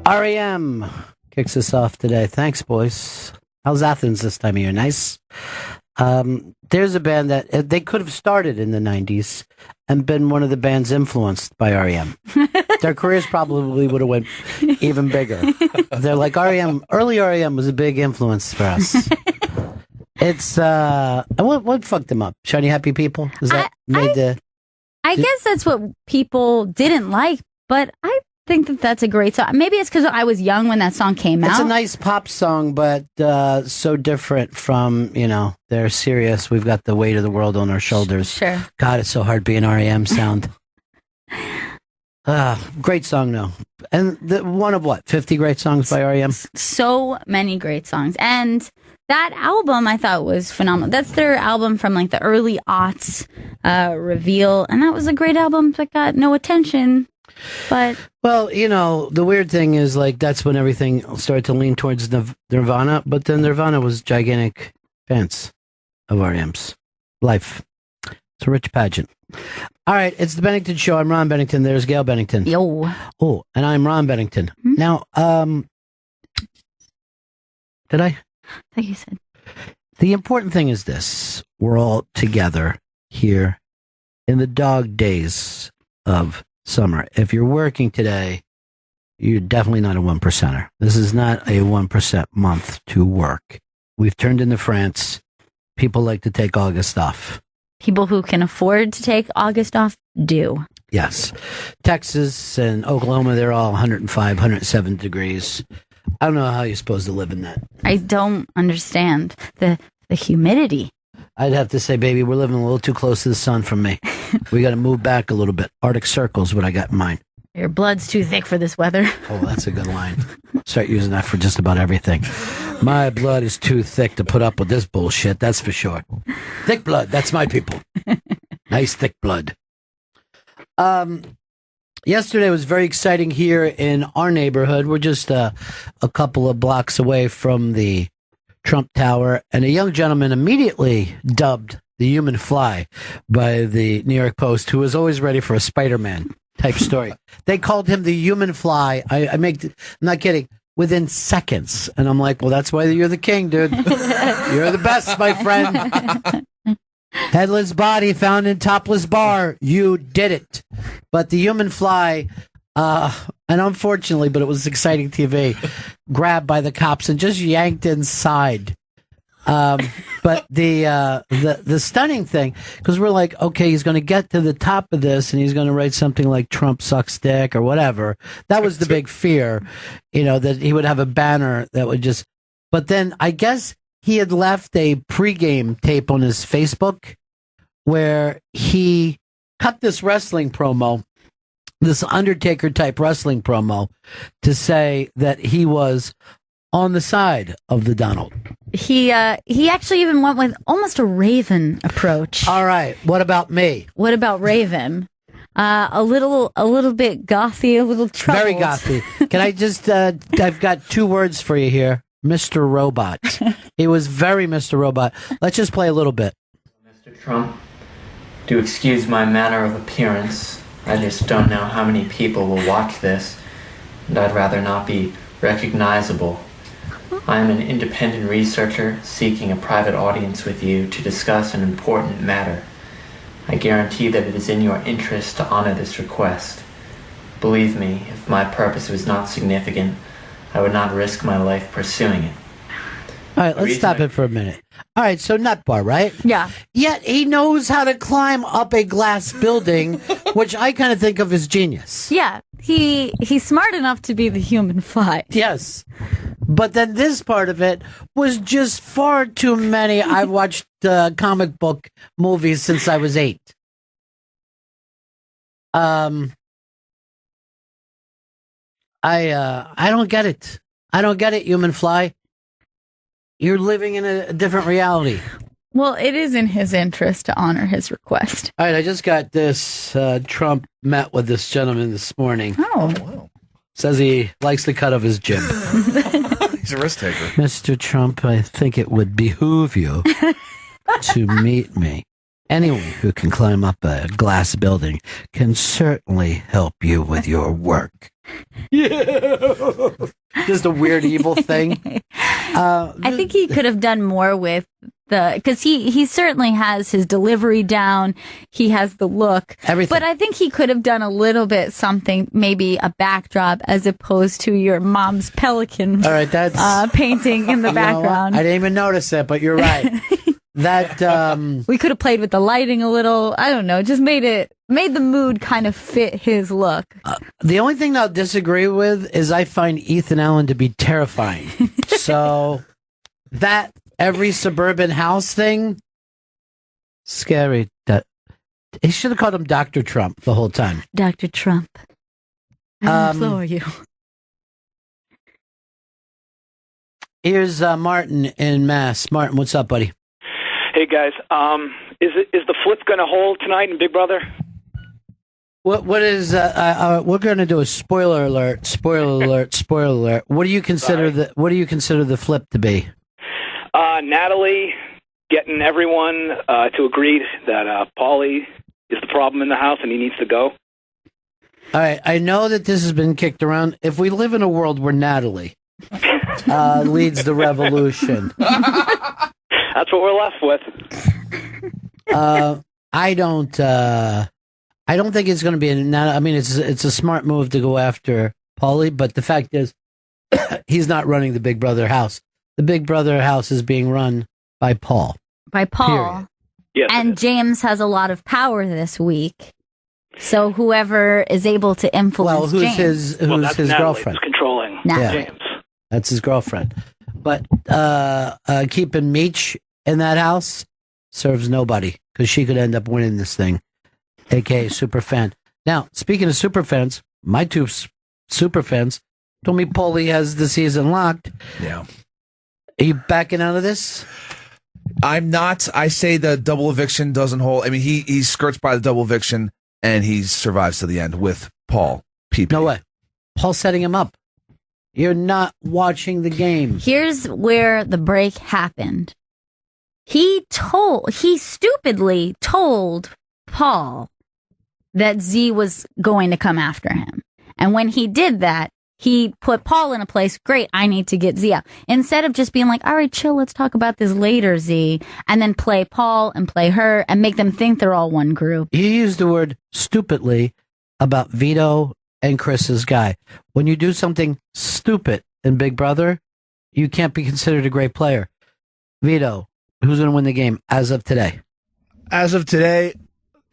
REM kicks us off today. Thanks, boys. How's Athens this time of year? Nice. There's a band that they could have started in the 90s and been one of the bands influenced by REM. Their careers probably would have went even bigger. They're like REM. Early REM was a big influence for us. It's what fucked them up? Shiny Happy People? Is that I guess that's what people didn't like, but I think that that's a great song. Maybe it's because I was young when that song came out. It's a nice pop song, but so different from, they're serious. We've got the weight of the world on our shoulders. Sure. God, it's so hard being REM sound. Great song, though. And one of 50 great songs by REM? So many great songs. And that album I thought was phenomenal. That's their album from like the early aughts, Reveal. And that was a great album that got no attention. But well, the weird thing is like that's when everything started to lean towards Nirvana, but then Nirvana was gigantic fans of REM's life. It's a rich pageant. All right, it's the Bennington Show. I'm Ron Bennington. There's Gail Bennington. Yo. Oh, and I'm Ron Bennington. Mm-hmm. Now, did I? I think you said. The important thing is this. We're all together here in the dog days of summer. If you're working today, you're definitely not a 1%er. This is not a 1% month to work. We've turned into France. People like to take August off. People who can afford to take August off do. Yes. Texas and Oklahoma, they're all 105, 107 degrees. I don't know how you're supposed to live in that. I don't understand the humidity. I'd have to say, baby, we're living a little too close to the sun for me. We got to move back a little bit. Arctic Circle is what I got in mind. Your blood's too thick for this weather. Oh, that's a good line. Start using that for just about everything. My blood is too thick to put up with this bullshit, that's for sure. Thick blood, that's my people. Nice thick blood. Yesterday was very exciting here in our neighborhood. We're just a couple of blocks away from the Trump Tower, and a young gentleman immediately dubbed the human fly by the New York Post, who was always ready for a Spider-Man type story. They called him the human fly. I'm not kidding. Within seconds. And I'm like, well, that's why you're the king, dude. You're the best, my friend. Headless body found in topless bar. You did it. But the human fly, and unfortunately, but it was exciting TV, grabbed by the cops and just yanked inside. But the stunning thing, because we're like, okay, he's going to get to the top of this and he's going to write something like Trump sucks dick or whatever. That was the big fear, that he would have a banner that would just, but then I guess he had left a pregame tape on his Facebook where he cut this wrestling promo, this Undertaker type wrestling promo, to say that he was on the side of the Donald. He actually even went with almost a Raven approach. All right. What about me? What about Raven? A little bit gothy, a little troubled. Very gothy. Can I just, I've got two words for you here. Mr. Robot. He was very Mr. Robot. Let's just play a little bit. Mr. Trump, do excuse my manner of appearance. I just don't know how many people will watch this, and I'd rather not be recognizable. I am an independent researcher seeking a private audience with you to discuss an important matter. I guarantee that it is in your interest to honor this request. Believe me, if my purpose was not significant, I would not risk my life pursuing it. All right, let's stop it for a minute. All right, so nut bar, right? Yeah. Yet he knows how to climb up a glass building, which I kind of think of as genius. Yeah, he's smart enough to be the human fly. Yes. But then this part of it was just far too many. I've watched comic book movies since I was 8. I don't get it. I don't get it, human fly. You're living in a different reality. Well, it is in his interest to honor his request. All right, I just got this. Trump met with this gentleman this morning. Oh, wow. Says he likes the cut of his jib. He's a risk taker. Mr. Trump, I think it would behoove you to meet me. Anyone who can climb up a glass building can certainly help you with your work. Just a weird evil thing. I think he could have done more with because he certainly has his delivery down. He has the look. Everything. But I think he could have done a little bit something, maybe a backdrop as opposed to your mom's pelican All right, that's painting in the background. I didn't even notice it, but you're right. That we could have played with the lighting a little. I don't know. Just made the mood kind of fit his look. The only thing I'll disagree with is I find Ethan Allen to be terrifying. So that every suburban house thing, scary. He should have called him Dr. Trump the whole time. Dr. Trump, I implore you. Here's Martin in Mass. Martin, what's up, buddy? Hey guys, is the flip going to hold tonight in Big Brother? What is we're going to do a spoiler alert. What do you consider the flip to be? Natalie getting everyone to agree that Paulie is the problem in the house and he needs to go. All right, I know that this has been kicked around. If we live in a world where Natalie leads the revolution, that's what we're left with. I don't think it's going to be. I mean, it's a smart move to go after Paulie, but the fact is, he's not running the Big Brother house. The Big Brother house is being run by Paul. By Paul. Yes, and James has a lot of power this week. So whoever is able to influence who's James. his Natalie girlfriend? who's controlling James. That's his girlfriend. But keeping Meech in that house serves nobody because she could end up winning this thing, aka super fan. Now, speaking of super fans, my two super fans told me Paulie has the season locked. Yeah. Are you backing out of this? I'm not. I say the double eviction doesn't hold. I mean, he skirts by the double eviction and he survives to the end with Paul. PP. No way. Paul's setting him up. You're not watching the game. Here's where the break happened. He stupidly told Paul that Z was going to come after him. And when he did that, he put Paul in a place, great, I need to get Z out. Instead of just being like, all right, chill, let's talk about this later, Z, and then play Paul and play her and make them think they're all one group. You used the word stupidly about Vito and Chris's guy. When you do something stupid in Big Brother, you can't be considered a great player. Vito, who's going to win the game as of today? As of today,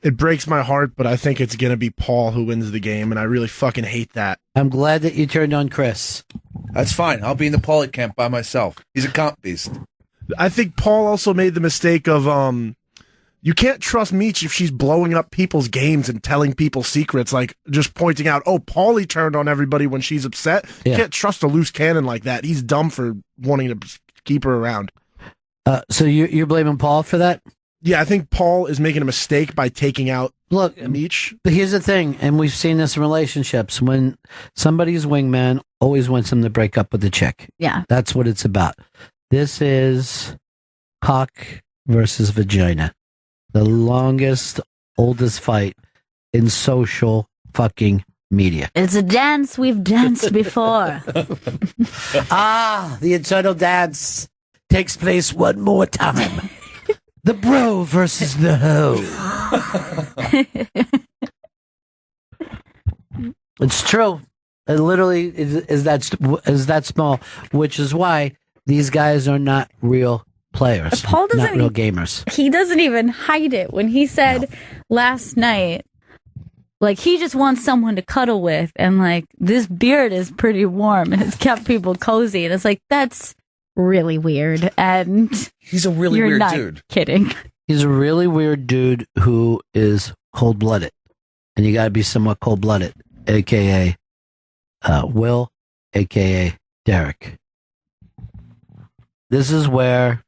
it breaks my heart, but I think it's going to be Paul who wins the game, and I really fucking hate that. I'm glad that you turned on Chris. That's fine. I'll be in the Paulie camp by myself. He's a comp beast. I think Paul also made the mistake of you can't trust Meech if she's blowing up people's games and telling people secrets, like just pointing out, oh, Paulie turned on everybody when she's upset. Yeah. You can't trust a loose cannon like that. He's dumb for wanting to keep her around. So you're blaming Paul for that? Yeah, I think Paul is making a mistake by taking out Meech. But here's the thing, and we've seen this in relationships. When somebody's wingman always wants them to break up with the chick. Yeah. That's what it's about. This is cock versus vagina. The longest, oldest fight in social fucking media. It's a dance we've danced before. The eternal dance takes place one more time. The bro versus the hoe. It's true. It literally is that small, which is why these guys are not real players. Paul doesn't not real gamers. He doesn't even hide it when he said last night, like, he just wants someone to cuddle with, and like, this beard is pretty warm and it's kept people cozy, and it's like, that's really weird. And he's a really you're weird not dude. Kidding. He's a really weird dude who is cold-blooded, and you got to be somewhat cold-blooded, aka Will, aka Derek. This is where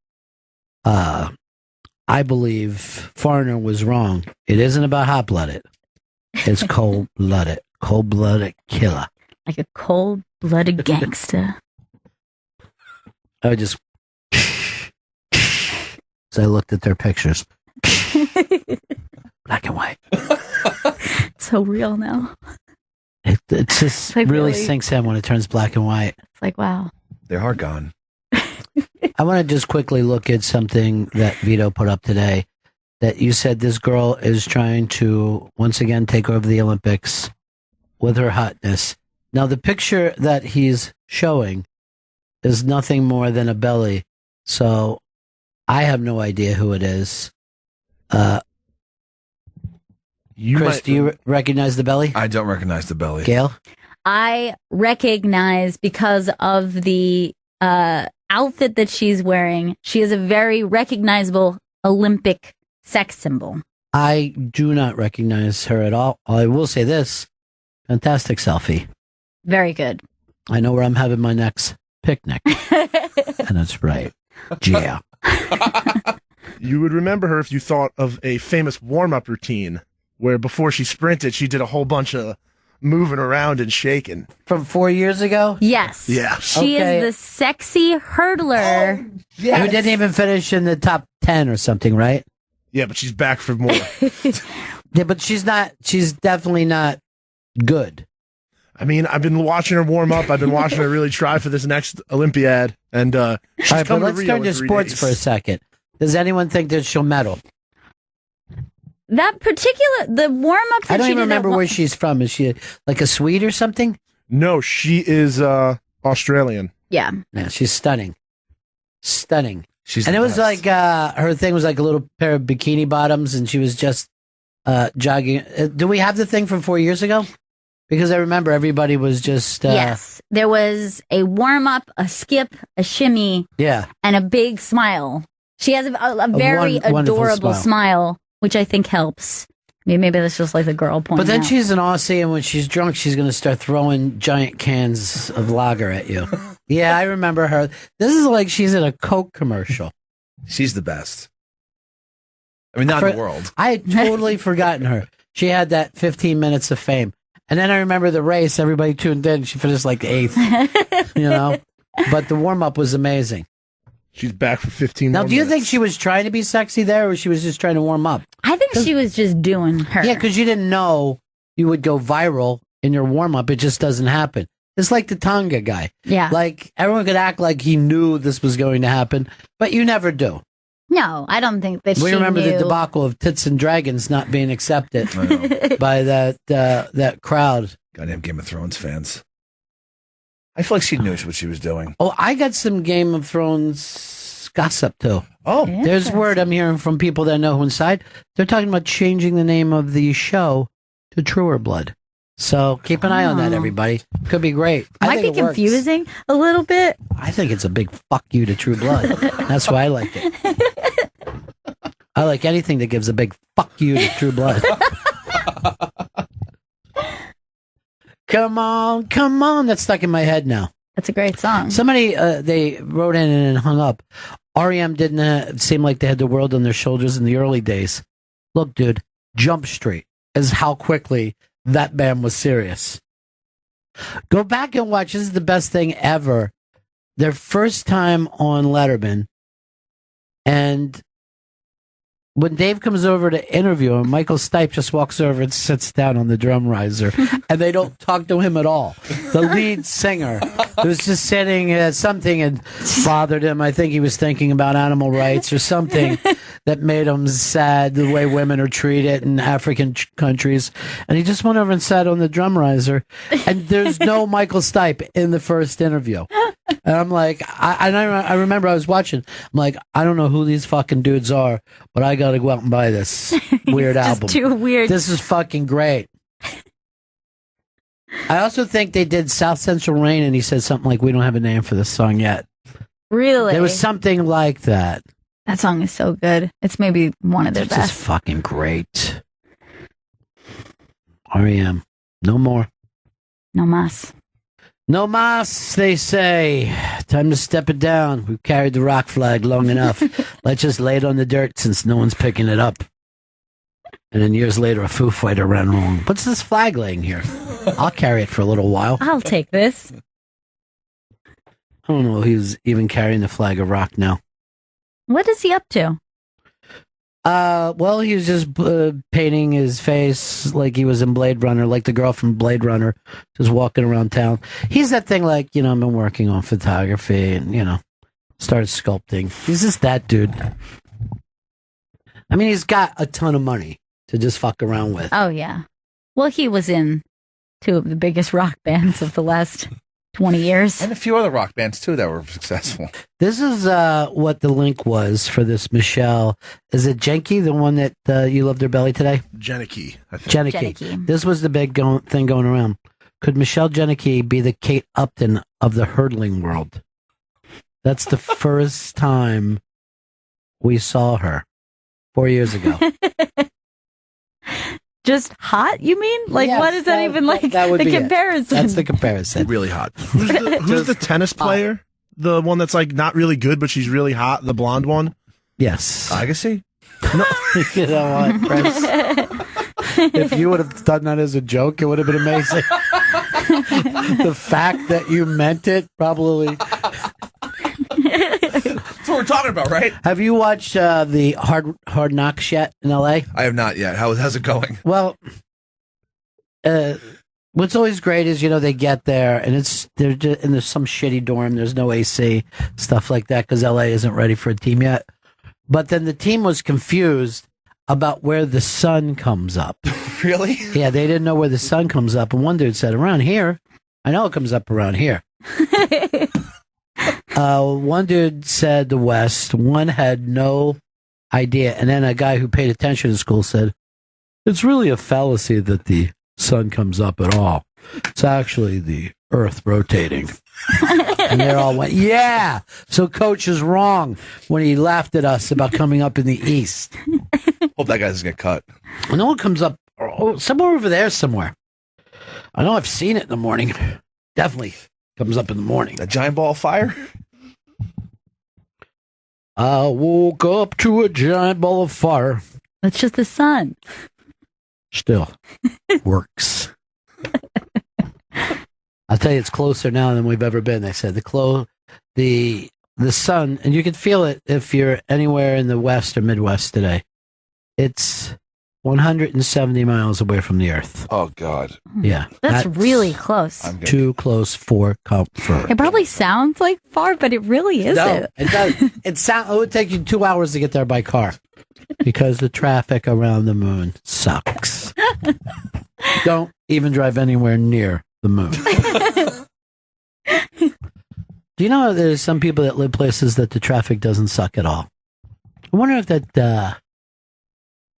I believe Foreigner was wrong. It isn't about hot-blooded. It's cold-blooded. Cold-blooded killer. Like a cold-blooded gangster. I would just... So I looked at their pictures. Black and white. It's so real now. It just Like, really really? sinks in when it turns black and white. It's like, wow. They're hard gone. I want to just quickly look at something that Vito put up today. That you said this girl is trying to once again take over the Olympics with her hotness. Now, the picture that he's showing is nothing more than a belly. So I have no idea who it is. Chris, do you recognize the belly? I don't recognize the belly. Gail? I recognize because of the outfit that she's wearing. She is a very recognizable Olympic sex symbol. I do not recognize her at all. I will say this. Fantastic selfie. Very good. I know where I'm having my next picnic. And that's right. Yeah. You would remember her if you thought of a famous warm-up routine where before she sprinted, she did a whole bunch of moving around and shaking. From 4 years ago? Yes. Yeah. She Okay. is the sexy hurdler. Who didn't even finish in the top 10 or something, right? Yeah, but she's back for more. Yeah, but she's definitely not good. I mean, I've been watching her warm up. I've been watching her really try for this next Olympiad. And she's All right, but coming let's to Rio turn in to 3 sports days. for a second. Does anyone think that she'll medal? That particular, the warm up that I don't she even did. remember where she's from. Is she like a Swede or something? No, she is Australian. Yeah. Yeah, she's stunning. Stunning. She's And the it was best. like her thing was like a little pair of bikini bottoms, and she was just jogging. Do we have the thing from 4 years ago? Because I remember everybody was just Yes. There was a warm up, a skip, a shimmy, yeah. and a big smile. She has a very wonderful adorable smile, which I think helps. Maybe that's just like the girl point. But then she's an Aussie, and when she's drunk, she's going to start throwing giant cans of lager at you. Yeah, I remember her. This is like she's in a Coke commercial. She's the best. I mean, not in the world. I had totally forgotten her. She had that 15 minutes of fame. And then I remember the race. Everybody tuned in. She finished like 8th, you know? But the warm-up was amazing. She's back for 15 Now, more do you minutes. think she was trying to be sexy there, or she was just trying to warm up? I think she was just doing her. Yeah, because you didn't know you would go viral in your warm-up. It just doesn't happen. It's like the Tonga guy. Yeah. Like, everyone could act like he knew this was going to happen, but you never do. No, I don't think that We she remember knew. the debacle of Tits and Dragons not being accepted by that crowd. Goddamn Game of Thrones fans. I feel like she knew what she was doing. Oh, I got some Game of Thrones gossip too. Oh, There's word I'm hearing from people that know inside. They're talking about changing the name of the show to Truer Blood. So keep an eye on that, everybody. Could be great. I Might think be it works. confusing a little bit. I think it's a big fuck you to True Blood. That's why I like it. I like anything that gives a big fuck you to True Blood. Come on, come on. That's stuck in my head now. That's a great song. Somebody, they wrote in and hung up. REM didn't seem like they had the world on their shoulders in the early days. Look, dude, Jump Street is how quickly that band was serious. Go back and watch. This is the best thing ever. Their first time on Letterman. And when Dave comes over to interview him, Michael Stipe just walks over and sits down on the drum riser. And they don't talk to him at all. The lead singer was just sitting, something had bothered him. I think he was thinking about animal rights or something that made him sad, the way women are treated in African countries. And he just went over and sat on the drum riser. And there's no Michael Stipe in the first interview. And I'm like, I remember I was watching. I'm like, I don't know who these fucking dudes are, but I got to go out and buy this weird Just album. too weird. This is fucking great. I also think they did South Central Rain, and he said something like, "We don't have a name for this song yet." Really? There was something like that. That song is so good. It's maybe one of their It's just best. fucking great. REM, no more. No mas. No mas, they say. Time to step it down. We've carried the rock flag long enough. Let's just lay it on the dirt since no one's picking it up. And then years later, a Foo Fighter ran wrong. What's this flag laying here? I'll carry it for a little while. I'll take this. I don't know who's even carrying the flag of rock now. What is he up to? Well, he was just painting his face like he was in Blade Runner, like the girl from Blade Runner, just walking around town. He's that thing like, I've been working on photography and, started sculpting. He's just that dude. I mean, he's got a ton of money to just fuck around with. Oh, yeah. Well, he was in two of the biggest rock bands of the last 20 years. And a few other rock bands, too, that were successful. This is what the link was for this Michelle. Is it Jenke, the one that you loved her belly today? Jenicky, I think. Jenicky. This was the big thing going around. Could Michelle Jenicky be the Kate Upton of the hurdling world? That's the first time we saw her 4 years ago. Just hot, you mean? Like, Yes, what is that even like? That would the be it. comparison. That's the comparison. Really hot. Who's the tennis player? The one that's like not really good, but she's really hot. The blonde one. Yes. Agassi? You know what, Chris? If you would have done that as a joke, it would have been amazing. The fact that you meant it, probably. That's what we're talking about, right? Have you watched the Hard Knocks yet in L.A.? I have not yet. How's it going? Well, what's always great is they get there and there's some shitty dorm. There's no AC, stuff like that, because L.A. isn't ready for a team yet. But then the team was confused about where the sun comes up. Really? Yeah, they didn't know where the sun comes up, and one dude said, "Around here, I know it comes up around here." One dude said the west. One had no idea. And then a guy who paid attention in school said, "It's really a fallacy that the sun comes up at all. It's actually the earth rotating." And they all went, "Yeah, so coach is wrong when he laughed at us about coming up in the east." Hope that guy doesn't get cut. I know it comes up somewhere over there somewhere. I know I've seen it in the morning. Definitely comes up in the morning. A giant ball of fire? I woke up to a giant ball of fire. It's just the sun. Still works. I'll tell you, it's closer now than we've ever been. They said the sun, and you can feel it if you're anywhere in the West or Midwest today. It's 170 miles away from the Earth. Oh, God. Yeah. That's really close. I'm good. Too close for comfort. It probably sounds like far, but it really isn't. No, it does. It would take you 2 hours to get there by car because the traffic around the moon sucks. Don't even drive anywhere near the moon. Do you know there's some people that live places that the traffic doesn't suck at all? I wonder if that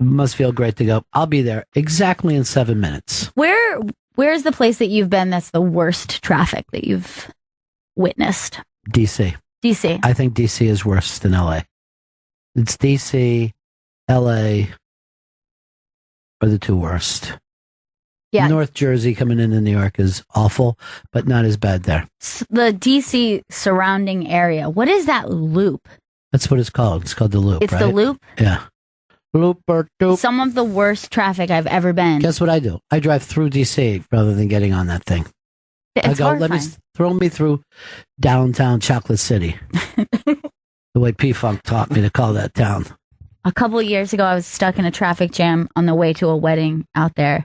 must feel great to go. I'll be there exactly in 7 minutes. Where's the place that you've been that's the worst traffic that you've witnessed? DC. DC. I think DC is worse than LA. It's DC, LA are the two worst. Yeah. North Jersey coming into New York is awful, but not as bad there. The DC surrounding area. What is that loop? That's what it's called. It's called the Loop, It's right? the loop? Yeah. Loop or doop. Some of the worst traffic I've ever been. Guess what I do? I drive through DC rather than getting on that thing. I It's go, horrifying. throw me through downtown Chocolate City. The way P-Funk taught me to call that town. A couple of years ago, I was stuck in a traffic jam on the way to a wedding out there.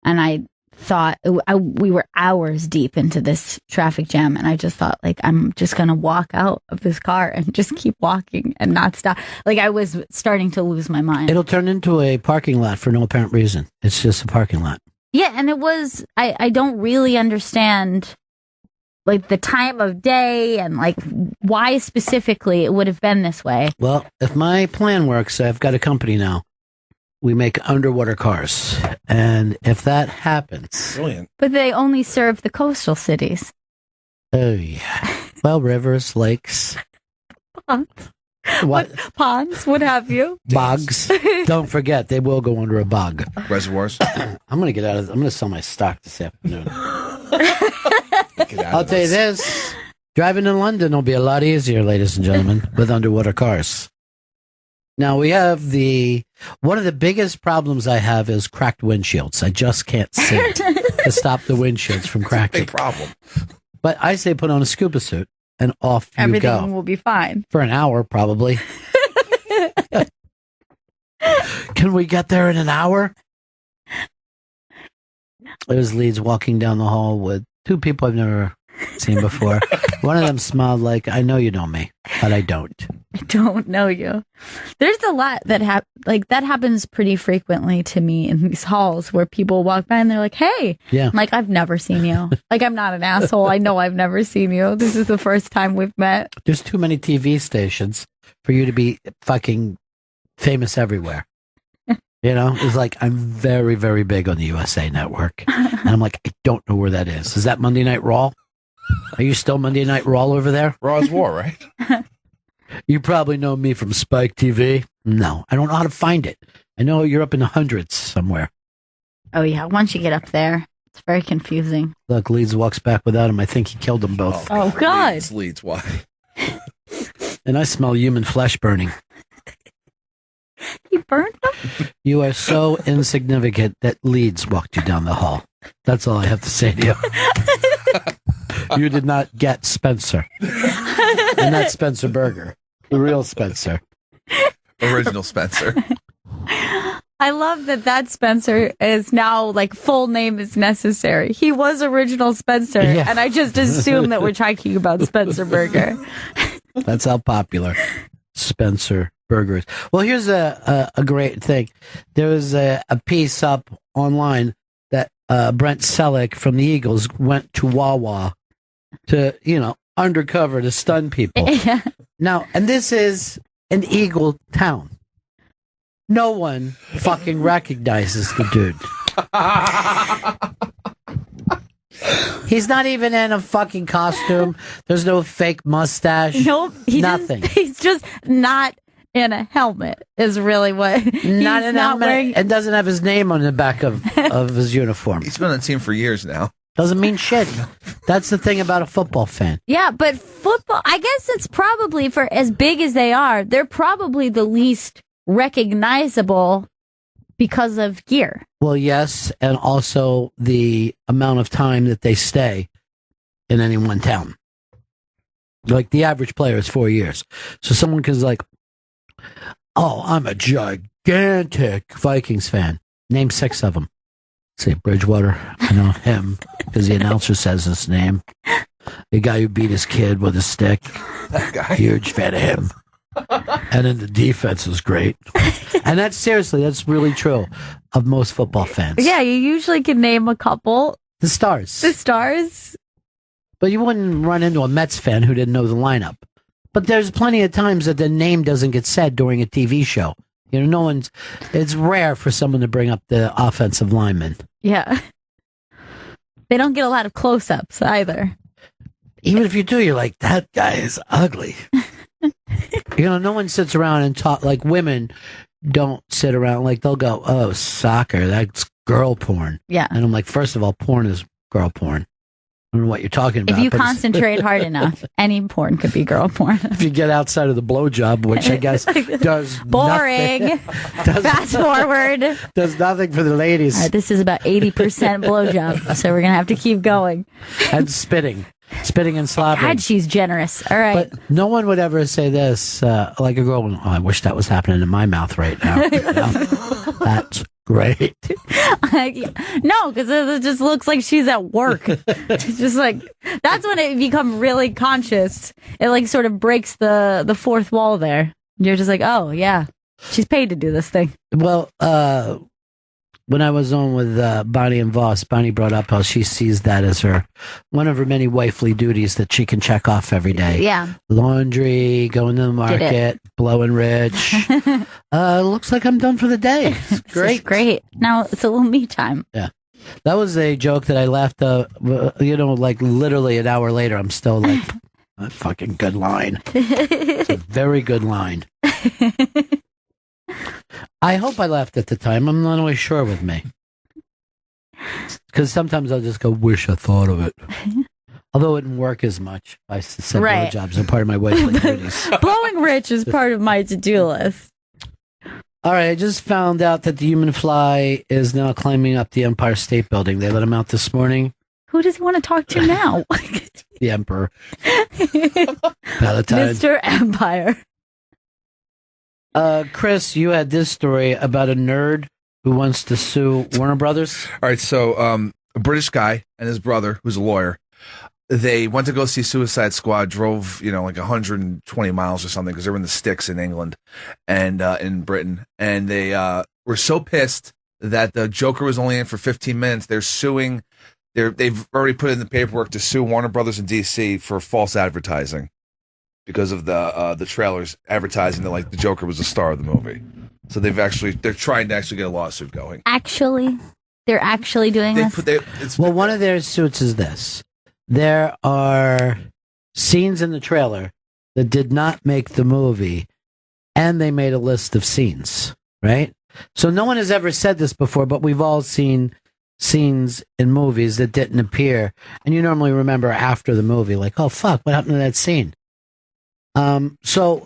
And I thought, we were hours deep into this traffic jam. And I just thought, like, I'm just going to walk out of this car and just keep walking and not stop. Like, I was starting to lose my mind. It'll turn into a parking lot for no apparent reason. It's just a parking lot. Yeah, and it was, I don't really understand, like, the time of day and, like, why specifically it would have been this way. Well, if my plan works, I've got a company now. We make underwater cars. And if that happens... Brilliant. But they only serve the coastal cities. Oh, yeah. Well, rivers, lakes... Ponds. What? Ponds, what have you. Bogs. Don't forget, they will go under a bog. Reservoirs. I'm going to get out of... I'm going to sell my stock this afternoon. Get out I'll of tell you this. this. Driving in London will be a lot easier, ladies and gentlemen, with underwater cars. Now, we have one of the biggest problems I have is cracked windshields. I just can't see to stop the windshields from cracking. Big problem. But I say put on a scuba suit and off you Everything go. will be fine. For an hour, probably. Can we get there in an hour? There's Leeds walking down the hall with two people I've never seen before. One of them smiled like, I know you know me, but I don't. I don't know you. There's a lot that that happens pretty frequently to me in these halls where people walk by and they're like, hey. Yeah. I'm like, I've never seen you. Like, I'm not an asshole. I know I've never seen you. This is the first time we've met. There's too many TV stations for you to be fucking famous everywhere. You know, it's like I'm very, very big on the USA Network. And I'm like, I don't know where that is. Is that Monday Night Raw? Are you still Monday Night Raw over there? Raw's War, right? You probably know me from Spike TV. No, I don't know how to find it. I know you're up in the hundreds somewhere. Oh, yeah. Once you get up there, it's very confusing. Look, Leeds walks back without him. I think he killed them both. Oh, God. Leeds, why? And I smell human flesh burning. He burned them? You are so insignificant that Leeds walked you down the hall. That's all I have to say to you. You did not get Spencer. And not Spencer Burger. The real Spencer. Original Spencer. I love that Spencer is now like full name is necessary. He was original Spencer, Yeah. and I just assume that we're talking about Spencer Burger. That's how popular Spencer Burger is. Well, here's a great thing. There was a piece up online that Brent Selleck from the Eagles went to Wawa to, undercover to stun people. Yeah. Now, and this is an Eagle town. No one fucking recognizes the dude. He's not even in a fucking costume. There's no fake mustache. Nope. Nothing. He's just not in a helmet is really what. Not he's in a not helmet wearing. and doesn't have his name on the back of his uniform. He's been on the team for years now. Doesn't mean shit. That's the thing about a football fan. Yeah, but football, I guess it's probably for as big as they are, they're probably the least recognizable because of gear. Well, yes, and also the amount of time that they stay in any one town. Like the average player is 4 years. So someone is like, oh, I'm a gigantic Vikings fan. Name 6 of them. Say Bridgewater. I know him because the announcer says his name. The guy who beat his kid with a stick. That guy. Huge fan of him. And then the defense is great. And that's really true of most football fans. Yeah, you usually can name a couple. The stars. The stars. But you wouldn't run into a Mets fan who didn't know the lineup. But there's plenty of times that the name doesn't get said during a TV show. It's rare for someone to bring up the offensive lineman. Yeah. They don't get a lot of close-ups either. Even if you do, you're like, that guy is ugly. No one sits around and talk, like women don't sit around, like they'll go, oh, soccer, that's girl porn. Yeah. And I'm like, first of all, porn is girl porn. I don't know what you're talking about. If you but concentrate hard enough, any porn could be girl porn. if you get outside of the blowjob, which I guess does Boring. nothing, Fast forward. does nothing for the ladies. All right, this is about 80% blowjob, so we're going to have to keep going. And spitting and slobbering. God, she's generous. All right. But no one would ever say this, like a girl, oh, I wish that was happening in my mouth right now. That's great. No, because it just looks like she's at work. It's just like, that's when it becomes really conscious. It like sort of breaks the fourth wall there. You're just like, oh, yeah, she's paid to do this thing. Well, when I was on with Bonnie and Voss, Bonnie brought up how she sees that as one of her many wifely duties that she can check off every day. Yeah. Laundry, going to the market, blowing rich. Looks like I'm done for the day. It's great. Great. Now it's a little me time. Yeah. That was a joke that I laughed, like literally an hour later, I'm still like, a fucking good line. It's a very good line. I hope I laughed at the time. I'm not always sure with me. Because sometimes I'll just go, wish I thought of it. Although it didn't work as much. I said Right. blowjobs are part of my wifely duties. Blowing rich is part of my to-do list. All right, I just found out that the human fly is now climbing up the Empire State Building. They let him out this morning. Who does he want to talk to now? The Emperor. Palatine. Mr. Empire. Chris, you had this story about a nerd who wants to sue Warner Brothers. All right, so a British guy and his brother, who's a lawyer, they went to go see Suicide Squad, drove, like 120 miles or something because they were in the sticks in England and in Britain. And they were so pissed that the Joker was only in for 15 minutes. They're suing. They've already put in the paperwork to sue Warner Brothers in D.C. for false advertising because of the trailers advertising that the Joker was the star of the movie. So they're trying to actually get a lawsuit going. Actually, they're actually doing this. One of their suits is this. There are scenes in the trailer that did not make the movie, and they made a list of scenes, right? So no one has ever said this before, but we've all seen scenes in movies that didn't appear, and you normally remember after the movie, like, oh, fuck, what happened to that scene? So,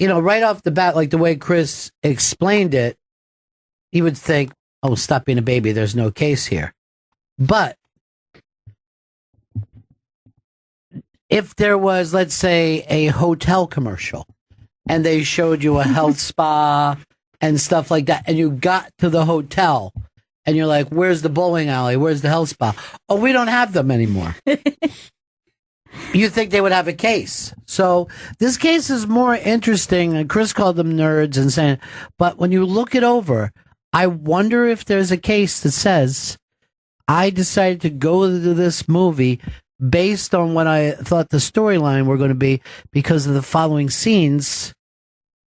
right off the bat, like the way Chris explained it, you would think, oh, stop being a baby, there's no case here. But if there was, let's say, a hotel commercial and they showed you a health spa and stuff like that, and you got to the hotel and you're like, where's the bowling alley? Where's the health spa? Oh, we don't have them anymore. You think they would have a case. So this case is more interesting, and Chris called them nerds and saying, but when you look it over, I wonder if there's a case that says, I decided to go to this movie based on what I thought the storyline were going to be because of the following scenes,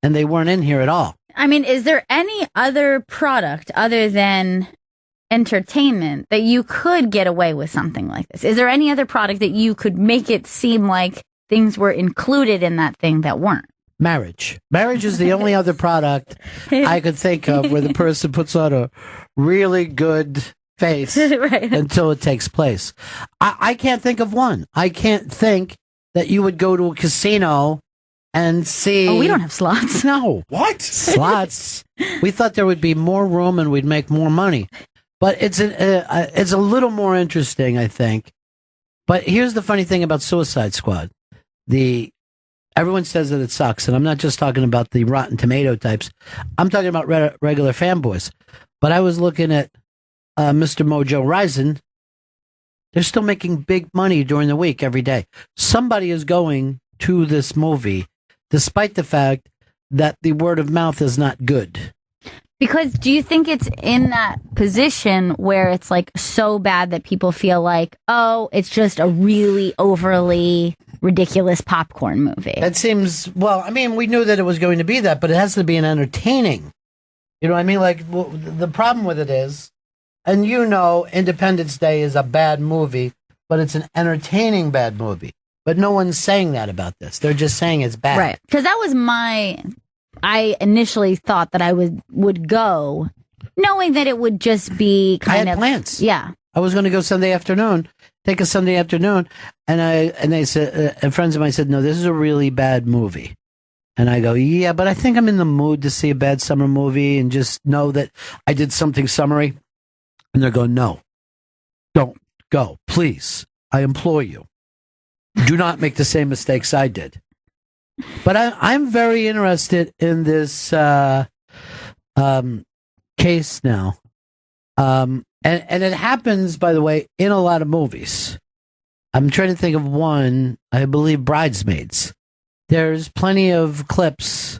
and they weren't in here at all. I mean, is there any other product other than entertainment that you could get away with something like this? Is there any other product that you could make it seem like things were included in that thing that weren't? Marriage. Marriage is the only other product I could think of where the person puts on a really good face right. until it takes place. I can't think of one. I can't think that you would go to a casino and see. Oh, we don't have slots. No. What? Slots? We thought there would be more room and we'd make more money. But it's a little more interesting, I think. But here's the funny thing about Suicide Squad. Everyone says that it sucks, and I'm not just talking about the Rotten Tomato types. I'm talking about regular fanboys. But I was looking at Mr. Mojo Rising. They're still making big money during the week every day. Somebody is going to this movie, despite the fact that the word of mouth is not good. Because do you think it's in that position where it's so bad that people feel like, oh, it's just a really overly ridiculous popcorn movie? That seems, we knew that it was going to be that, but it has to be an entertaining. You know what I mean? The problem with it is, and Independence Day is a bad movie, but it's an entertaining bad movie. But no one's saying that about this. They're just saying it's bad. Right. Because that was I initially thought that I would go, knowing that it would just be kind of plans. Yeah, I was going to go Sunday afternoon, take a Sunday afternoon, and they said, and friends of mine said, no, this is a really bad movie, and I go, yeah, but I think I'm in the mood to see a bad summer movie and just know that I did something summery, and they're going, no, don't go, please, I implore you, do not make the same mistakes I did. But I'm very interested in this case now. And it happens, by the way, in a lot of movies. I'm trying to think of one, I believe Bridesmaids. There's plenty of clips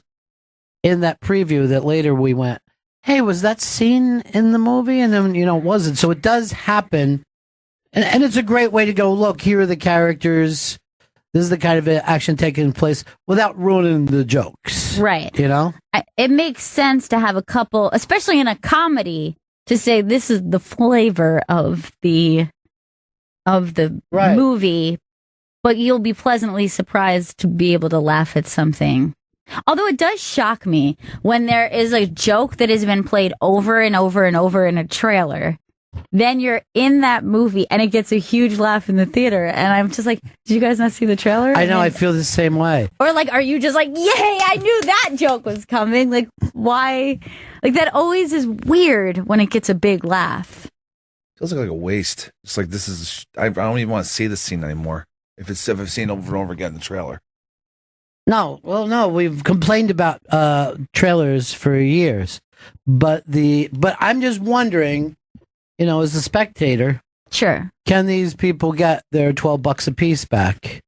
in that preview that later we went, hey, was that scene in the movie? And then, it wasn't. So it does happen. And it's a great way to go, look, here are the characters. This is the kind of action taking place without ruining the jokes. Right. It makes sense to have a couple, especially in a comedy, to say this is the flavor of the right. movie, but you'll be pleasantly surprised to be able to laugh at something. Although it does shock me when there is a joke that has been played over and over and over in a trailer. Then you're in that movie and it gets a huge laugh in the theater. And I'm just like, did you guys not see the trailer? I know, I feel the same way. Or are you just like, yay, I knew that joke was coming. Why? That always is weird when it gets a big laugh. Feels like a waste. It's like I don't even want to see this scene anymore. If I've seen it over and over again in the trailer. No, we've complained about trailers for years, but I'm just wondering, as a spectator, Sure. can these people get their $12 a piece back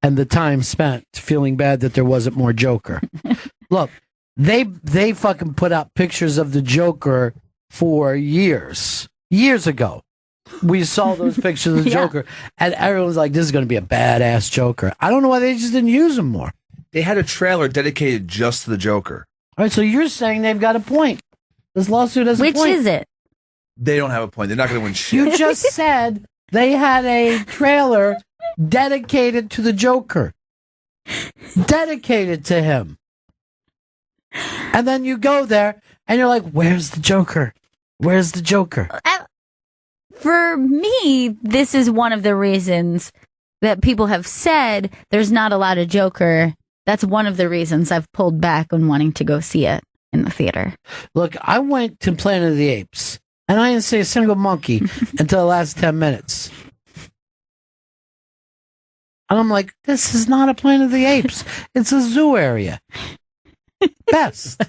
and the time spent feeling bad that there wasn't more Joker? Look, they fucking put out pictures of the Joker for years ago. We saw those pictures of the Yeah. Joker, and everyone's like, this is going to be a badass Joker. I don't know why they just didn't use him more. They had a trailer dedicated just to the Joker. All right, so you're saying they've got a point. This lawsuit has a Which point. is it? They don't have a point. They're not going to win shit. You just said they had a trailer dedicated to the Joker. Dedicated to him. And then you go there, and you're like, where's the Joker? Where's the Joker? For me, this is one of the reasons that people have said there's not a lot of Joker. That's one of the reasons I've pulled back on wanting to go see it in the theater. Look, I went to Planet of the Apes, and I didn't see a single monkey until the last 10 minutes. And I'm like, this is not a Planet of the Apes. It's a zoo area. Best.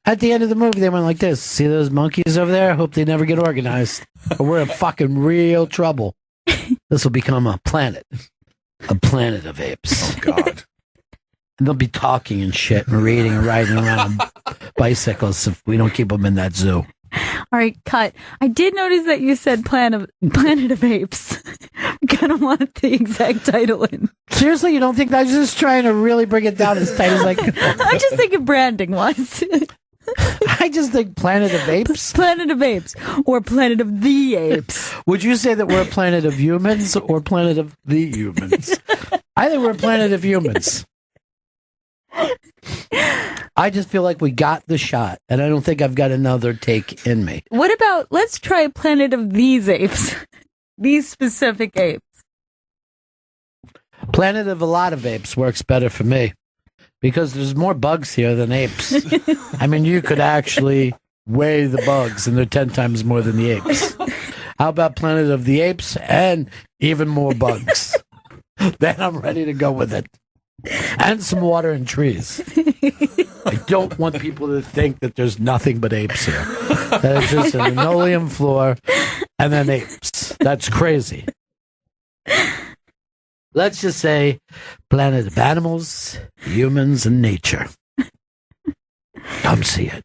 At the end of the movie, they went like this. See those monkeys over there? I hope they never get organized, or we're in fucking real trouble. This will become a planet of apes. Oh, God. And they'll be talking and shit and reading and riding around on bicycles if we don't keep them in that zoo. All right, cut. I did notice that you said Planet of Apes. I kind of want the exact title in. Seriously, you don't think I was just trying to really bring it down as tight as I could? I just think of branding wise. I just think Planet of Apes. Planet of Apes or Planet of the Apes. Would you say that we're a planet of humans or planet of the humans? I think we're a planet of humans. I just feel like we got the shot, and I don't think I've got another take in me. What about, let's try Planet of these apes. These specific apes. Planet of a lot of apes works better for me because there's more bugs here than apes. I mean, you could actually weigh the bugs, and they're 10 times more than the apes. How about Planet of the Apes and even more bugs? Then I'm ready to go with it. And some water and trees. I don't want people to think that there's nothing but apes here. That it's just an linoleum floor and then apes. That's crazy. Let's just say planet of animals, humans, and nature. Come see it.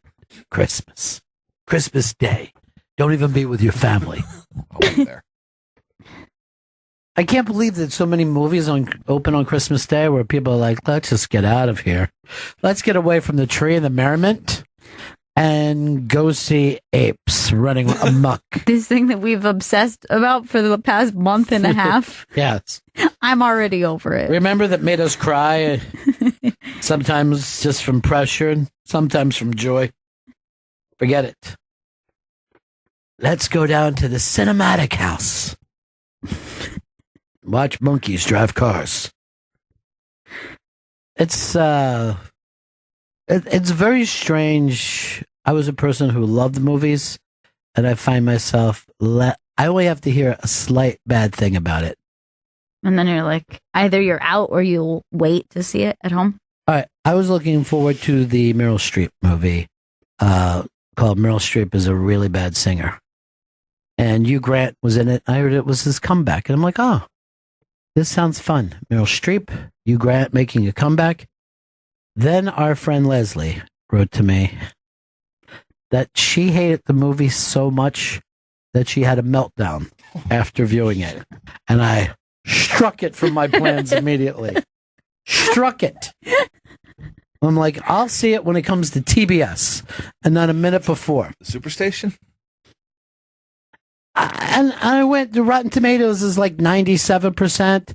Christmas. Christmas Day. Don't even be with your family. There. I can't believe that so many movies open on Christmas Day where people are like, let's just get out of here. Let's get away from the tree and the merriment and go see apes running amok. This thing that we've obsessed about for the past month and a half. Yes. I'm already over it. Remember that made us cry? Sometimes just from pressure and sometimes from joy. Forget it. Let's go down to the cinematic house. Watch monkeys drive cars. It's very strange. I was a person who loved movies, and I find myself I only have to hear a slight bad thing about it. And then you're like, either you're out or you'll wait to see it at home. All right, I was looking forward to the Meryl Streep movie called Meryl Streep is a Really Bad Singer. And Hugh Grant was in it. I heard it was his comeback. And I'm like, oh, this sounds fun. Meryl Streep, Hugh Grant making a comeback. Then our friend Leslie wrote to me that she hated the movie so much that she had a meltdown after viewing it. And I struck it from my plans immediately. Struck it. I'm like, I'll see it when it comes to TBS and not a minute before. The Superstation? And I went, the Rotten Tomatoes is like 97%.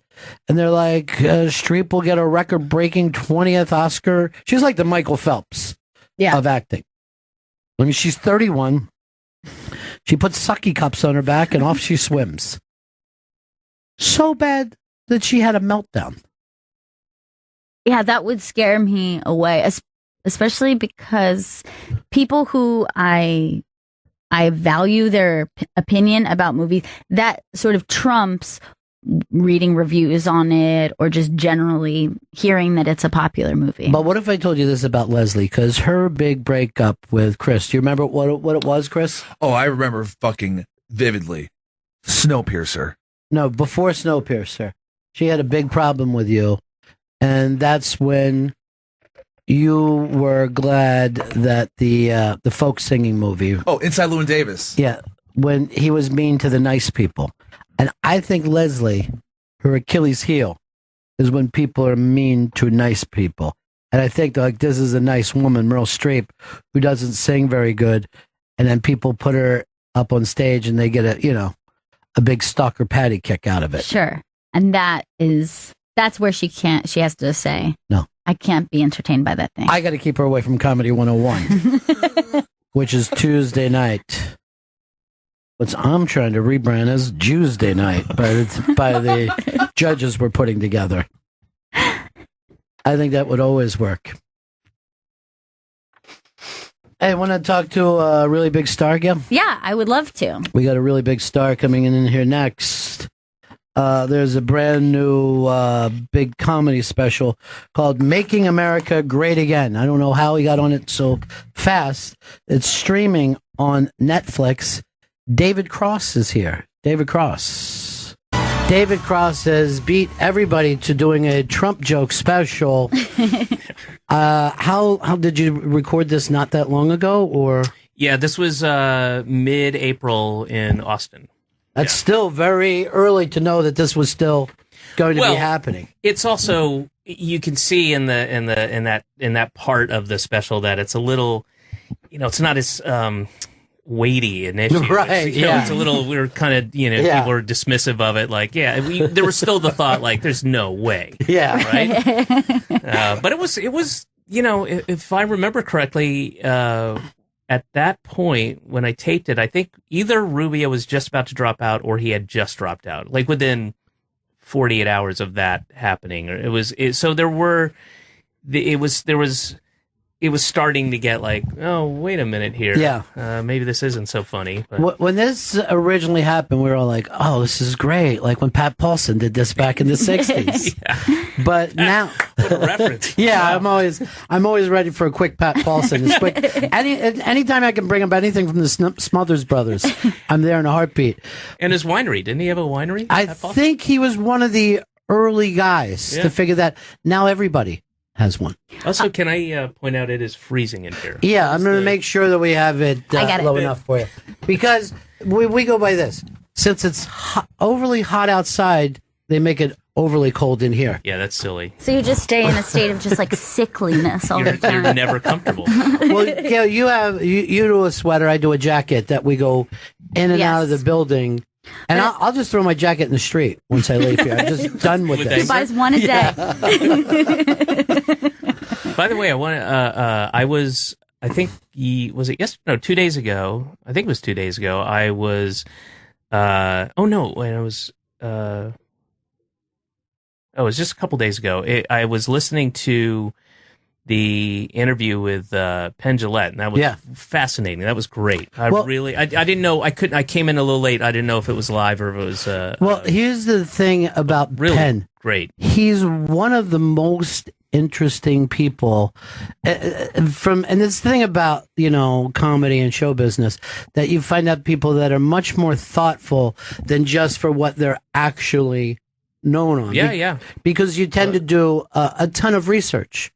And they're like, Streep will get a record breaking 20th Oscar. She's like the Michael Phelps of acting. I mean, she's 31. She puts sucky cups on her back and off she swims. So bad that she had a meltdown. Yeah, that would scare me away, especially because people who I value their opinion about movies, that sort of trumps reading reviews on it or just generally hearing that it's a popular movie. But what if I told you this about Leslie? Because her big breakup with Chris, do you remember what it was, Chris? Oh, I remember fucking vividly. Snowpiercer. No, before Snowpiercer. She had a big problem with you. And that's when you were glad that the folk singing movie. Oh, Inside Llewyn Davis. Yeah, when he was mean to the nice people. And I think Leslie, her Achilles heel, is when people are mean to nice people. And I think like this is a nice woman, Meryl Streep, who doesn't sing very good, and then people put her up on stage and they get a big stalker patty kick out of it. Sure. And that's where she has to say, no, I can't be entertained by that thing. I got to keep her away from Comedy 101, which is Tuesday night. Which I'm trying to rebrand as Tuesday night, but it's by the judges we're putting together. I think that would always work. Hey, want to talk to a really big star again? Yeah, I would love to. We got a really big star coming in here next. There's a brand new big comedy special called Making America Great Again. I don't know how he got on it so fast. It's streaming on Netflix. David Cross is here. David Cross. David Cross has beat everybody to doing a Trump joke special. How did you record this not that long ago? Or yeah, this was mid-April in Austin. That's still very early to know that this was still going to be happening. It's also, you can see in that part of the special that it's a little, it's not as weighty an issue. Right. It's a little, we're kind of, people are dismissive of it. Like, there was still the thought, like, there's no way. Yeah. Right. But it was, if I remember correctly, at that point when I taped it, I think either Rubio was just about to drop out or he had just dropped out, like within 48 hours of that happening. It was starting to get like, oh, wait a minute here. Yeah. Maybe this isn't so funny. But. When this originally happened, we were all like, oh, this is great. Like when Pat Paulson did this back in the 60s. Yeah. But now. What a reference. Yeah, wow. I'm always ready for a quick Pat Paulson. It's quick. Anytime I can bring up anything from the Smothers Brothers, I'm there in a heartbeat. And his winery. Didn't he have a winery? I think he was one of the early guys to figure that. Now everybody has one. Also, can I point out it is freezing in here? Yeah, I'm going to make sure that we have it low enough for you. Because we go by this. Since it's overly hot outside, they make it overly cold in here. Yeah, that's silly. So you just stay in a state of just like sickliness all the time. You're never comfortable. Well, Gail, you do a sweater, I do a jacket that we go in and out of the building. And I'll just throw my jacket in the street once I leave here. I'm just done with this. He buys one a day. By the way, I think was it yesterday? No, 2 days ago. I think it was 2 days ago. I was, it was just a couple days ago. I was listening to the interview with Penn Jillette, and that was fascinating. That was great. I didn't know. I came in a little late. I didn't know if it was live or if it was. Here's the thing about really Penn. Great. He's one of the most interesting people and this thing about comedy and show business, that you find out people that are much more thoughtful than just for what they're actually known on. Because you tend to do a ton of research.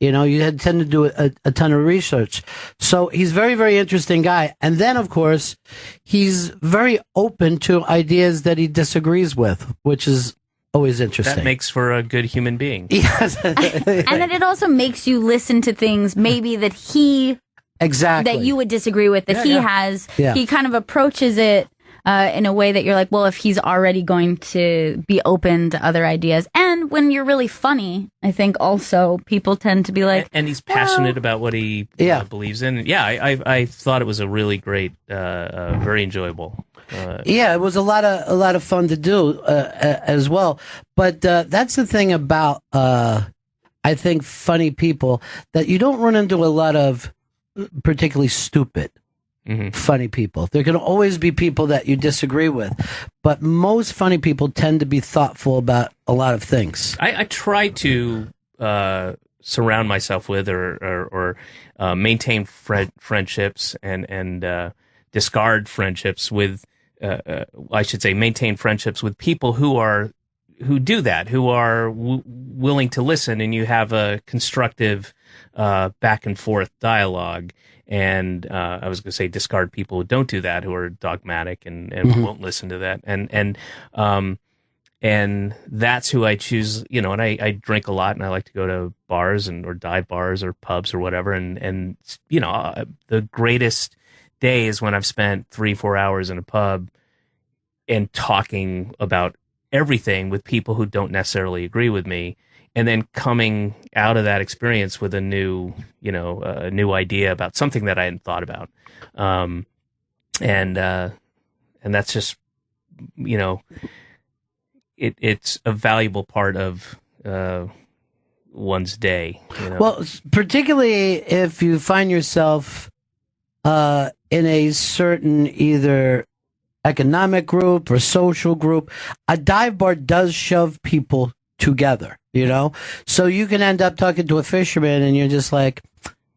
You tend to do a ton of research. So he's a very, very interesting guy. And then, of course, he's very open to ideas that he disagrees with, which is always interesting. That makes for a good human being. Yes. And then it also makes you listen to things maybe that that you would disagree with, that he has. Yeah. He kind of approaches it in a way that you're like, well, if he's already going to be open to other ideas. And when you're really funny, I think also people tend to be like... And he's passionate about what he believes in. Yeah, I thought it was a really great, very enjoyable. It was a lot of fun to do as well. But that's the thing about, I think, funny people, that you don't run into a lot of particularly stupid funny people. There can always be people that you disagree with, but most funny people tend to be thoughtful about a lot of things. I try to surround myself with or maintain friendships and discard friendships with, I should say, maintain friendships with people who do that, who are willing to listen, and you have a constructive back and forth dialogue. And I was going to say discard people who don't do that, who are dogmatic and won't listen to that. And that's who I choose, and I drink a lot, and I like to go to bars or dive bars or pubs or whatever. And the greatest day is when I've spent 3-4 hours in a pub and talking about everything with people who don't necessarily agree with me, and then coming out of that experience with a new idea about something that I hadn't thought about. And that's just, it's a valuable part of one's day. Well, particularly if you find yourself in a certain either economic group or social group, a dive bar does shove people together, so you can end up talking to a fisherman and you're just like,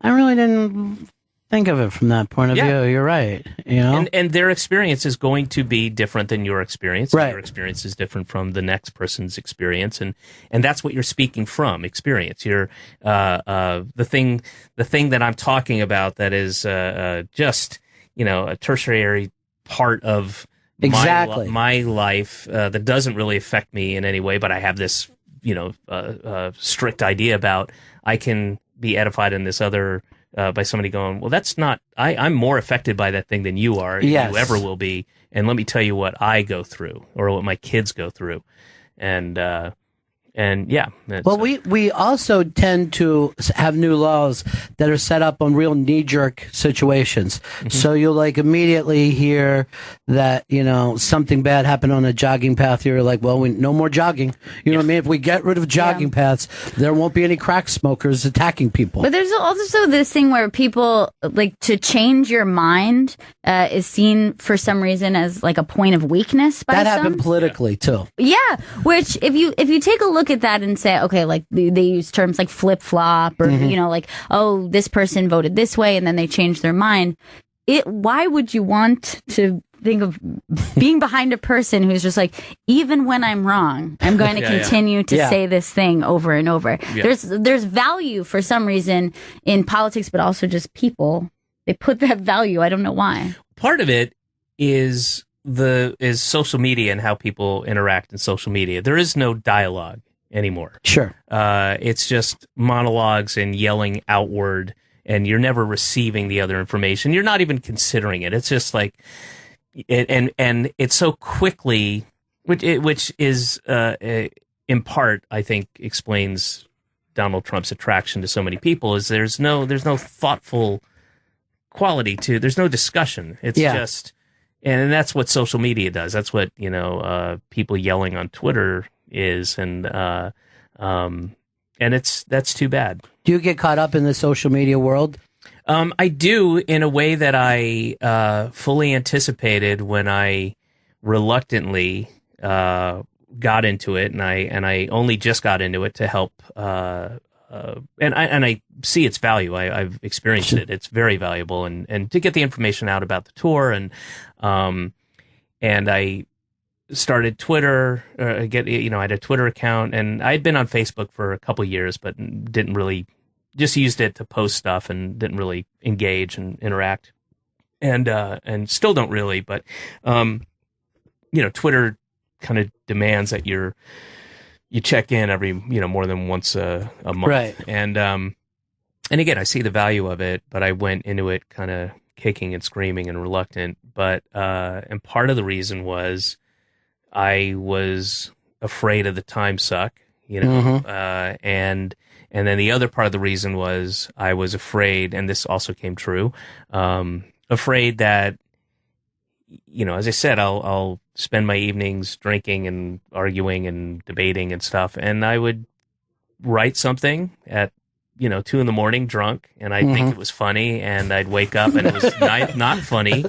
I really didn't think of it from that point of view. You're right. And their experience is going to be different than your experience. Right. Your experience is different from the next person's experience, and that's what you're speaking from, experience. You're the thing that I'm talking about that is just a tertiary part of my life that doesn't really affect me in any way, but I have this strict idea about. I can be edified in this other by somebody going, well, that's not, I'm more affected by that thing than you are, and you ever will be, and let me tell you what I go through or what my kids go through. And yeah. Well, we also tend to have new laws that are set up on real knee-jerk situations. Mm-hmm. So you'll immediately hear that, something bad happened on a jogging path. You're like, well, no more jogging. You know what I mean? If we get rid of jogging paths, there won't be any crack smokers attacking people. But there's also this thing where people, to change your mind is seen for some reason as a point of weakness by some. That happened politically, too. Yeah, which if you take a look at that and say, okay, they use terms like flip flop or oh, this person voted this way and then they changed their mind. Why would you want to think of being behind a person who's just even when I'm wrong, I'm going to continue to say this thing over and over. Yeah. There's value for some reason in politics, but also just people. They put that value. I don't know why. Part of it is social media and how people interact in social media. There is no dialogue anymore. Sure. It's just monologues and yelling outward, and you're never receiving the other information. You're not even considering it. It's just and it's so quickly, which is in part, I think, explains Donald Trump's attraction to so many people. Is there's no thoughtful quality to. There's no discussion. It's just. And that's what social media does. That's what people yelling on Twitter is, and that's too bad. Do you get caught up in the social media world? I do, in a way that I fully anticipated when I reluctantly got into it, and I only just got into it to help. And I see its value. I've experienced it. It's very valuable, and to get the information out about the tour, and I started Twitter. I had a Twitter account, and I had been on Facebook for a couple years, but didn't really, just used it to post stuff and didn't really engage and interact, and still don't really. But Twitter kind of demands that you check in every, more than once a month. Right. And again, I see the value of it, but I went into it kind of kicking and screaming and reluctant. But, and part of the reason was I was afraid of the time suck, and then the other part of the reason was I was afraid, and this also came true, afraid that, as I said, I'll spend my evenings drinking and arguing and debating and stuff, and I would write something at 2 a.m. drunk, and I'd think it was funny, and I'd wake up and it was not funny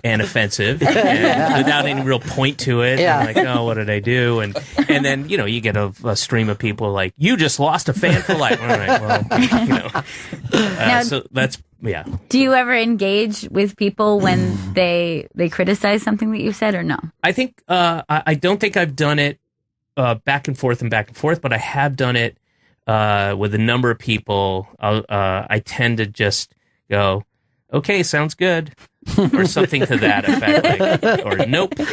and offensive, and without any real point to it. Yeah. I'm like, oh, what did I do? And then you get a stream of people like, you just lost a fan for life. I'm like, well, Now, so that's yeah. do you ever engage with people when they criticize something that you said, or no? I think I don't think I've done it back and forth, but I have done it with a number of people. I tend to just go, okay, sounds good, or something to that effect, like, or nope, or,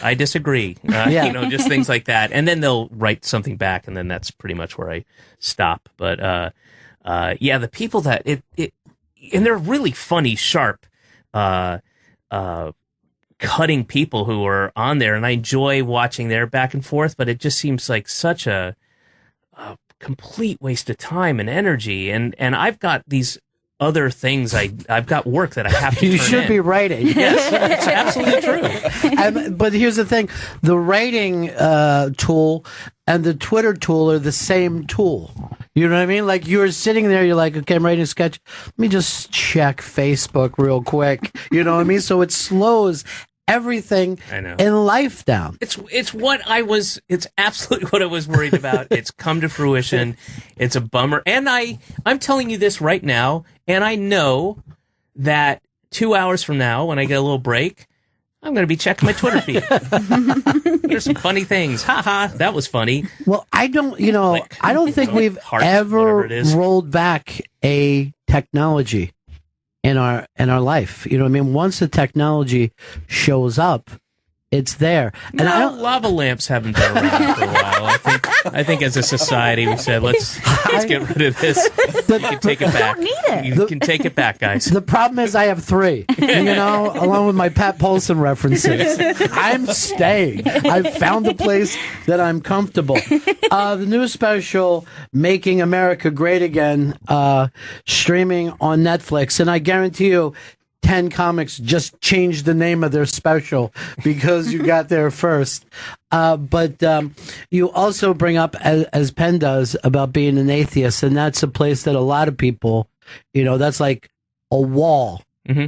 I disagree. Just things like that, and then they'll write something back, and then that's pretty much where I stop. But the people that and they're really funny, sharp, cutting people who are on there, and I enjoy watching their back and forth, but it just seems like such a complete waste of time and energy, and I've got these other things. I've got work that I have to You turn should in. be writing. Yes, it's absolutely true. But here's the thing: the writing tool and the Twitter tool are the same tool. You know what I mean? Like, you're sitting there, you're like, okay, I'm writing a sketch. Let me just check Facebook real quick. You know what I mean? So it slows everything I know. in life down. It's absolutely what I was worried about. It's come to fruition. It's a bummer. And I'm telling you this right now, and I know that 2 hours from now, when I get a little break, I'm going to be checking my Twitter feed. There's some funny things. Ha ha, that was funny. Well, I don't think we've Hearts, ever whatever it is. rolled back a technology in our life. You know what I mean? Once the technology shows up, it's there. And I don't, lava lamps haven't been around for a while. I think as a society we said let's get rid of this. You can take it back. don't need it. You can take it back, guys. the problem is I have 3, along with my Pat Paulson references. I'm staying. I've found a place that I'm comfortable. The new special, Making America Great Again, streaming on Netflix. And I guarantee you, 10 comics just changed the name of their special because you got there first. But you also bring up, as Penn does, about being an atheist, and that's a place that a lot of people, that's like a wall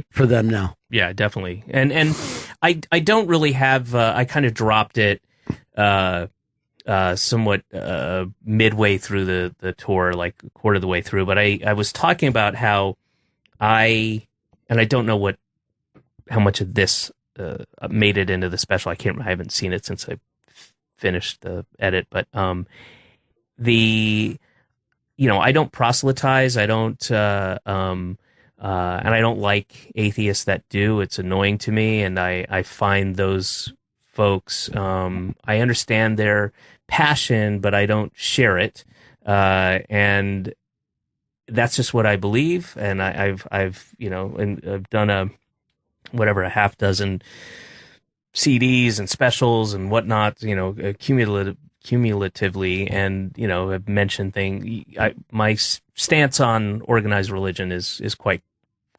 for them now. Yeah, definitely. And I don't really have. I kind of dropped it somewhat midway through the tour, like a quarter of the way through. But I was talking about how and I don't know how much of this made it into the special. I haven't seen it since I finished the edit, but I don't proselytize. I don't, and I don't like atheists that do. It's annoying to me, and I find those folks. I understand their passion, but I don't share it, and that's just what I believe, and I've done a half dozen CDs and specials and whatnot, cumulatively, and have mentioned things. My stance on organized religion is quite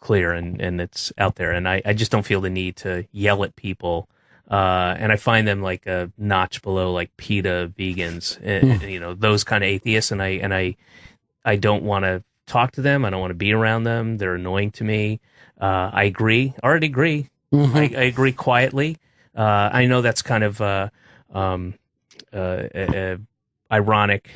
clear, and it's out there, and I just don't feel the need to yell at people, and I find them like a notch below like PETA vegans, those kind of atheists, and I don't want to talk to them. I don't want to be around them. They're annoying to me. I already agree. I agree quietly. I know that's kind of ironic.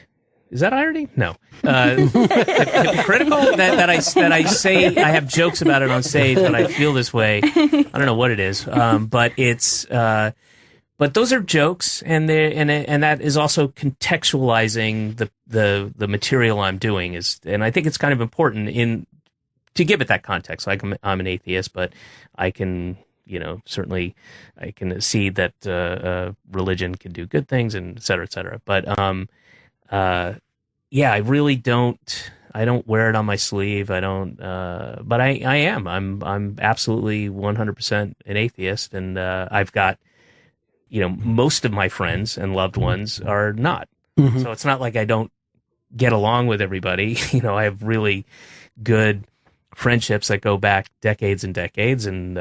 Is that irony? No. Hypocritical that I say I have jokes about it on stage, but I feel this way. I don't know what it is. But it's but those are jokes, and that is also contextualizing the material I'm doing and I think it's kind of important to give it that context. Like I'm an atheist, but I can certainly I can see that religion can do good things, and et cetera, et cetera. But I really don't. I don't wear it on my sleeve. I don't. But I am. I'm absolutely 100% an atheist, and I've got. Most of my friends and loved ones are not. Mm-hmm. So it's not like I don't get along with everybody. I have really good friendships that go back decades and decades, and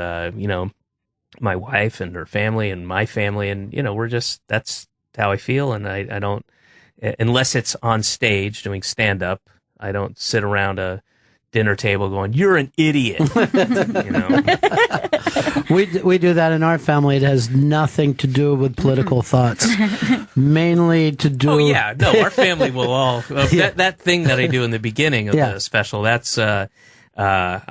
my wife and her family and my family, and that's how I feel, and I don't unless it's on stage doing stand up, I don't sit around a dinner table going, "You're an idiot." You know? We do that in our family. It has nothing to do with political thoughts, mainly to do. Oh yeah, no, our family will all that thing that I do in the beginning of the special. That's I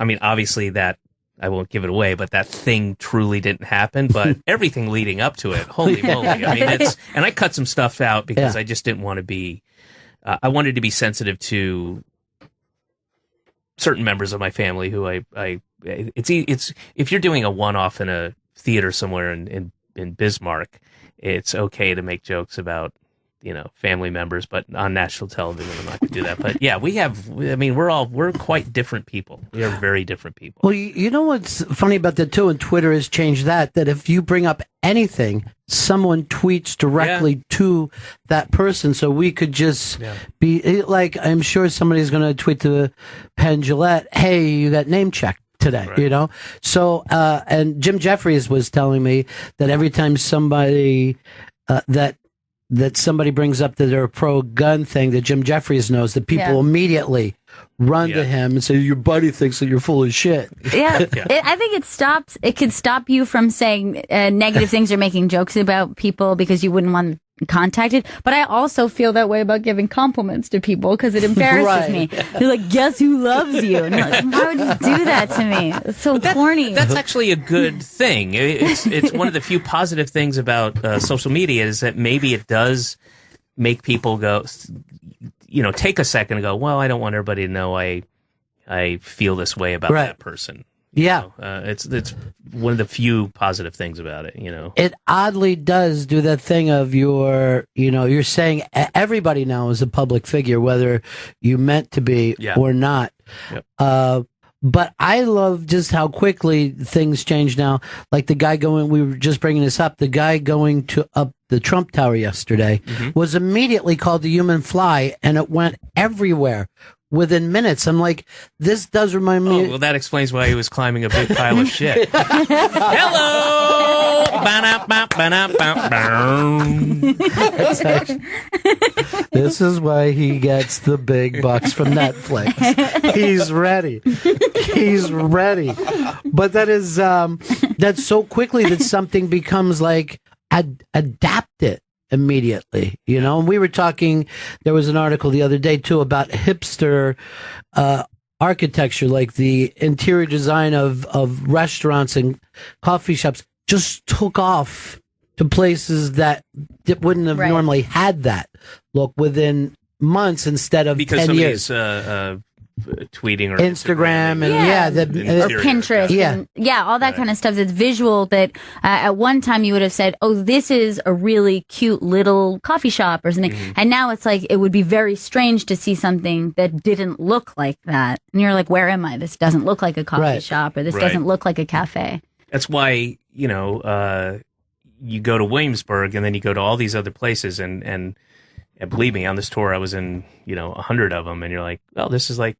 mean, obviously that I won't give it away, but that thing truly didn't happen. But everything leading up to it, holy moly! I mean, and I cut some stuff out because I just didn't want to be. I wanted to be sensitive to certain members of my family who it's if you're doing a one-off in a theater somewhere in Bismarck, it's okay to make jokes about, you know, family members, but on national television, I'm not going to do that. But yeah, we're quite different people. We are very different people. Well, you know what's funny about that too, and Twitter has changed that if you bring up anything, someone tweets directly to that person, so we could just be like, I'm sure somebody's going to tweet to Penn Jillette, "Hey, you got name checked today," you know? So, and Jim Jeffries was telling me that every time somebody, that somebody brings up that they're a pro-gun thing, that Jim Jeffries knows, that people immediately run to him and say, "Your buddy thinks that you're full of shit." Yeah, I think it could stop you from saying negative things or making jokes about people because you wouldn't want contacted. But I also feel that way about giving compliments to people because it embarrasses me. They're like, "Guess who loves you?" And I'm like, why would you do that to me? It's so corny. That's actually a good thing. It's one of the few positive things about social media is that maybe it does make people go, you know, take a second and go, "Well, I don't want everybody to know I feel this way about that person." Yeah. It's one of the few positive things about it, you know. It oddly does do that thing of you're saying everybody now is a public figure, whether you meant to be or not. Yep. But I love just how quickly things change now. Like the guy we were just bringing this up, the guy going up the Trump Tower yesterday was immediately called the human fly, and it went everywhere within minutes. I'm like, this does remind me. Oh, well, that explains why he was climbing a big pile of shit. Hello! This is why he gets the big bucks from Netflix. He's ready. But that is, that's so quickly that something becomes like adapted immediately, you know. And we were talking, there was an article the other day too about hipster architecture, like the interior design of restaurants and coffee shops just took off to places that wouldn't have normally had that look within months instead of because 10 years. Tweeting or Instagram and or Pinterest and all that kind of stuff that's visual that at one time you would have said, "Oh, this is a really cute little coffee shop" or something, and now it's like it would be very strange to see something that didn't look like that, and you're like, "Where am I? This doesn't look like a coffee shop, or this doesn't look like a cafe." That's why, you know, you go to Williamsburg and then you go to all these other places and believe me, on this tour I was in, you know, 100 of them, and you're like, "Well, this is like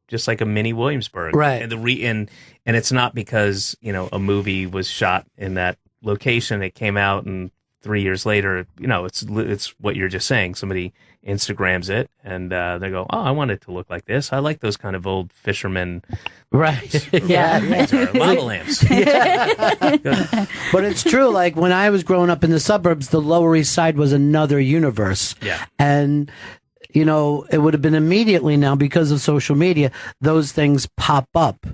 just like a mini Williamsburg," right? And and it's not because, you know, a movie was shot in that location. It came out, and 3 years later, you know, it's what you're just saying. Somebody Instagrams it, and they go, "Oh, I want it to look like this. I like those kind of old fishermen." Right. Lava lamps. But it's true. Like when I was growing up in the suburbs, the Lower East Side was another universe. Yeah. And you know, it would have been immediately now because of social media, those things pop up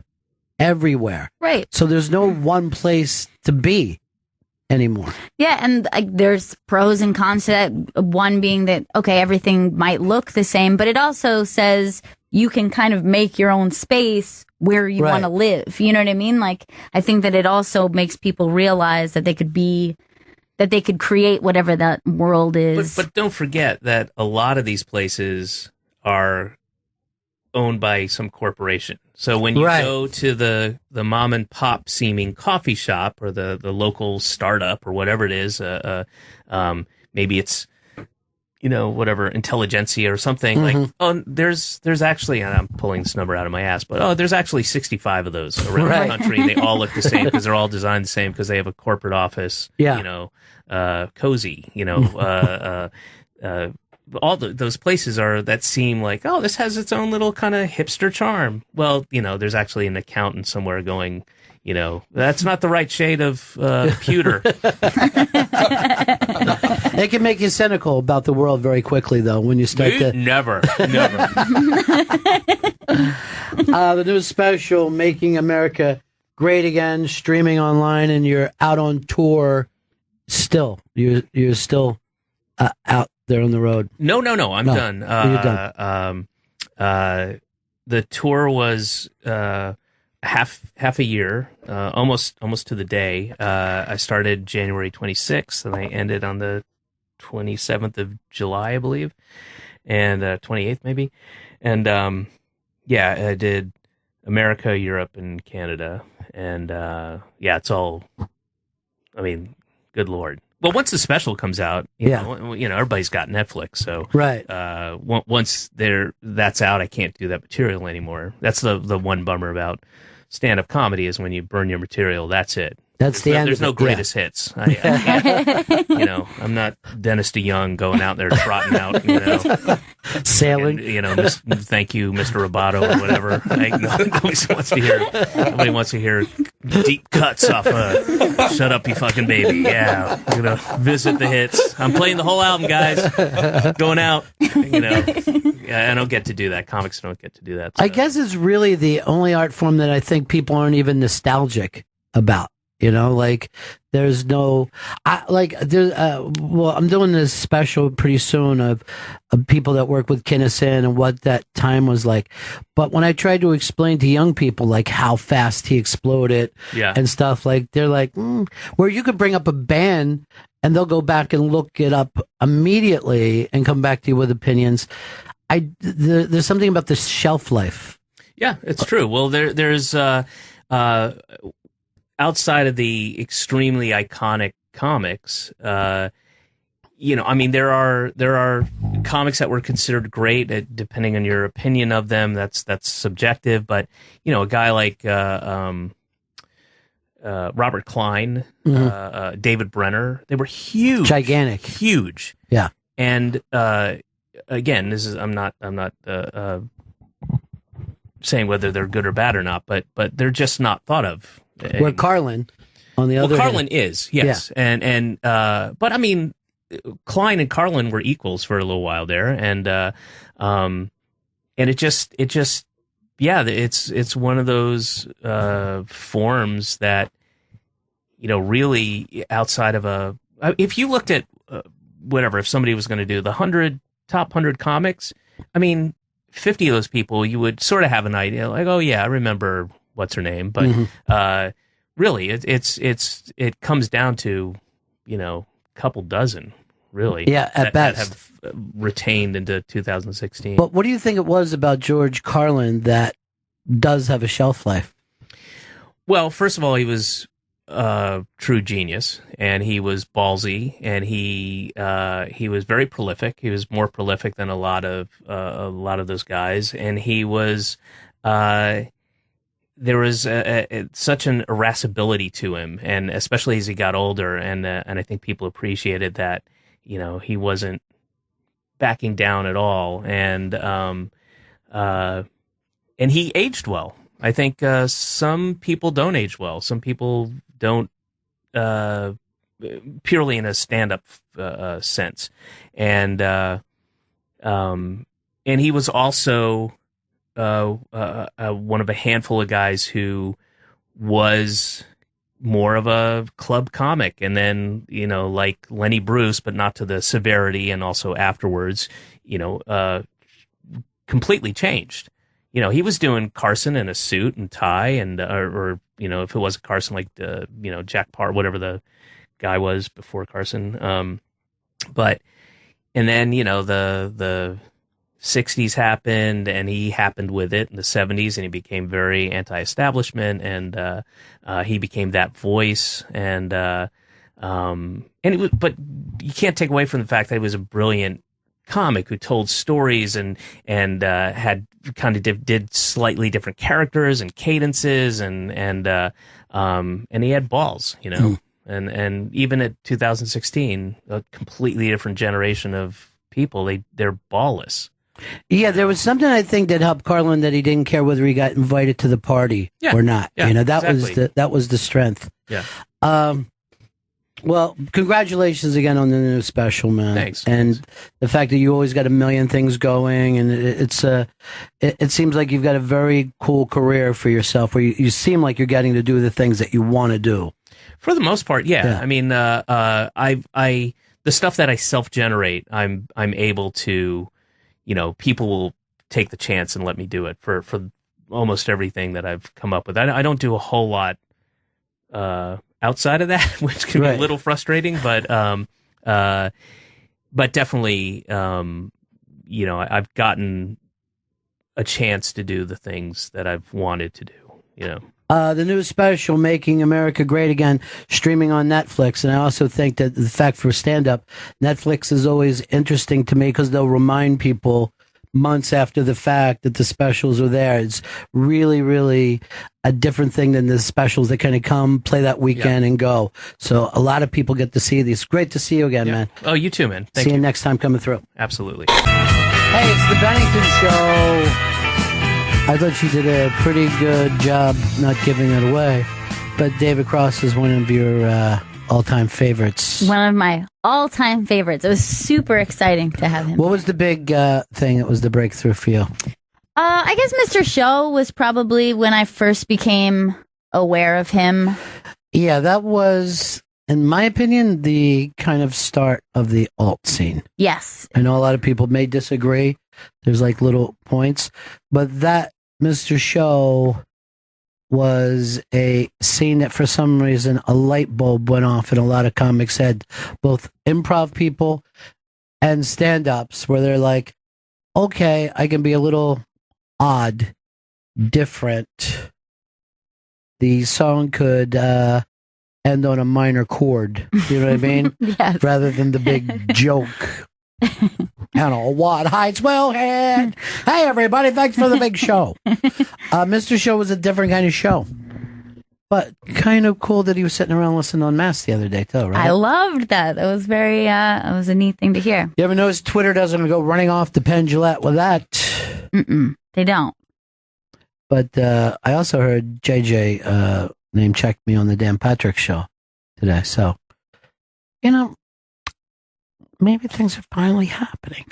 everywhere. Right. So there's no one place to be anymore. Yeah, and there's pros and cons to that. One being that, okay, everything might look the same, but it also says you can kind of make your own space where you want to live. You know what I mean? Like, I think that it also makes people realize that they could create whatever that world is. But don't forget that a lot of these places are owned by some corporation. So when you go to the mom and pop seeming coffee shop or the local startup or whatever it is, maybe it's, you know, whatever, intelligentsia or something, like, oh, there's actually, and I'm pulling this number out of my ass, but there's actually 65 of those around the country. They all look the same because they're all designed the same because they have a corporate office, you know, cozy, you know, those places that seem like, oh, this has its own little kind of hipster charm. Well, there's actually an accountant somewhere going, that's not the right shade of pewter. It can make you cynical about the world very quickly, though, when you start to... Never. The new special, Making America Great Again, streaming online, and you're out on tour still. You're still out there on the road. No, I'm done. You're done. The tour was half a year, almost to the day. I started January 26th, and I ended on the 27th of July, I believe, and 28th maybe. And I did America, Europe, and Canada. And it's all. I mean, good Lord. Well, once the special comes out, you know, everybody's got Netflix, so right. Once that's out, I can't do that material anymore. That's the one bummer about stand-up comedy is when you burn your material. That's it. That's the end. There's no greatest hits. I can't, I'm not Dennis DeYoung going out there trotting out, sailing. And, thank you, Mr. Roboto, or whatever. Nobody wants to hear deep cuts off "Shut Up, You Fucking Baby." Yeah, I'm gonna visit the hits. I'm playing the whole album, guys. Going out. I don't get to do that. Comics don't get to do that. So. I guess it's really the only art form that I think people aren't even nostalgic about. There's no, I'm doing this special pretty soon of people that work with Kinnison and what that time was like. But when I tried to explain to young people, like how fast he exploded and stuff, like they're like, where you could bring up a band and they'll go back and look it up immediately and come back to you with opinions. There's something about the shelf life. Yeah, it's true. Well, there's, outside of the extremely iconic comics, there are comics that were considered great, depending on your opinion of them. That's subjective, but a guy like Robert Klein, David Brenner, they were huge, gigantic, huge. Yeah, and again, this is I'm not saying whether they're good or bad or not, but they're just not thought of. Where Carlin, on the other Carlin hand, is, yes, and but I mean, Klein and Carlin were equals for a little while there, and it just it's one of those forms that really outside of if you looked at if somebody was going to do the top 100 comics, I mean, 50 of those people you would sort of have an idea, like, oh yeah, I remember what's her name, but really it comes down to a couple dozen, really, at best, that have retained into 2016. But what do you think it was about George Carlin that does have a shelf life? Well, first of all, he was true genius, and he was ballsy, and he was very prolific. He was more prolific than a lot of those guys, and he was there was such an irascibility to him, and especially as he got older, and I think people appreciated that he wasn't backing down at all, and he aged well. I think some people don't age well. Some people don't purely in a stand-up sense, and he was also one of a handful of guys who was more of a club comic, and then like Lenny Bruce, but not to the severity, and also afterwards completely changed. He was doing Carson in a suit and tie, and or if it wasn't Carson, like Jack Parr, whatever the guy was before Carson. But and then the 60s happened, and he happened with it in the 70s, and he became very anti-establishment, and he became that voice, and it was, but you can't take away from the fact that he was a brilliant comic who told stories and had kind of did slightly different characters and cadences, and he had balls, and even at 2016, a completely different generation of people. They're ballless. Yeah, there was something I think that helped Carlin that he didn't care whether he got invited to the party or not. Yeah, that was the strength. Yeah. Well, congratulations again on the new special, man. Thanks. And the fact that you always got a million things going, and it seems like you've got a very cool career for yourself, where you seem like you're getting to do the things that you want to do. For the most part, yeah. I mean, the stuff that I self-generate, I'm able to, people will take the chance and let me do it for almost everything that I've come up with. I don't do a whole lot outside of that, which can be a little frustrating, but definitely, I've gotten a chance to do the things that I've wanted to do. The new special, Making America Great Again, streaming on Netflix. And I also think that the fact for stand-up, Netflix is always interesting to me because they'll remind people months after the fact that the specials are there. It's really, really a different thing than the specials that kind of come, play that weekend and go. So a lot of people get to see these. Great to see you again, man. Oh, you too, man. See you next time coming through. Absolutely. Hey, it's the Bennington Show. I thought you did a pretty good job not giving it away, but David Cross is one of your all-time favorites. One of my all-time favorites. It was super exciting to have him. What was the big thing that was the breakthrough for you? I guess Mr. Show was probably when I first became aware of him. Yeah, that was, in my opinion, the kind of start of the alt scene. Yes. I know a lot of people may disagree. There's like little points, but that Mr. Show was a scene that for some reason a light bulb went off in a lot of comics' head, both improv people and stand-ups, where they're like, okay, I can be a little odd, different. The song could end on a minor chord, you know what I mean? Yes. Rather than the big joke. I don't know what heights will hit. Hey, everybody, thanks for the big show. Mr. Show was a different kind of show, but kind of cool that he was sitting around listening on Mass the other day, too, right? I loved that. That was very, it was a neat thing to hear. You ever notice Twitter doesn't go running off the Penn Gillette with that? They don't. But I also heard JJ name checked me on the Dan Patrick show today, so, maybe things are finally happening.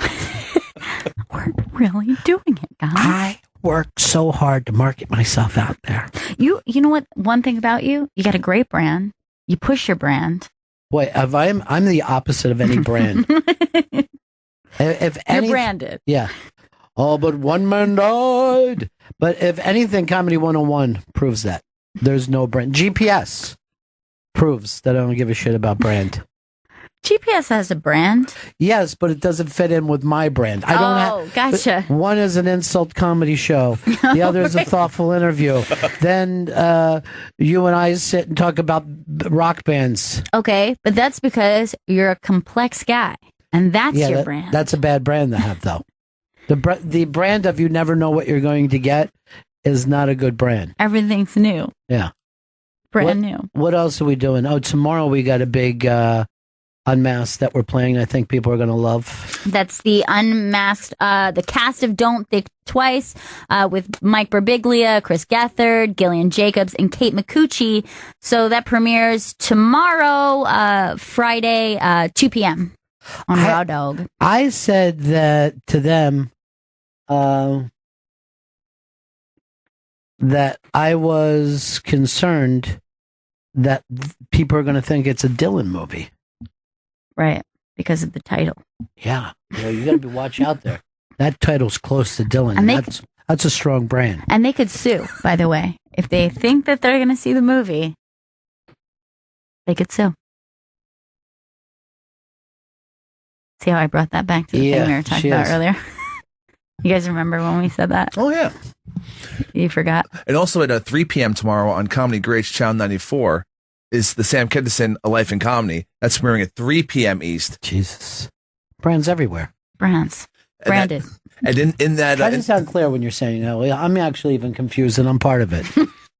We're really doing it, guys. I work so hard to market myself out there. You know what? One thing about you got a great brand. You push your brand. Boy, I'm the opposite of any brand. You're branded. Yeah. Oh, but one man died. But if anything, Comedy 101 proves that. There's no brand. GPS proves that I don't give a shit about brand. GPS has a brand. Yes, but it doesn't fit in with my brand. I don't gotcha. One is an insult comedy show. The other is a thoughtful interview. Then you and I sit and talk about rock bands. Okay, but that's because you're a complex guy, and that's your brand. That's a bad brand to have, though. The brand of you never know what you're going to get is not a good brand. Everything's new. Yeah. Brand new. What else are we doing? Oh, tomorrow we got a big Unmasked that we're playing. I think people are going to love. That's the Unmasked, the cast of Don't Think Twice, with Mike Birbiglia, Chris Gethard, Gillian Jacobs, and Kate McCucci. So that premieres tomorrow, Friday, 2 p.m. on Raw Dog. I said that to them, that I was concerned that people are going to think it's a Dylan movie. Right, because of the title. Yeah, you got to watch out there. That title's close to Dylan. And that's a strong brand. And they could sue, by the way. If they think that they're going to see the movie, they could sue. See how I brought that back to the thing we were talking about earlier? You guys remember when we said that? Oh, yeah. You forgot. And also at 3 p.m. tomorrow on Comedy Greats Channel 94 is the Sam Kinison A Life in Comedy. That's premiering at 3 p.m. East. Jesus. Brands everywhere. Brands. Branded. And in that... That doesn't sound clear when you're saying that. I'm actually even confused and I'm part of it.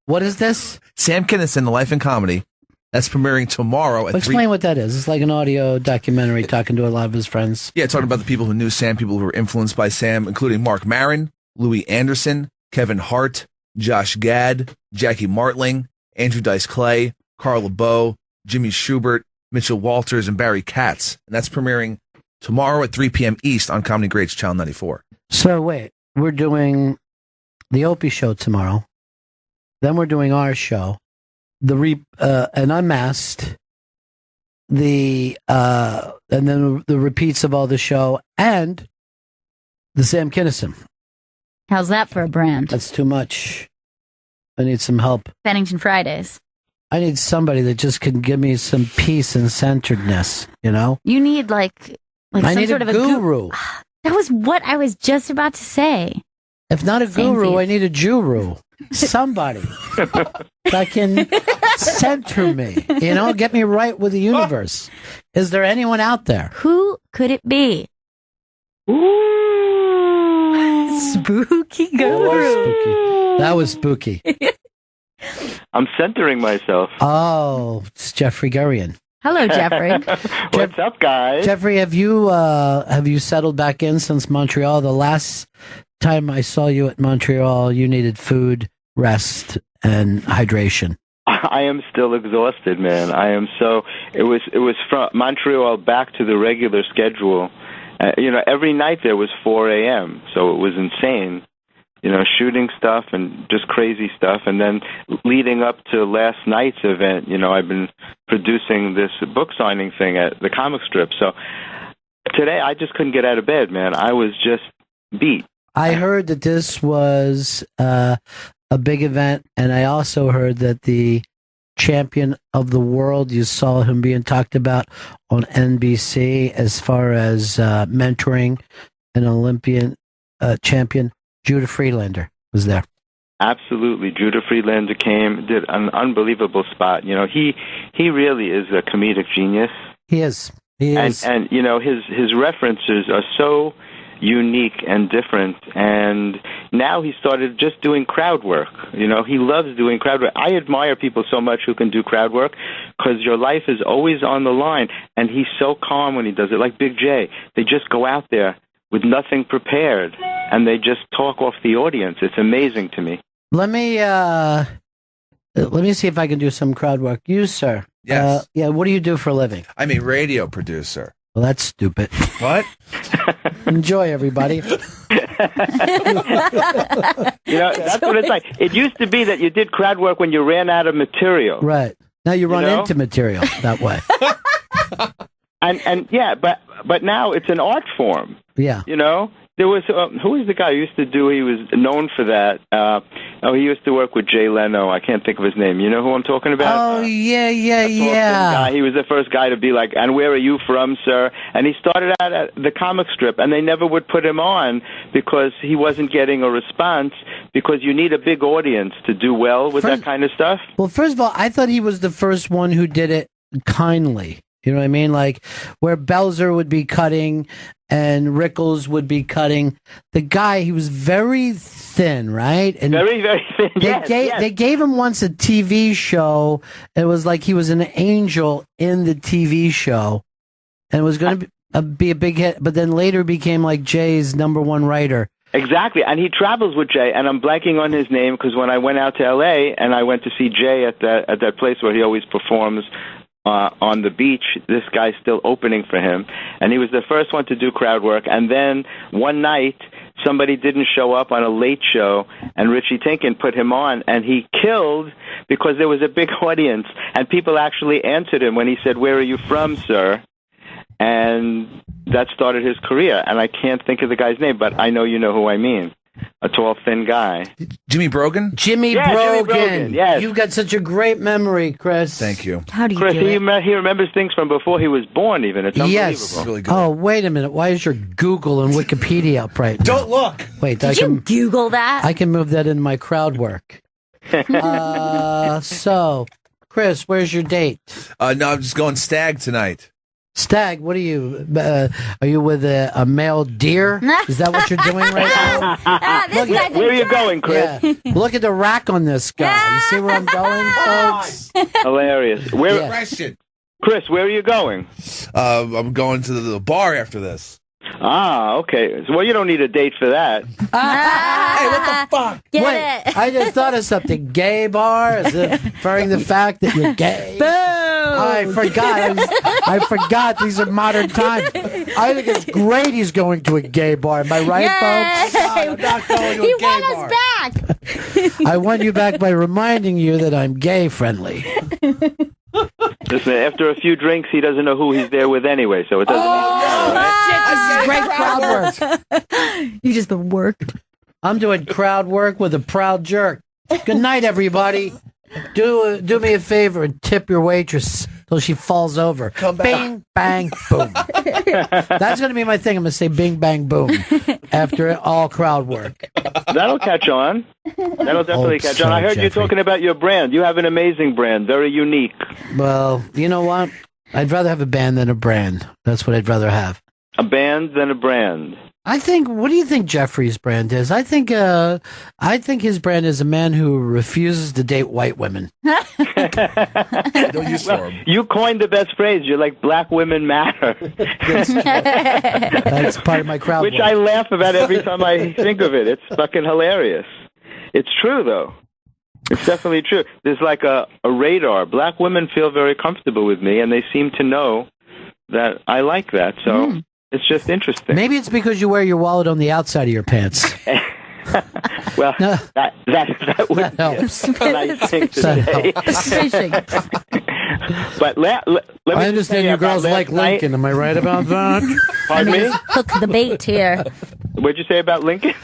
What is this? Sam Kinison A Life in Comedy That's premiering tomorrow at 3. Explain what that is. It's like an audio documentary talking to a lot of his friends. Yeah, talking about the people who knew Sam, people who were influenced by Sam, including Mark Maron, Louis Anderson, Kevin Hart, Josh Gad, Jackie Martling, Andrew Dice Clay, Carl LeBeau, Jimmy Schubert, Mitchell Walters, and Barry Katz. And that's premiering tomorrow at 3 p.m. East on Comedy Greats Channel 94. So wait, we're doing the Opie show tomorrow. Then we're doing our show. An Unmasked, and then the repeats of all the show, and the Sam Kinison. How's that for a brand? That's too much. I need some help. Bennington Fridays. I need somebody that just can give me some peace and centeredness, you know? You need like I some need sort a of guru. That was what I was just about to say. If not a guru, I need a Juru. Somebody that can center me, you know, get me right with the universe. Is there anyone out there? Who could it be? Ooh. Spooky guru. That was spooky. I'm centering myself. Oh, it's Jeffrey Gurion. Hello, Jeffrey. What's up, guys? Jeffrey, have you settled back in since Montreal? The last time I saw you at Montreal, you needed food, rest, and hydration. I am still exhausted, man. It was from Montreal back to the regular schedule. Every night there was 4 a.m., so it was insane. Shooting stuff and just crazy stuff. And then leading up to last night's event, I've been producing this book signing thing at the comic strip. So today I just couldn't get out of bed, man. I was just beat. I heard that this was a big event, and I also heard that the champion of the world, you saw him being talked about on NBC as far as mentoring an Olympian champion. Judah Friedlander was there. Absolutely. Judah Friedlander came, did an unbelievable spot. He really is a comedic genius. He is. And his references are so unique and different. And now he started just doing crowd work. He loves doing crowd work. I admire people so much who can do crowd work because your life is always on the line. And he's so calm when he does it. Like Big J, they just go out there with nothing prepared, and they just talk off the audience. It's amazing to me. Let me see if I can do some crowd work. You, sir. Yes. What do you do for a living? I'm a radio producer. Well, that's stupid. What? Enjoy, everybody. That's what it's like. It used to be that you did crowd work when you ran out of material. Right. Now you run into material that way. And yeah, but now it's an art form. Yeah. There was who was the guy who used to do? He was known for that. He used to work with Jay Leno. I can't think of his name. You know who I'm talking about? Oh yeah. Guy. He was the first guy to be like, "And where are you from, sir?" And he started out at the comic strip, and they never would put him on because he wasn't getting a response. Because you need a big audience to do well with that kind of stuff. Well, first of all, I thought he was the first one who did it kindly. You know what I mean? Like where Belzer would be cutting and Rickles would be cutting. The guy, he was very thin, right? And very, very thin. They gave him once a TV show. It was like he was an angel in the TV show. And it was going to be a big hit. But then later became like Jay's #1 writer. Exactly. And he travels with Jay. And I'm blanking on his name because when I went out to L.A. and I went to see Jay at that place where he always performs on the beach, this guy's still opening for him, and he was the first one to do crowd work. And then one night, somebody didn't show up on a late show, and Richie Tinkin put him on, and he killed because there was a big audience, and people actually answered him when he said, "Where are you from, sir?" And that started his career. And I can't think of the guy's name, but I know you know who I mean. A tall, thin guy. Jimmy Brogan? Jimmy Brogan. Yes. You've got such a great memory, Chris. Thank you. How do you Chris, do it? he remembers things from before he was born, even. It's unbelievable. Yes. Really good. Oh, wait a minute. Why is your Google and Wikipedia up right now? Don't look. Wait, Did you Google that? I can move that in my crowd work. So, Chris, where's your date? No, I'm just going stag tonight. Stag, what are you? Are you with a male deer? Is that what you're doing right now? This guy's Where are you going, Chris? Yeah. Look at the rack on this guy. You see where I'm going, folks? Hilarious. Where, Question. Chris, where are you going? I'm going to the bar after this. Ah, okay. Well, you don't need a date for that. Hey, what the fuck? Get Wait, it. I just thought of something. Gay bar? Is it referring to the fact that you're gay? Boom. I forgot. I forgot. These are modern times. I think it's great he's going to a gay bar. Am I right, folks? I'm not going to He a gay won bar. us back. I won you back by reminding you that I'm gay friendly. Listen, after a few drinks, he doesn't know who he's there with anyway, so it doesn't even matter, right? Great crowd work. You just the work. I'm doing crowd work with a proud jerk. Good night, everybody. Do me a favor and tip your waitress till she falls over. Come back. Bing, bang, boom. That's going to be my thing. I'm going to say bing, bang, boom after all crowd work. That'll catch on. That'll definitely Hope catch so, on. I heard you Jeffrey. talking about your brand. You have an amazing brand, very unique. Well, you know what? I'd rather have a band than a brand. That's what I'd rather have. A band than a brand. I think. What do you think Jeffrey's brand is? I think his brand is a man who refuses to date white women. Don't use for him. You coined the best phrase. You're like black women matter, That's part of my crowd which work. I laugh about every time I think of it. It's fucking hilarious. It's true, though. It's definitely true. There's like a radar. Black women feel very comfortable with me, and they seem to know that I like that. So it's just interesting. Maybe it's because you wear your wallet on the outside of your pants. Well, No. that would That be helps. a nice thing to That say. helps. But let me I just tell understand you about girls last like night. Lincoln. Am I right about that? Pardon me? Hook the bait here. What'd you say about Lincoln?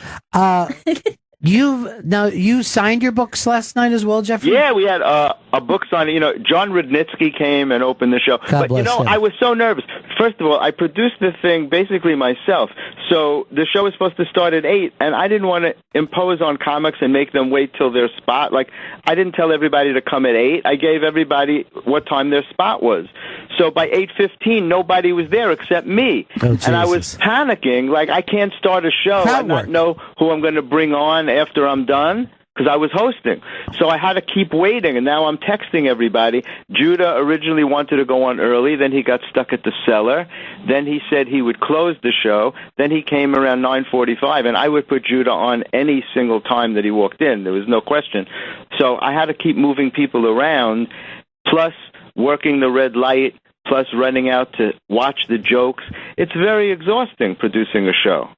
You signed your books last night as well, Jeffrey? Yeah, we had a book signing. You know, John Rudnitsky came and opened the show. God But, you bless know, him. I was so nervous. First of all, I produced the thing basically myself. So the show was supposed to start at 8, and I didn't want to impose on comics and make them wait till their spot. Like, I didn't tell everybody to come at 8. I gave everybody what time their spot was. So by 8:15, nobody was there except me. Oh, and I was Jesus. panicking, like, I can't start a show Crowd and not work. know who I'm going to bring on after I'm done, because I was hosting. So I had to keep waiting, and now I'm texting everybody. Judah originally wanted to go on early, then he got stuck at the cellar. Then he said he would close the show. Then he came around 9:45, and I would put Judah on any single time that he walked in. There was no question. So I had to keep moving people around, plus working the red light, plus running out to watch the jokes. It's very exhausting producing a show.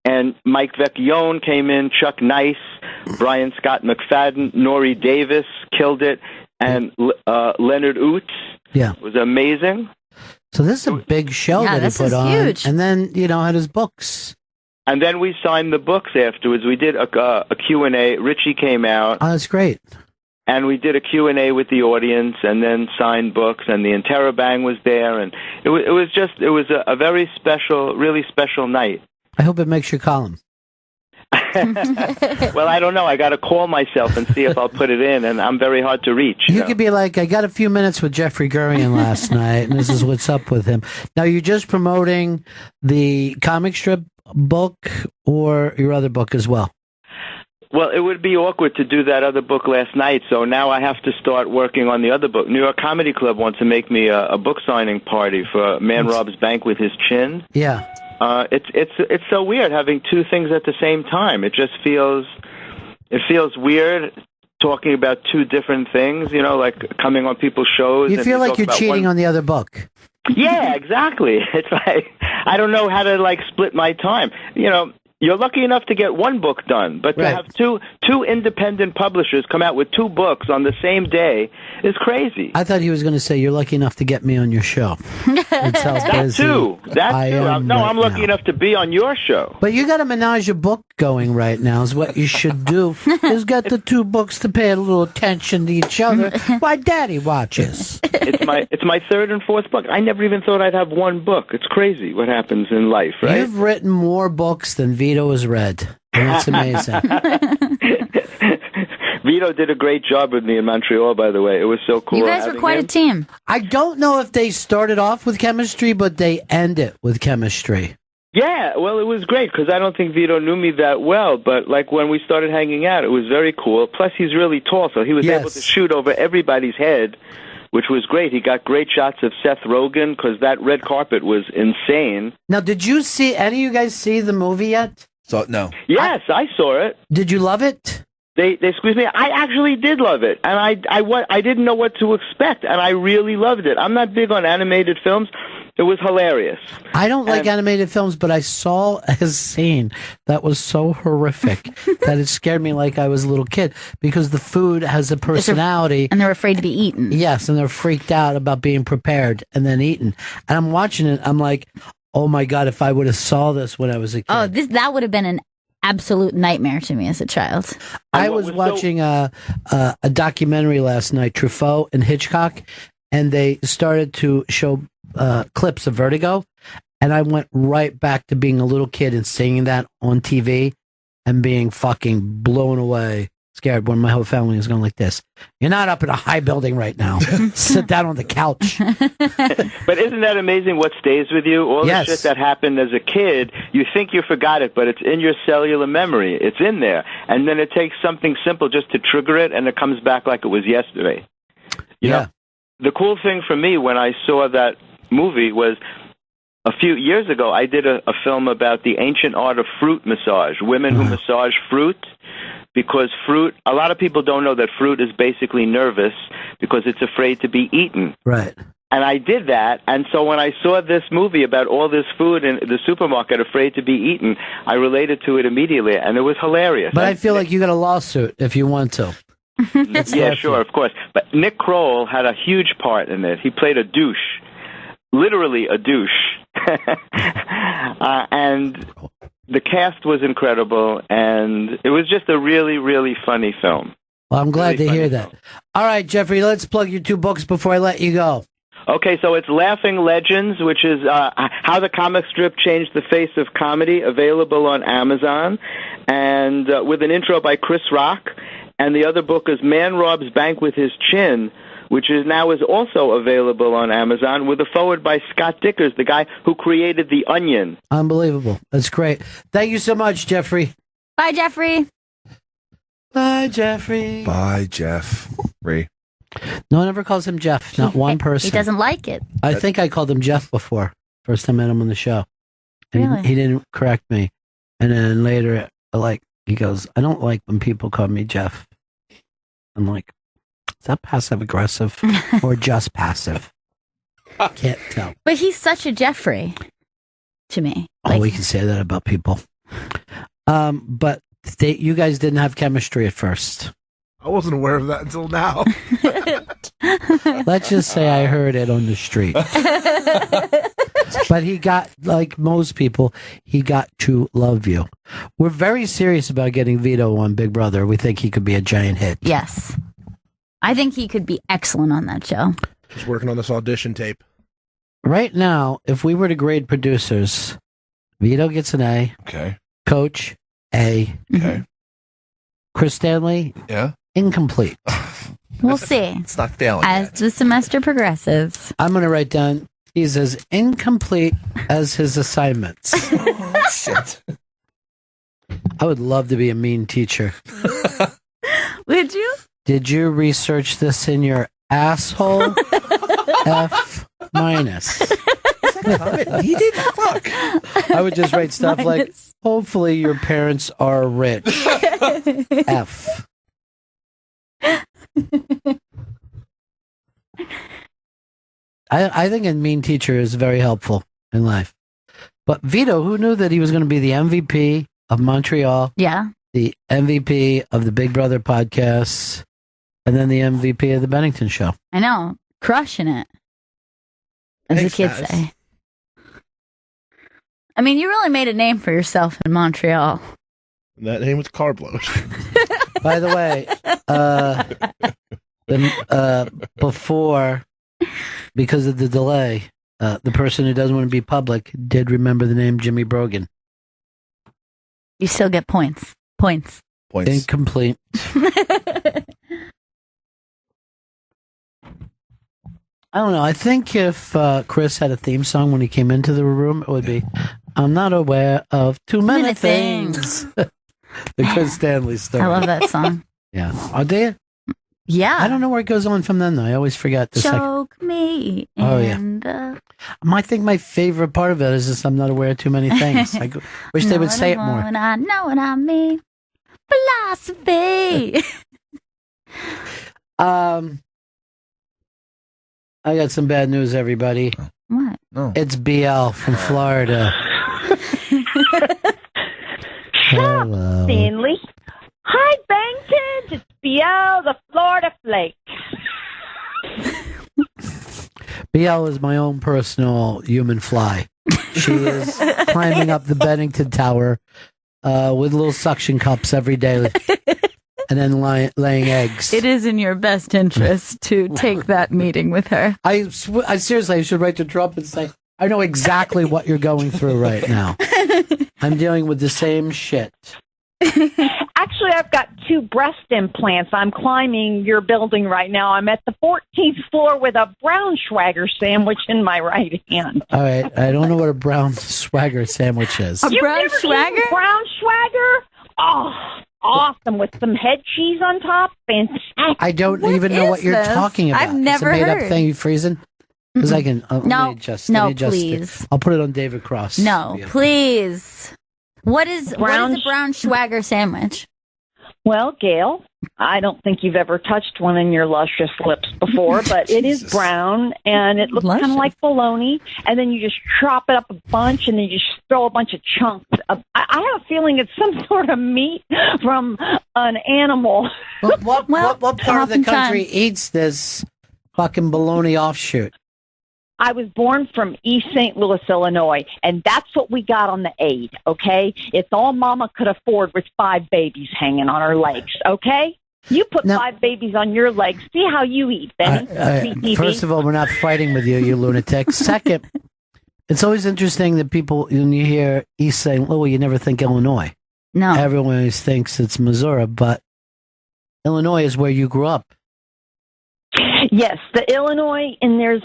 And Mike Vecchione came in, Chuck Nice, Brian Scott McFadden, Nori Davis killed it, and Leonard Oots Yeah. was amazing. So this is a big show Yeah, that he this put is on. huge. And then, had his books. And then we signed the books afterwards. We did a Q&A. Richie came out, Oh, that's great. and we did a Q&A with the audience, and then signed books, and the Interrobang was there, and it was a very special, really special night. I hope it makes your column. Well, I don't know. I got to call myself and see if I'll put it in, and I'm very hard to reach. You know? could be like, I got a few minutes with Jeffrey Gurion last night, and this is what's up with him. Now, you're just promoting the comic strip book or your other book as well? Well, it would be awkward to do that other book last night, so now I have to start working on the other book. New York Comedy Club wants to make me a book signing party for Man Robs Bank with His Chin. Yeah. It's so weird having two things at the same time. It just feels weird talking about two different things. Like coming on people's shows. You and feel like talk you're about cheating on the other book. Yeah, exactly. It's like I don't know how to split my time. You're lucky enough to get one book done, but to Right. have two independent publishers come out with two books on the same day is crazy. I thought he was going to say, you're lucky enough to get me on your show. That's how That busy too. I am right I'm lucky now. enough to be on your show. But you got a menage a book going right now is what you should do. Is get the two books to pay a little attention to each other while Daddy watches. It's my third and fourth book. I never even thought I'd have one book. It's crazy what happens in life, right? You've written more books than Vito has read. And that's amazing. Vito did a great job with me in Montreal, by the way. It was so cool. You guys were having quite him. a team. I don't know if they started off with chemistry, but they end it with chemistry. Yeah, well, it was great because I don't think Vito knew me that well, but like when we started hanging out, it was very cool. Plus, he's really tall, so he was able to shoot over everybody's head, which was great. He got great shots of Seth Rogen because that red carpet was insane. Now, did you see any of you guys see the movie yet? So no. Yes, I saw it. Did you love it? They squeezed me. I actually did love it, and I didn't know what to expect, and I really loved it. I'm not big on animated films. It was hilarious. I don't like animated films, but I saw a scene that was so horrific that it scared me like I was a little kid because the food has a personality. And they're afraid to be eaten. Yes, and they're freaked out about being prepared and then eaten. And I'm watching it, I'm like, oh my God, if I would have saw this when I was a kid. Oh, that would have been an absolute nightmare to me as a child. I was watching a documentary last night, Truffaut and Hitchcock, and they started to show clips of Vertigo, and I went right back to being a little kid and seeing that on TV and being fucking blown away, scared when my whole family was going like this. You're not up in a high building right now. Sit down on the couch. But isn't that amazing what stays with you? All the shit that happened as a kid, you think you forgot it, but it's in your cellular memory. It's in there. And then it takes something simple just to trigger it, and it comes back like it was yesterday. You know? The cool thing for me when I saw that movie was a few years ago I did a film about the ancient art of fruit massage, women who massage fruit, because fruit, a lot of people don't know that fruit is basically nervous because it's afraid to be eaten. Right. And I did that, and so when I saw this movie about all this food in the supermarket afraid to be eaten, I related to it immediately, and it was hilarious. But I feel like you got a lawsuit if you want to. Yeah, sure, of course. But Nick Kroll had a huge part in it. He played a douche. Literally a douche. And the cast was incredible, and it was just a really, really funny film. Well, I'm glad to hear that. All right, Jeffrey, let's plug your two books before I let you go. Okay, so it's Laughing Legends, which is how the comic strip changed the face of comedy, available on Amazon, and with an intro by Chris Rock. And the other book is Man Robs Bank with His Chin, which is also available on Amazon, with a foreword by Scott Dickers, the guy who created The Onion. Unbelievable. That's great. Thank you so much, Jeffrey. Bye, Jeffrey. Bye, Jeffrey. Bye, Jeffrey. No one ever calls him Jeff. Not one person. He doesn't like it. I think I called him Jeff before. First time I met him on the show. And Really? he didn't correct me. And then later, he goes, I don't like when people call me Jeff. I'm like, is that passive aggressive or just passive? Can't tell. But he's such a Jeffrey to me. We can say that about people. But you guys didn't have chemistry at first. I wasn't aware of that until now. Let's just say I heard it on the street. But he got, like most people, he got to love you. We're very serious about getting Vito on Big Brother. We think he could be a giant hit. Yes. I think he could be excellent on that show. Just working on this audition tape. Right now, if we were to grade producers, Vito gets an A. Okay. Coach, A. Okay. Chris Stanley, Yeah. incomplete. We'll see. It's not failing As yet. the semester progresses. I'm going to write down, he's as incomplete as his assignments. Oh, shit. I would love to be a mean teacher. Would you? Did you research this in your asshole? F minus. He did fuck. I would just write stuff like, hopefully your parents are rich. F. I think a mean teacher is very helpful in life. But Vito, who knew that he was going to be the MVP of Montreal, Yeah. the MVP of the Big Brother podcast, and then the MVP of the Bennington show? I know. Crushing it. As Thanks, the kids guys. say. I mean, you really made a name for yourself in Montreal. And that name was Carbloat. By the way, before, because of the delay, the person who doesn't want to be public did remember the name Jimmy Brogan. You still get points. Points. Points. Incomplete. I don't know. I think if Chris had a theme song when he came into the room, it would be "I'm not aware of too many things." The Chris Stanley story. I love that song. Yeah. Oh, do you? Yeah. I don't know where it goes on from then, though. I always forget the second. Choke me. Oh, yeah. The... I think my favorite part of it is just I'm not aware of too many things. I wish they would say it more. I know what I mean. Philosophy. I got some bad news, everybody. What? No. It's BL from Florida. Hello. Stanley. Hi, Bennington. It's BL, the Florida Flake. BL is my own personal human fly. She is climbing up the Bennington Tower with little suction cups every day and then laying eggs. It is in your best interest to take that meeting with her. I seriously, I should write to Trump and say, I know exactly what you're going through right now. I'm dealing with the same shit. Actually, I've got 2 breast implants. I'm climbing your building right now. I'm at the 14th floor with a brown swagger sandwich in my right hand. All right. I don't know what a brown swagger sandwich is. A You've brown never swagger? eaten brown swagger? Oh, awesome. With some head cheese on top. Fantastic. I don't What even know what is you're this? talking about. I've never it's a made-up heard. thing. You freezing? Because I can. Let No, me adjust, no, let me adjust it. please. I'll put it on David Cross. No, Yeah. please. What is a brown swagger sandwich? Well, Gail, I don't think you've ever touched one in your luscious lips before, but it is brown, and it looks kind of like bologna, and then you just chop it up a bunch, and then you just throw a bunch of chunks. I have a feeling it's some sort of meat from an animal. What part of the country oftentimes- eats this fucking bologna offshoot? I was born from East St. Louis, Illinois, and that's what we got on the aid, okay? It's all Mama could afford with 5 babies hanging on her legs, okay? You put Now- 5 babies on your legs. See how you eat, Benny. BTV. First of all, we're not fighting with you, you lunatic. Second, it's always interesting that people, when you hear East St. Louis, you never think Illinois. No. Everyone always thinks it's Missouri, but Illinois is where you grew up. Yes, the Illinois, and there's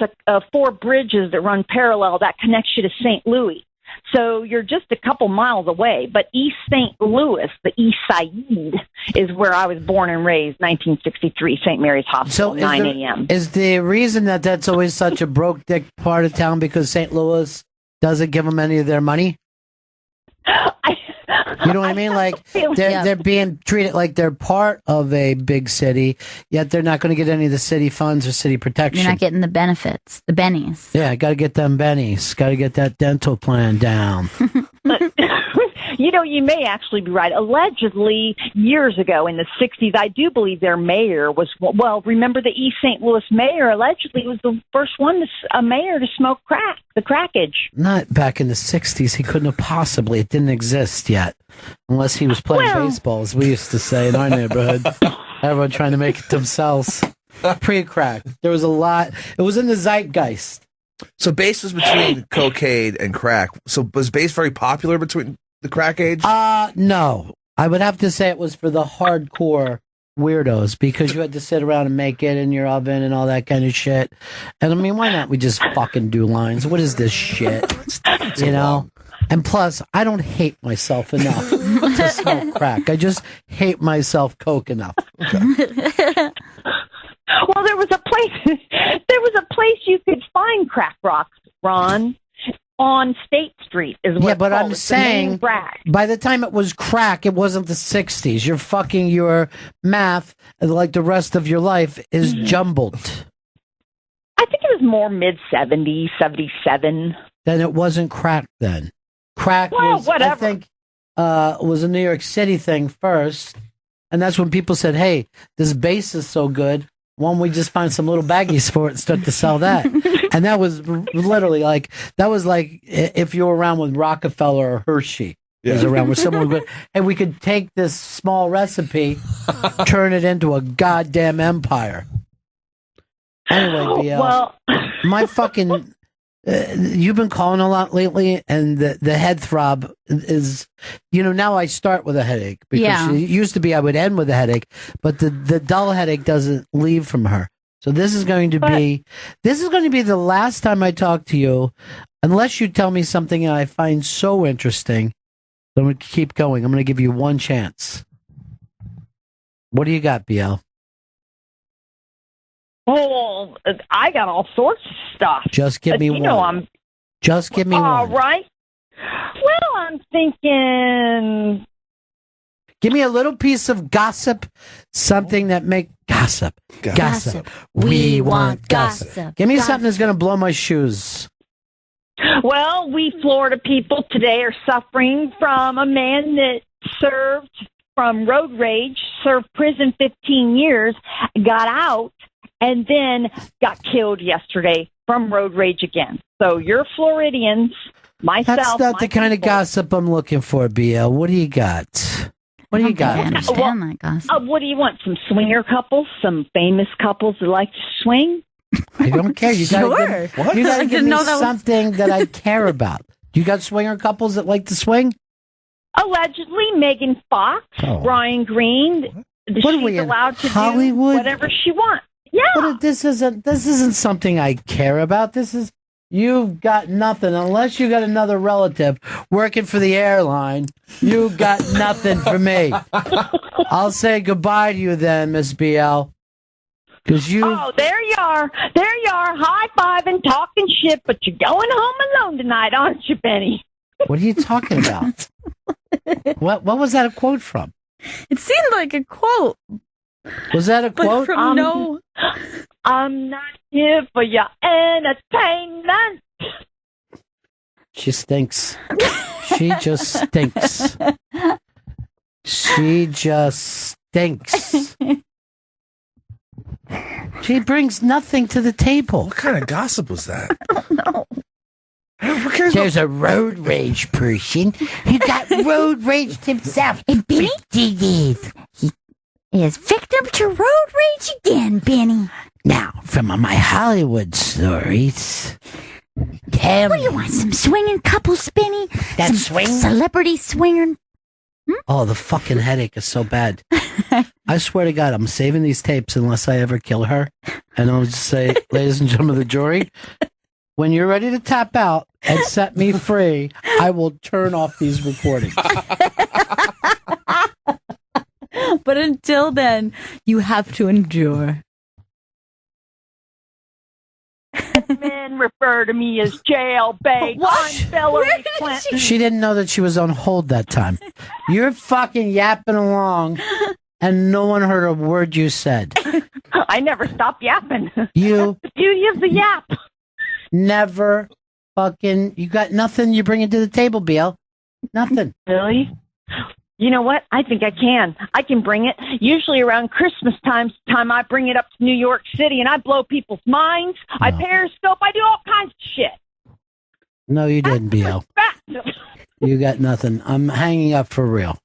4 bridges that run parallel that connects you to St. Louis. So you're just a couple miles away. But East St. Louis, the East Side, is where I was born and raised, 1963, St. Mary's Hospital, 9 a.m. Is the reason that that's always such a broke dick part of town because St. Louis doesn't give them any of their money? You know what I mean? Like they're being treated like they're part of a big city, yet they're not going to get any of the city funds or city protection. You're not getting the benefits, the bennies. Yeah, got to get them bennies. Got to get that dental plan down. You know, you may actually be right. Allegedly, years ago in the 60s, I do believe their mayor was, well, remember the East St. Louis mayor allegedly was the first one, a mayor to smoke crack, the crackage. Not back in the 60s. He couldn't have possibly. It didn't exist yet. Unless he was playing baseball, as we used to say in our neighborhood. Everyone trying to make it themselves. Pre-crack. There was a lot. It was in the zeitgeist. So bass was between cocaine and crack. So was bass very popular between the crack age? No. I would have to say it was for the hardcore weirdos because you had to sit around and make it in your oven and all that kind of shit. And I mean, why not we just fucking do lines? What is this shit? You know? And plus, I don't hate myself enough to smoke crack. I just hate myself coke enough. Okay. Well, there was a place you could find crack rocks, Ron, on State Street. Is what Yeah, it's but called. I'm It's the main saying crack. by the time it was crack, it wasn't the 60s. You're fucking your math, like the rest of your life, is jumbled. I think it was more mid-70s, 77. Then it wasn't crack then. Crack Well, was, whatever. I think, was a New York City thing first. And that's when people said, hey, this bass is so good. Why don't we just find some little baggies for it and start to sell that? And that was literally like, that was like if you were around with Rockefeller or Hershey was around, where someone would go, hey, we could take this small recipe, turn it into a goddamn empire. Anyway, BL, Well, my fucking, you've been calling a lot lately, and the head throb is, you know, now I start with a headache because Yeah. it used to be I would end with a headache, but the dull headache doesn't leave from her. So this is going to be the last time I talk to you, unless you tell me something that I find so interesting. I'm going to keep going. I'm going to give you one chance. What do you got, BL? Oh, I got all sorts of stuff. Just give me one. Just give me one. All right. Well, I'm thinking. Give me a little piece of gossip, something that make gossip. Gossip. We want gossip. Give me something that's going to blow my shoes. Well, we Florida people today are suffering from a man that served from road rage, served prison 15 years, got out, and then got killed yesterday from road rage again. So you're Floridians, myself. That's not the kind of gossip I'm looking for, BL. What do you got? What do you got? I understand that gossip. What do you want? Some swinger couples? Some famous couples that like to swing? I don't care. You gotta give me something that I care about. You got swinger couples that like to swing? Allegedly, Megan Fox, Brian Green. What are we She's in allowed to Hollywood? do whatever she wants. Yeah. But this isn't something I care about. You've got nothing unless you got another relative working for the airline. You got nothing for me. I'll say goodbye to you then, Miss BL. Oh, there you are. There you are, high-fiving, talking shit, but you're going home alone tonight, aren't you, Benny? What are you talking about? What was that a quote from? It seemed like a quote. Was that a quote? From no. I'm not here for your entertainment. She stinks. She just stinks. She just stinks. She brings nothing to the table. What kind of gossip was that? I don't know. There's a road rage person who got road rage himself. And Benny? He is victim to road rage again, Benny. Now, from my Hollywood stories, tell What do you want? Some swinging couples, Benny? That some swing? celebrity swinging? Oh, the fucking headache is so bad. I swear to God, I'm saving these tapes unless I ever kill her. And I'll just say, ladies and gentlemen of the jury, when you're ready to tap out and set me free, I will turn off these recordings. But until then, you have to endure. Men refer to me as jailbait. I'm Hillary Clinton. She didn't know that she was on hold that time. You're fucking yapping along, and no one heard a word you said. I never stop yapping. You That's the beauty of the yap. never you got nothing you bring to the table, BL. Nothing. Really? You know what? I think I can. I can bring it. Usually around Christmas time I bring it up to New York City and I blow people's minds. I periscope. I do all kinds of shit. No, you didn't, BL. You got nothing. I'm hanging up for real.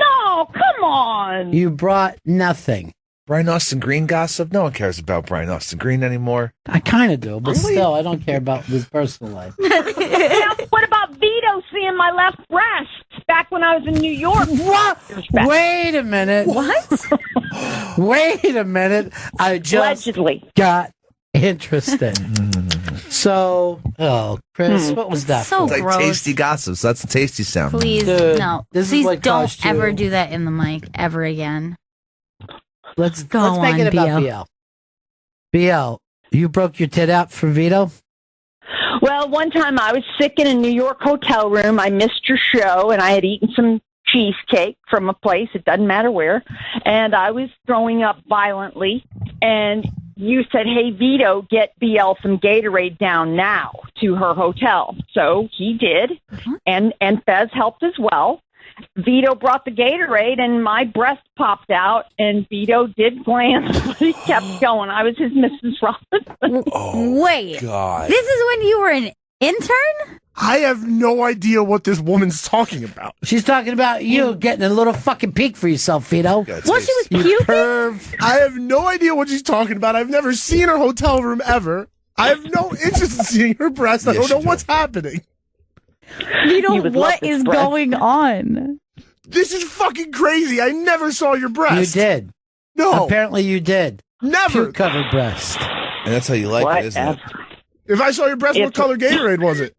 No, come on. You brought nothing. Brian Austin Green gossip? No one cares about Brian Austin Green anymore. I kind of do, but still, I don't care about his personal life. Now, what about Vito seeing my left breast back when I was in New York? What? Wait a minute. What? Wait a minute. I just Allegedly. got interested. So, Chris, what was that? So It's like gross. tasty gossips. That's a tasty sound. Please, Dude, no. this is Please what don't caused you- ever do that in the mic ever again. Let's Go make on, it about BL. BL. BL, you broke your tit out for Vito? Well, one time I was sick in a New York hotel room. I missed your show, and I had eaten some cheesecake from a place. It doesn't matter where. And I was throwing up violently. And you said, hey, Vito, get BL some Gatorade down now to her hotel. So he did. And Fez helped as well. Vito brought the Gatorade, and my breast popped out, and Vito did glance, but he kept going. I was his Mrs. Robinson. Oh, Wait. God. This is when you were an intern? I have no idea what this woman's talking about. She's talking about you getting a little fucking peek for yourself, Vito. Yeah, Well, she was You puking? perv. I have no idea what she's talking about. I've never seen her hotel room ever. I have no interest in seeing her breast. I Yes, don't know you do. what's happening. Vito, You would love what this is breast. going on? This is fucking crazy. I never saw your breast. You did. No. Apparently you did. Never. Puke covered breast. And that's how you like it, isn't it? If I saw your breast, what It's- color Gatorade was it?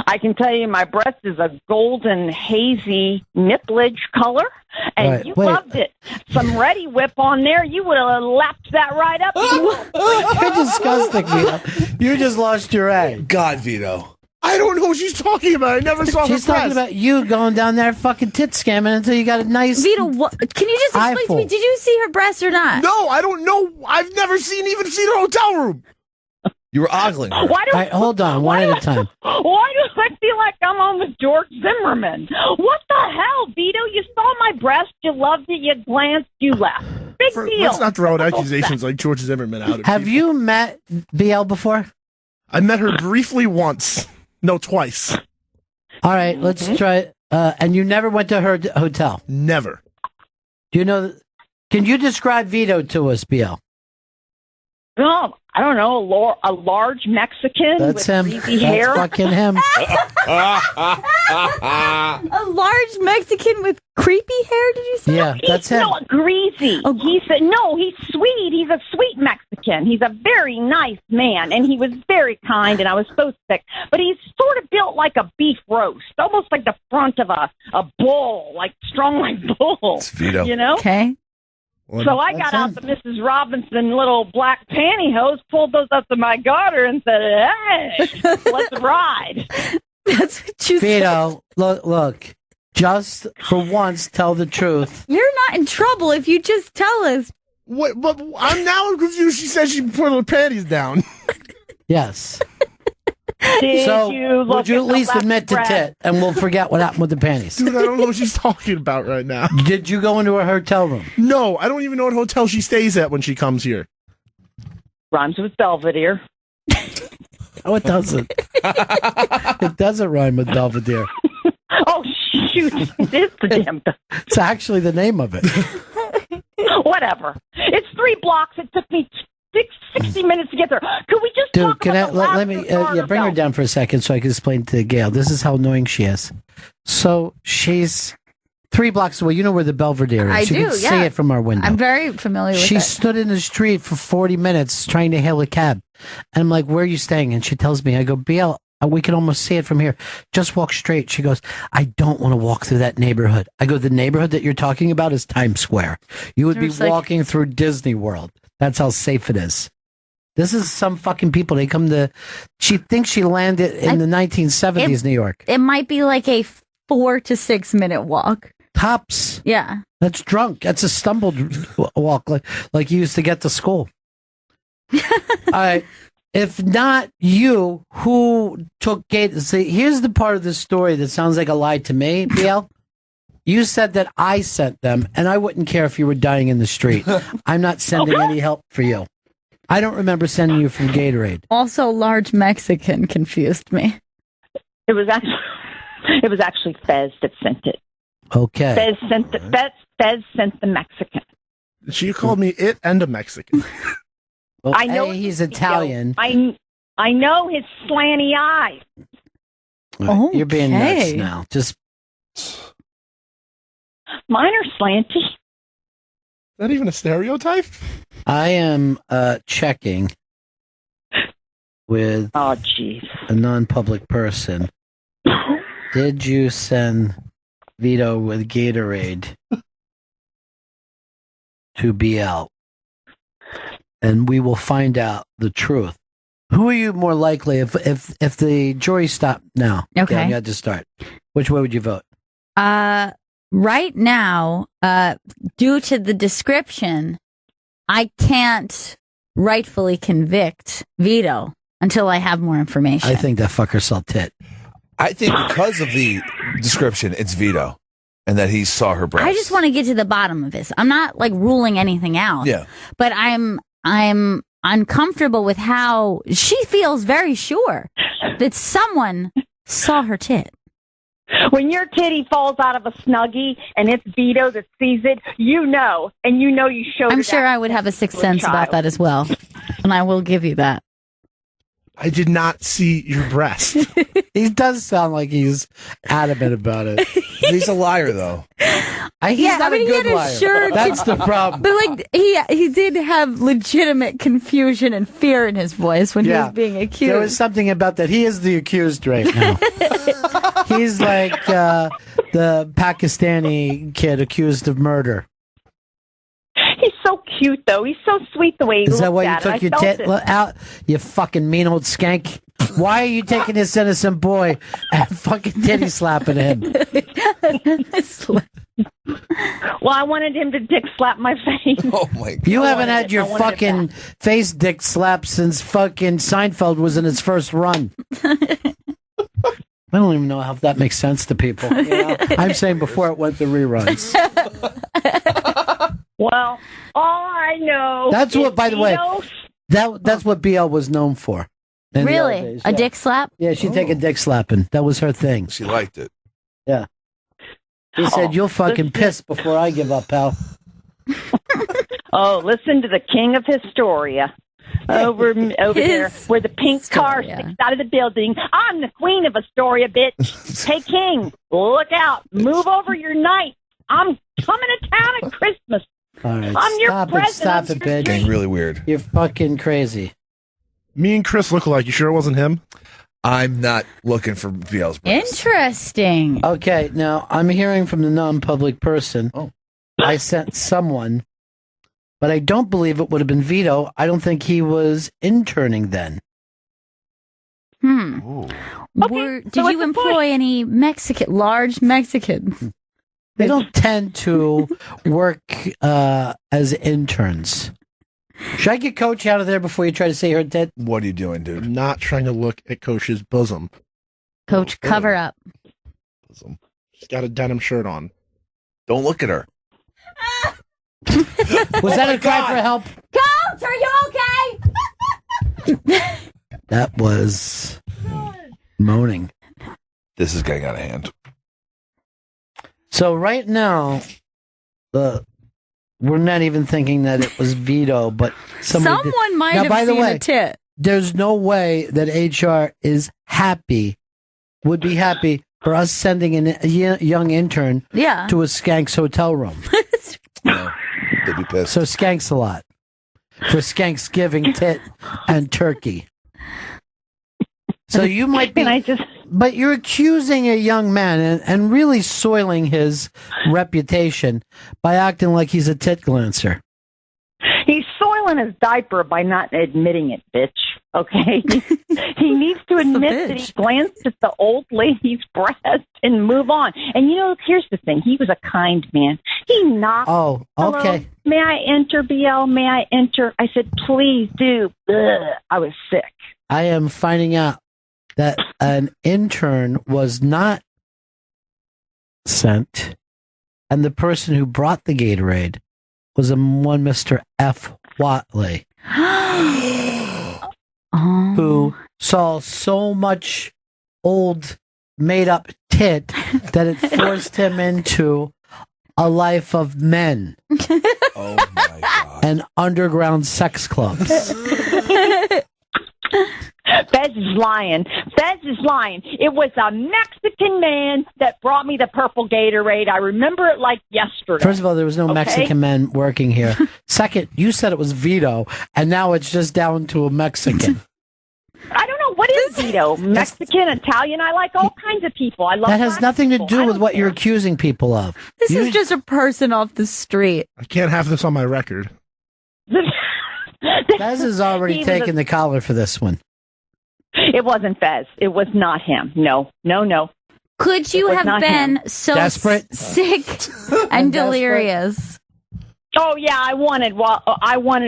I can tell you my breast is a golden, hazy nipplage color, and Right, you wait. loved it. Some Ready Whip on there, you would have lapped that right up. You're disgusting, Vito. You just lost your A. God, Vito. I don't know what she's talking about. I never saw She's her talking breast. about you going down there fucking tit scamming until you got a nice. Vito, what, can you just explain to me? Eyeful. Did you see her breast or not? No, I don't know. I've never even seen her hotel room. You were ogling her. Why do, All right, hold on, one at a time. why do I feel like I'm on with George Zimmerman? What the hell, Vito? You saw my breast, you loved it, you glanced, you left. Big deal. Let's not throw out accusations like George Zimmerman out of Have people. you met BL before? I met her briefly once. No, twice. All right, let's try. And you never went to her hotel. Never. Do you know? Can you describe Vito to us, BL? No, I don't know, a large Mexican That's with him. greasy That's hair. fucking him. A large Mexican with creepy hair, did you say? Yeah, that's him. No, greasy. Oh. He said, no, he's sweet. He's a sweet Mexican. He's a very nice man, and he was very kind, and I was so sick. But he's sort of built like a beef roast, almost like the front of a bull, like strong like bull. It's Vito. You know? Okay. So I got out the Mrs. Robinson little black pantyhose, pulled those up to my garter, and said, hey, let's ride. That's what you said. Vito, look. Just for once, tell the truth. You're not in trouble if you just tell us. What? But I'm now confused. She said she put her panties down. Yes. Did So, you look would you at the least left admit to breast? tit, and we'll forget what happened with the panties? Dude, I don't know what she's talking about right now. Did you go into her hotel room? No, I don't even know what hotel she stays at when she comes here. Rhymes with Belvedere. Oh, it doesn't. It doesn't rhyme with Belvedere. Oh, shoot. It is the damn. It's actually the name of it. Whatever. It's 3 blocks. It took me 60 minutes to get there. Could we just Dude, talk can I about the let me Lavender bring her belt? down for a second so I can explain to Gail. This is how annoying she is. So she's 3 blocks away. You know where the Belvedere is. I you do, can see yeah. it from our window. I'm very familiar with She it. stood in the street for 40 minutes trying to hail a cab. And I'm like, where are you staying? And she tells me, I go, BL, we can almost see it from here. Just walk straight. She goes, I don't want to walk through that neighborhood. I go, the neighborhood that you're talking about is Times Square. You would be There's like- walking through Disney World. That's how safe it is. This is some fucking people. They come to, she thinks she landed in the 1970s New York. It might be like a 4 to 6 minute walk. Tops. Yeah. That's drunk. That's a stumbled walk like you used to get to school. All right. If not you, who took Gate? See, here's the part of the story that sounds like a lie to me, BL. You said that I sent them, and I wouldn't care if you were dying in the street. I'm not sending any help for you. I don't remember sending you from Gatorade. Also, large Mexican confused me. It was actually Fez that sent it. Okay. Fez sent the Mexican. She called me it and a Mexican. Well, I know he's Italian. I know his slanty eyes. All right, you're being nuts Okay. now. Just Mine are slanty. Is that even a stereotype? I am checking with Oh, jeez. a non-public person. Did you send Vito with Gatorade to BL? And we will find out the truth. Who are you more likely if the jury stopped now? Okay. You had to start. Which way would you vote? Right now, due to the description, I can't rightfully convict Vito until I have more information. I think that fucker saw tit. I think because of the description, it's Vito, and that he saw her breast. I just want to get to the bottom of this. I'm not like ruling anything out. Yeah. But I'm uncomfortable with how she feels very sure that someone saw her tit. When your titty falls out of a Snuggie and it's Vito that sees it, you know you showed I'm it sure out I would have a sixth to sense about child. that as well. And I will give you that. I did not see your breast. He does sound like he's adamant about it. He's a liar, though. He's not a he good had liar. a shirt. That's the problem. But like he did have legitimate confusion and fear in his voice when he was being accused. There was something about that. He is the accused right now. He's like the Pakistani kid accused of murder. He's so cute, though. He's so sweet the way he Is that looks why you at took it. your tit out? You fucking mean old skank. Why are you taking this innocent boy and fucking titty slapping him? Well, I wanted him to dick slap my face. Oh my God. You haven't had your fucking face dick slapped since fucking Seinfeld was in its first run. I don't even know how that makes sense to people. You know? I'm saying before it went to reruns. Well, all I know. That's is what, by the way, that's what BL was known for. in the old Really? days, A dick slap? Yeah, she'd take a dick slapping. That was her thing. She liked it. Yeah. He said, "You'll fucking piss before I give up, pal." Oh, listen to the king of Historia. Over there, where the pink car sticks out of the building. I'm the queen of Astoria, bitch. Hey, king, look out. Move over your night. I'm coming to town at Christmas. All right, I'm your stop it, president. stop it, bitch. Getting really weird. You're fucking crazy. Me and Chris look alike. You sure it wasn't him? I'm not looking for BL's breast. Interesting. Okay, now I'm hearing from the non-public person. Oh. I sent someone, but I don't believe it would have been Vito. I don't think he was interning then. Did you employ any large Mexicans? They don't tend to work as interns. Should I get Coach out of there before you try to say her tit? What are you doing, dude? I'm not trying to look at Coach's bosom. Coach, cover up. She's got a denim shirt on. Don't look at her. Was that a cry for help? Coach, are you okay? That was moaning. This is getting out of hand. So right now, we're not even thinking that it was Vito, but someone might now, have by the seen way, a tit. There's no way that HR would be happy for us sending a young intern to a Skanks hotel room. No, they'd be pissed. So Skanks a lot for Skanksgiving, tit, and turkey. So you might be, but you're accusing a young man and really soiling his reputation by acting like he's a tit glancer. He's soiling his diaper by not admitting it, bitch. Okay? He needs to admit that he glanced at the old lady's breast and move on. And here's the thing. He was a kind man. He knocked. Oh, okay. Hello, may I enter, BL? May I enter? I said, please do. Ugh, I was sick. I am finding out that an intern was not sent, and the person who brought the Gatorade was one Mr. F. Watley, who saw so much old made-up tit that it forced him into a life of men. Oh, my God. And underground sex clubs. Fez is lying. Fez is lying. It was a Mexican man that brought me the purple Gatorade. I remember it like yesterday. First of all, there was no Mexican men working here. Second, you said it was Vito, and now it's just down to a Mexican. I don't know. What is Vito? Mexican, Italian? I like all kinds of people. I love that has black nothing to people. do I with don't what care. you're accusing people of. This is just a person off the street. I can't have this on my record. Fez has already taken the collar for this one. It wasn't Fez. It was not him. No. Could you It was have not been him. so Desperate? sick and delirious? Oh yeah, I wanted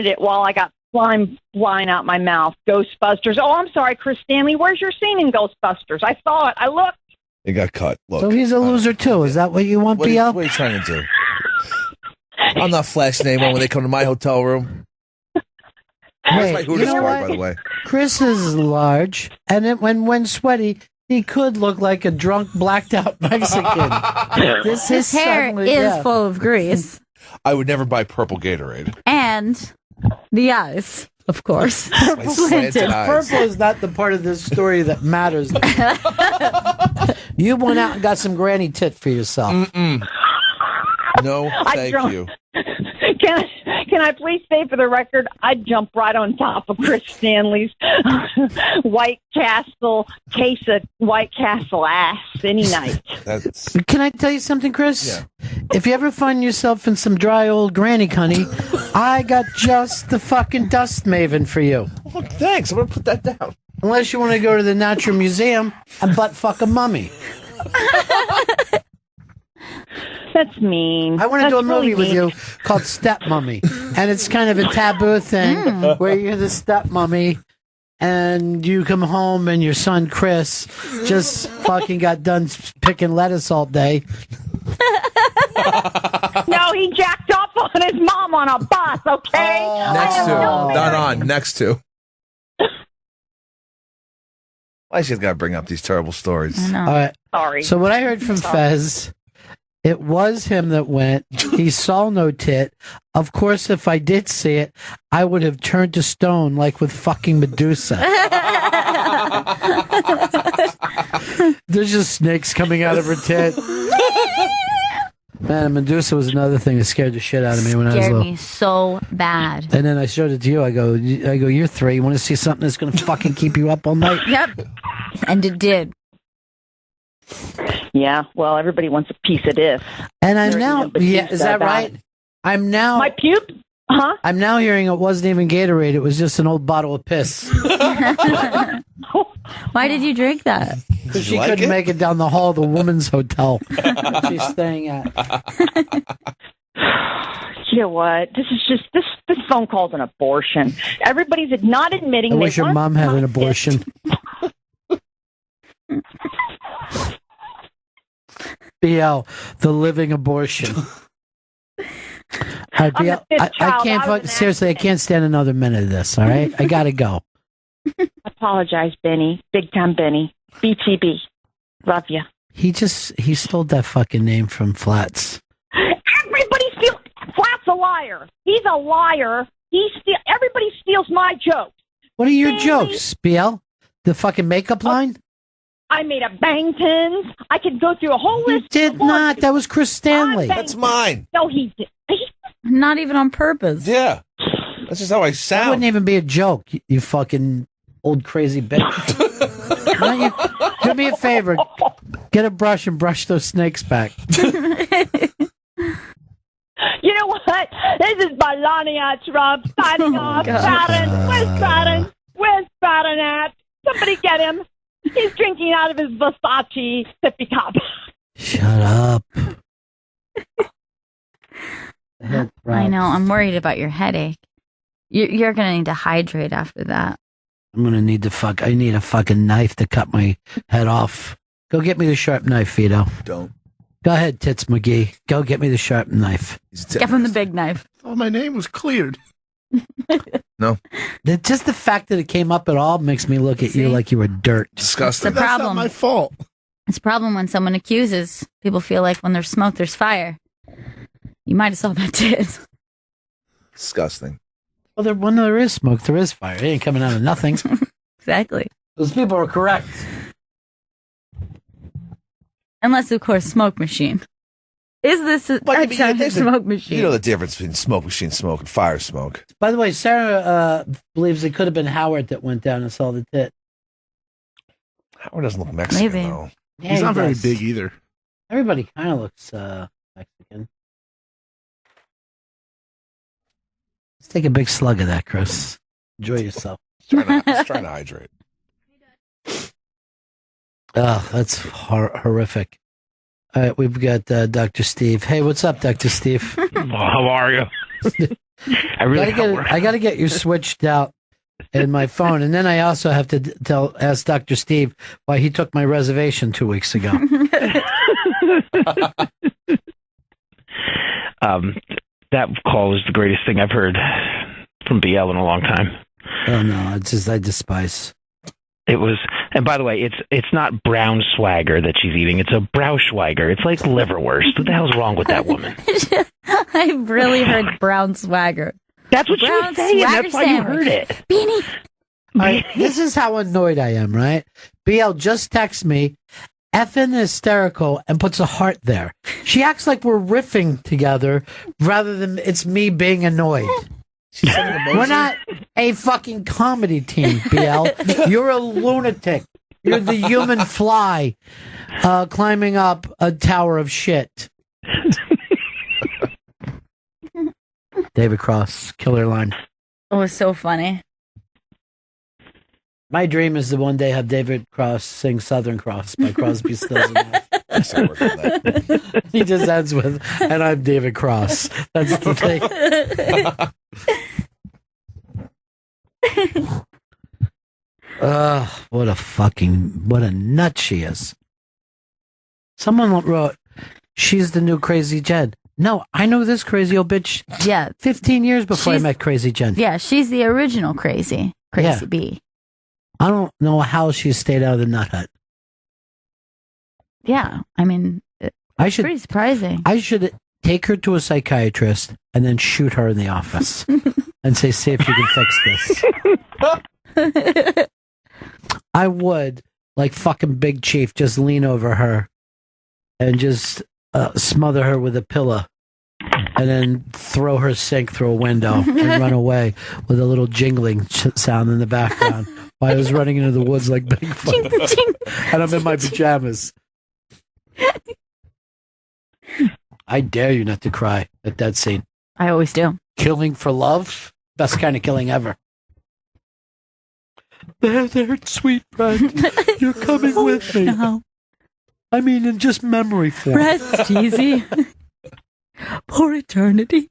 it while I got slime flying out my mouth. Ghostbusters. Oh, I'm sorry, Chris Stanley. Where's your scene in Ghostbusters? I saw it. I looked. It got cut. Look. So he's a loser too. Is that what you want, What BL? are you trying to do? I'm not flashing anyone when they come to my hotel room. That's my Wait, Hooters you know card, what? by the way. Chris is large, and when sweaty, he could look like a drunk, blacked out Mexican. His hair is full of grease. I would never buy purple Gatorade. And the eyes, of course. My slanted eyes. Purple is not the part of this story that matters. You went out and got some granny tit for yourself. No, thank you. Can I please say for the record, I'd jump right on top of Chris Stanley's White Castle case of White Castle ass any night. Can I tell you something, Chris? Yeah. If you ever find yourself in some dry old granny cunny, I got just the fucking dust maven for you. Oh, thanks. I'm going to put that down. Unless you want to go to the Natural Museum and butt fuck a mummy. That's mean. I want to do a movie with you called Step Mummy, and it's kind of a taboo thing where you're the step mummy, and you come home and your son Chris just fucking got done picking lettuce all day. No, he jacked off on his mom on a bus. Okay. Next to. Not on. Next to. Why she's got to bring up these terrible stories? I know. All right. Sorry. So what I heard from Fez, it was him that went. He saw no tit. Of course, if I did see it, I would have turned to stone like with fucking Medusa. There's just snakes coming out of her tit. Man, Medusa was another thing that scared the shit out of me when I was Scared little. me so bad. And then I showed it to you. I go, you're 3. You want to see something that's going to fucking keep you up all night? Yep. And it did. Yeah, well, everybody wants a piece of this. And I'm There's now, no Batista yeah, is that about right? it. I'm now, My puke? Huh? I'm now hearing it wasn't even Gatorade. It was just an old bottle of piss. Why did you drink that? Because she couldn't make it down the hall of the woman's hotel she's staying at. You know what? This is just this phone call's an abortion. Everybody's not admitting. I they wish your want mom had an my abortion. BL, the living abortion. All right, I'm BL, the fifth I child. can't, I was an seriously, I accident. can't stand another minute of this, all right? I gotta go. Apologize, Benny. Big time, Benny. BTB. Love you. He stole that fucking name from Flats. Everybody steals. Flat's a liar. He's a liar. Everybody steals my jokes. What are your Stanley. jokes, BL? The fucking makeup line? I made up Bangtons. I could go through a whole You list. did not. That was Chris Stanley. That's mine. No, he did. Not even on purpose. Yeah. That's just how I That sound. wouldn't even be a joke, you fucking old crazy bitch. Why don't you do me a favor? Get a brush and brush those snakes back. You know what? This is Melania Trump signing off. Baron, where's Baron? Where's Baron at? Somebody get him. He's drinking out of his Versace sippy cup. Shut up. I know. I'm worried about your headache. You're going to need to hydrate after that. I'm gonna need I need a fucking knife to cut my head off. Go get me the sharp knife, Vito. Don't. Go ahead, Tits McGee. Go get me the sharp knife. Get from the big knife. Oh, my name was cleared. No. Just the fact that it came up at all makes me look at you like you were dirt. Disgusting. It's a problem. That's not my fault. It's a problem when someone accuses. People feel like when there's smoke, there's fire. You might have saw that tit. Disgusting. Well, when there is smoke, there is fire. It ain't coming out of nothing. Exactly. Those people are correct. Unless, of course, smoke machine. Is this a smoke machine? You know the difference between smoke machine smoke and fire smoke. By the way, Sarah believes it could have been Howard that went down and saw the tit. Howard doesn't look Mexican, Maybe. though. Yeah, He's he not very does. big either. Everybody kind of looks Mexican. Let's take a big slug of that, Chris. Enjoy yourself. Just trying to hydrate. Oh, that's horrific. All right, we've got Dr. Steve. Hey, what's up, Dr. Steve? How are you? I really I got to get you switched out in my phone, and then I also have to ask Dr. Steve why he took my reservation 2 weeks ago. That call was the greatest thing I've heard from BL in a long time. Oh no, it's just I despise. It was, and by the way, it's not brown swagger that she's eating. It's a Brauschweiger. It's like liverwurst. What the hell's wrong with that woman? I really heard brown swagger. That's what she Brown was saying. swagger That's why sandwich. you heard it. Beanie. All right, this is how annoyed I am, right? BL just texted me effing hysterical and puts a heart there. She acts like we're riffing together rather than it's me being annoyed. We're not a fucking comedy team, BL. You're a lunatic. You're the human fly climbing up a tower of shit. David Cross, killer line. It was so funny. My dream is to one day have David Cross sing Southern Cross by Crosby, Stills and Nash. He just ends with, and I'm David Cross. That's the thing. What a nut she is. Someone wrote, she's the new Crazy Jen. No, I know this crazy old bitch. Yeah. 15 years before I met Crazy Jen. Yeah, she's the original Crazy Bee. I don't know how she stayed out of the nut hut. Yeah, I mean, it's pretty surprising. I should take her to a psychiatrist and then shoot her in the office and say, see if you can fix this. I would, like fucking Big Chief, just lean over her and just smother her with a pillow and then throw her sink through a window and run away with a little jingling sound in the background while I was running into the woods like Bigfoot. And I'm in my pajamas. I dare you not to cry at that scene. I always do. Killing for love? Best kind of killing ever. There, sweet friend. You're coming with me. No. I mean, in just memory form. Rest easy. For eternity.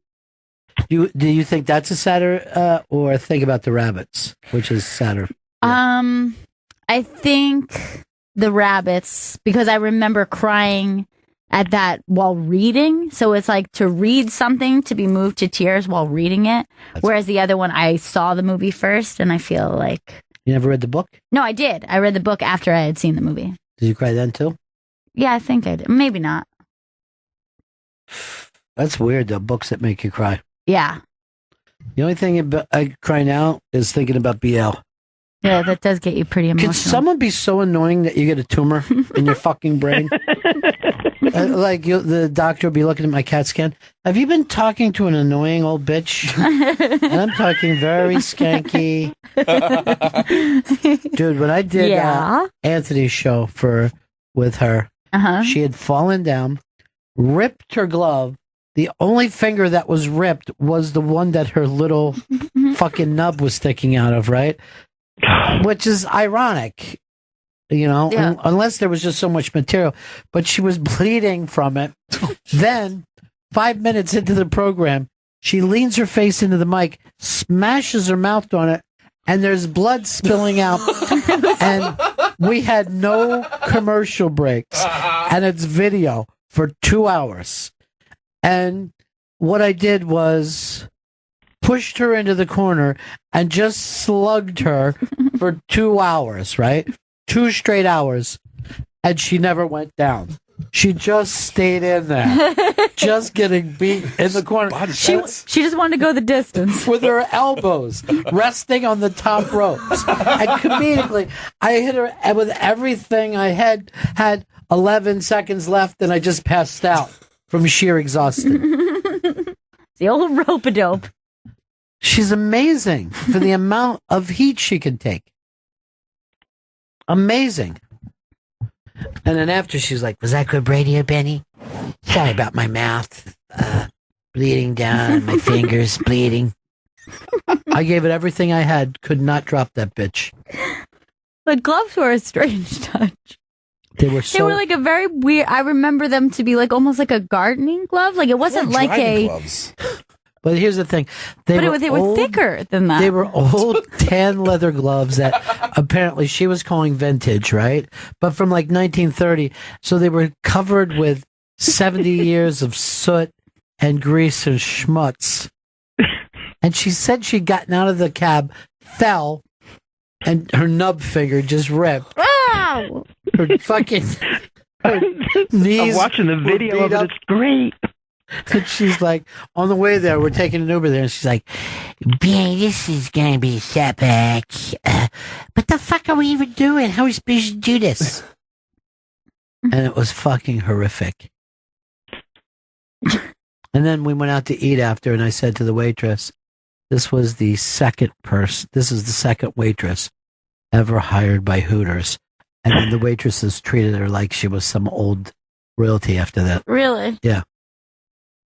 Do you think that's a sadder, or think about the rabbits, which is sadder? I think the rabbits, because I remember crying at that while reading. So it's like to read something, to be moved to tears while reading it. Whereas the other one, I saw the movie first, and I feel like... You never read the book? No, I did. I read the book after I had seen the movie. Did you cry then too? Yeah, I think I did. Maybe not. That's weird, though, books that make you cry. Yeah. The only thing I cry now is thinking about BL. Yeah, that does get you pretty emotional. Can someone be so annoying that you get a tumor in your fucking brain? The doctor will be looking at my CAT scan. Have you been talking to an annoying old bitch? And I'm talking very skanky. Dude, when I did Anthony's show with her, she had fallen down, ripped her glove. The only finger that was ripped was the one that her little fucking nub was sticking out of, right? Which is ironic, unless there was just so much material. But she was bleeding from it. Then, 5 minutes into the program, she leans her face into the mic, smashes her mouth on it, and there's blood spilling out. And we had no commercial breaks. And it's video for 2 hours. And what I did was pushed her into the corner and just slugged her for 2 hours, right? 2 straight hours. And she never went down. She just stayed in there, just getting beat in the corner. She just wanted to go the distance. With her elbows resting on the top ropes. And comedically, I hit her with everything I had 11 seconds left, and I just passed out from sheer exhaustion. The old rope-a-dope. She's amazing for the amount of heat she can take. Amazing. And then after, she's like, was that good radio, Benny? Sorry about my mouth bleeding down, my fingers bleeding. I gave it everything I had, could not drop that bitch. But gloves were a strange touch. They were like a very weird, I remember them to be like almost like a gardening glove. Like it wasn't like gloves. But here's the thing. They were thicker than that. They were old tan leather gloves that apparently she was calling vintage, right? But from like 1930. So they were covered with 70 years of soot and grease and schmutz. And she said she'd gotten out of the cab, fell, and her nub finger just ripped. Wow! Her knees. I'm watching the video of it. It's great. And she's like, on the way there, we're taking an Uber there, and she's like, "Benny, this is gonna be a setback. What the fuck are we even doing? How are we supposed to do this?" and it was fucking horrific. And then we went out to eat after, and I said to the waitress, this is the second waitress ever hired by Hooters. And then the waitresses treated her like she was some old royalty after that. Really? Yeah.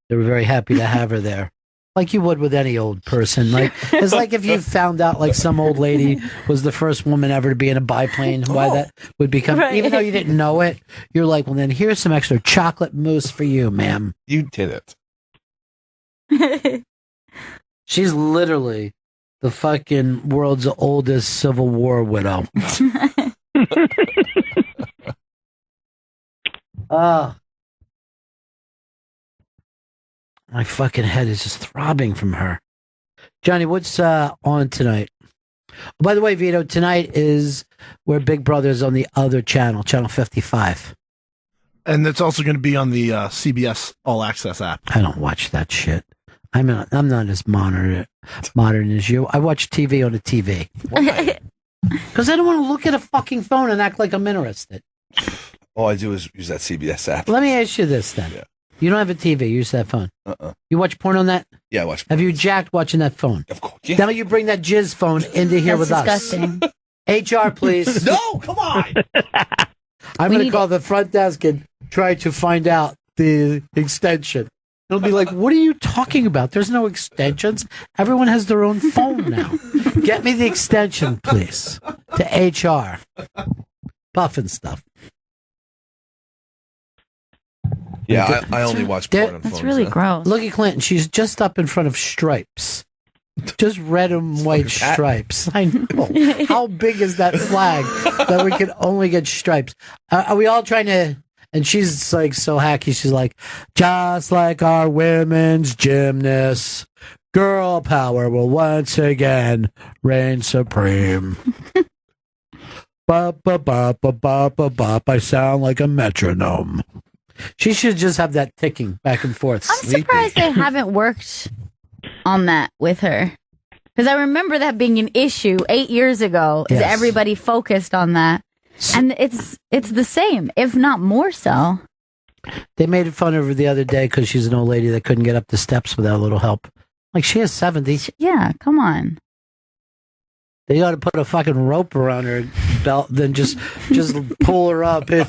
They were very happy to have her there. Like you would with any old person. Like it's like if you found out like some old lady was the first woman ever to be in a biplane, why that would become, Right. even though you didn't know it, you're like, well, then here's some extra chocolate mousse for you, ma'am. You did it. She's literally the fucking world's oldest Civil War widow. My fucking head is just throbbing from her. Johnny, what's on tonight? Oh, by the way, Vito, tonight is where Big Brother's on the other channel, Channel 55. And it's also going to be on the CBS All Access app. I don't watch that shit. I'm not as modern as you. I watch TV on a TV. Why? Because I don't want to look at a fucking phone and act like I'm interested. All I do is use that CBS app. Let me ask you this then. Yeah. You don't have a TV, you use that phone. You watch porn on that? Yeah, I watch. Have you jacked watching that phone? Of course. Yeah. Now you bring that jizz phone into here That's with disgusting. us. HR, please. No, come on. I'm going to call the front desk and try to find out the extension. They'll be like, what are you talking about? There's no extensions. Everyone has their own phone now. Get me the extension, please, to HR. Puffin stuff. Yeah, I only watch porn on phones. That's really gross. Look at Clinton. She's just up in front of stripes. Just red and white stripes. I know. How big is that flag that we can only get stripes? Are we all trying to... And she's like so hacky. She's like, just like our women's gymnasts, girl power will once again reign supreme. Bop, bop, bop, bop, bop, bop, bop. I sound like a metronome. She should just have that ticking back and forth. I'm surprised they haven't worked on that with her. Because I remember that being an issue 8 years ago. Is Yes. everybody focused on that? And it's the same, if not more so. They made fun of her the other day because she's an old lady that couldn't get up the steps without a little help. Like, she is 70. Yeah, come on. They ought to put a fucking rope around her belt, then just pull her up into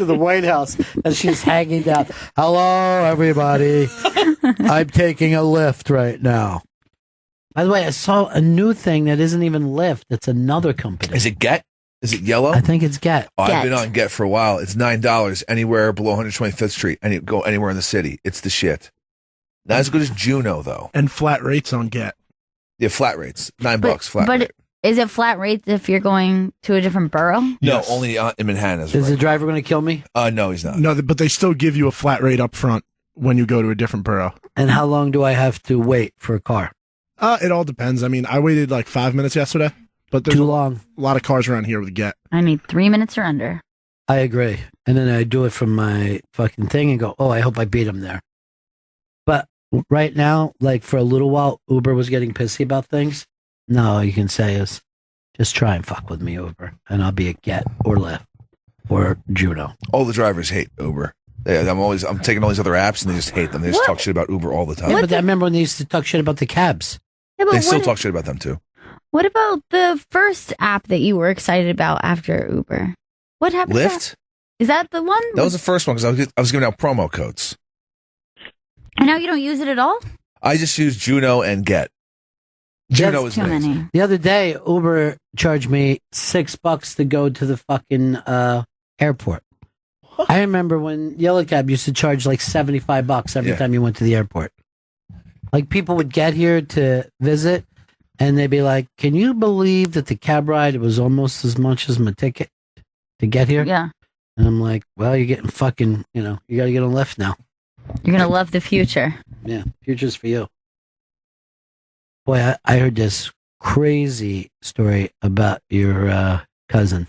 the White House as she's hanging down. Hello, everybody. I'm taking a lift right now. By the way, I saw a new thing that isn't even Lyft. It's another company. Is it Get? Is it yellow? I think it's Get. Oh, I've been on Get for a while. It's $9 anywhere below 125th Street, and you go anywhere in the city. It's the shit. Not as good as Juno though. And flat rates on Get. Yeah, flat rates. $9 flat But rate. is it flat rates if you're going to a different borough? No, only in Manhattan. Is the driver going to kill me? No, he's not. No, but they still give you a flat rate up front when you go to a different borough. And how long do I have to wait for a car? It all depends. I mean, I waited like 5 minutes yesterday, but there's Too long. a lot of cars around here with Get. I need 3 minutes or under. I agree. And then I do it from my fucking thing and go, oh, I hope I beat him there. But right now, like for a little while, Uber was getting pissy about things. No, all you can say is just try and fuck with me, Uber, and I'll be a Get or Lyft or Juno. All the drivers hate Uber. I'm taking all these other apps and they just hate them. They just talk shit about Uber all the time. Yeah, but I remember when they used to talk shit about the cabs. Yeah, but They still talk shit about them too. What about the first app that you were excited about after Uber? What happened? to Lyft? that? Is that the one? That was the first one because I was giving out promo codes. And now you don't use it at all? I just use Juno and Get. Juno is too amazing. many. The other day, Uber charged me $6 to go to the fucking airport. I remember when Yellow Cab used to charge like $75 every time you went to the airport. Like people would get here to visit, and they'd be like, "Can you believe that the cab ride was almost as much as my ticket to get here?" Yeah. And I'm like, "Well, you're getting fucking, you got to get a lift now." You're going to love the future. Yeah, future's for you. Boy, I heard this crazy story about your cousin.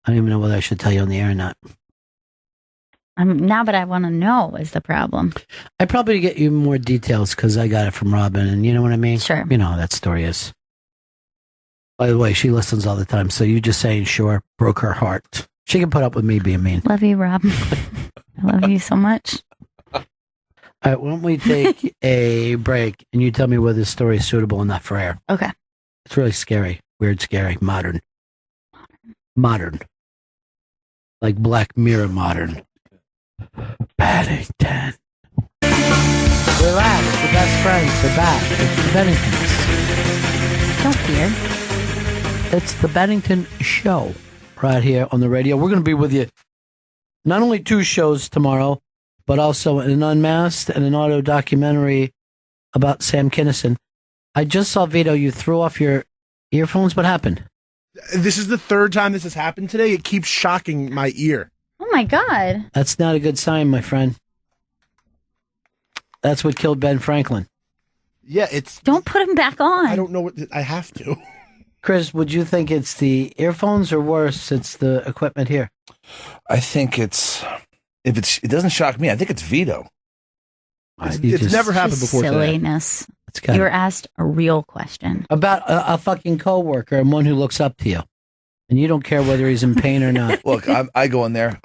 I don't even know whether I should tell you on the air or not. Now, but I want to know is the problem. I probably get you more details because I got it from Robin, and you know what I mean? Sure. You know how that story is. By the way, she listens all the time, so you just saying sure broke her heart. She can put up with me being mean. Love you, Rob. I love you so much. All right, why don't we take a break and you tell me whether this story is suitable enough for air. Okay. It's really scary. Weird, scary, modern. Modern. Like Black Mirror modern. Bennington. We're live. It's the best friends. They're back. It's the Benningtons. Don't fear. It's the Bennington Show right here on the radio. We're going to be with you not only 2 shows tomorrow, but also an Unmasked and an auto documentary about Sam Kinison. I just saw, Vito, you threw off your earphones. What happened? This is the 3rd time this has happened today. It keeps shocking my ear. Oh my God. That's not a good sign, my friend. That's what killed Ben Franklin. Yeah, it's... Don't put him back on. I don't know what... I have to. Chris, would you think it's the earphones or worse, it's the equipment here? I think it's... It doesn't shock me. I think it's Vito. It's never happened before silliness. Today. You were asked a real question. About a fucking coworker and one who looks up to you. And you don't care whether he's in pain or not. Look, I go in there.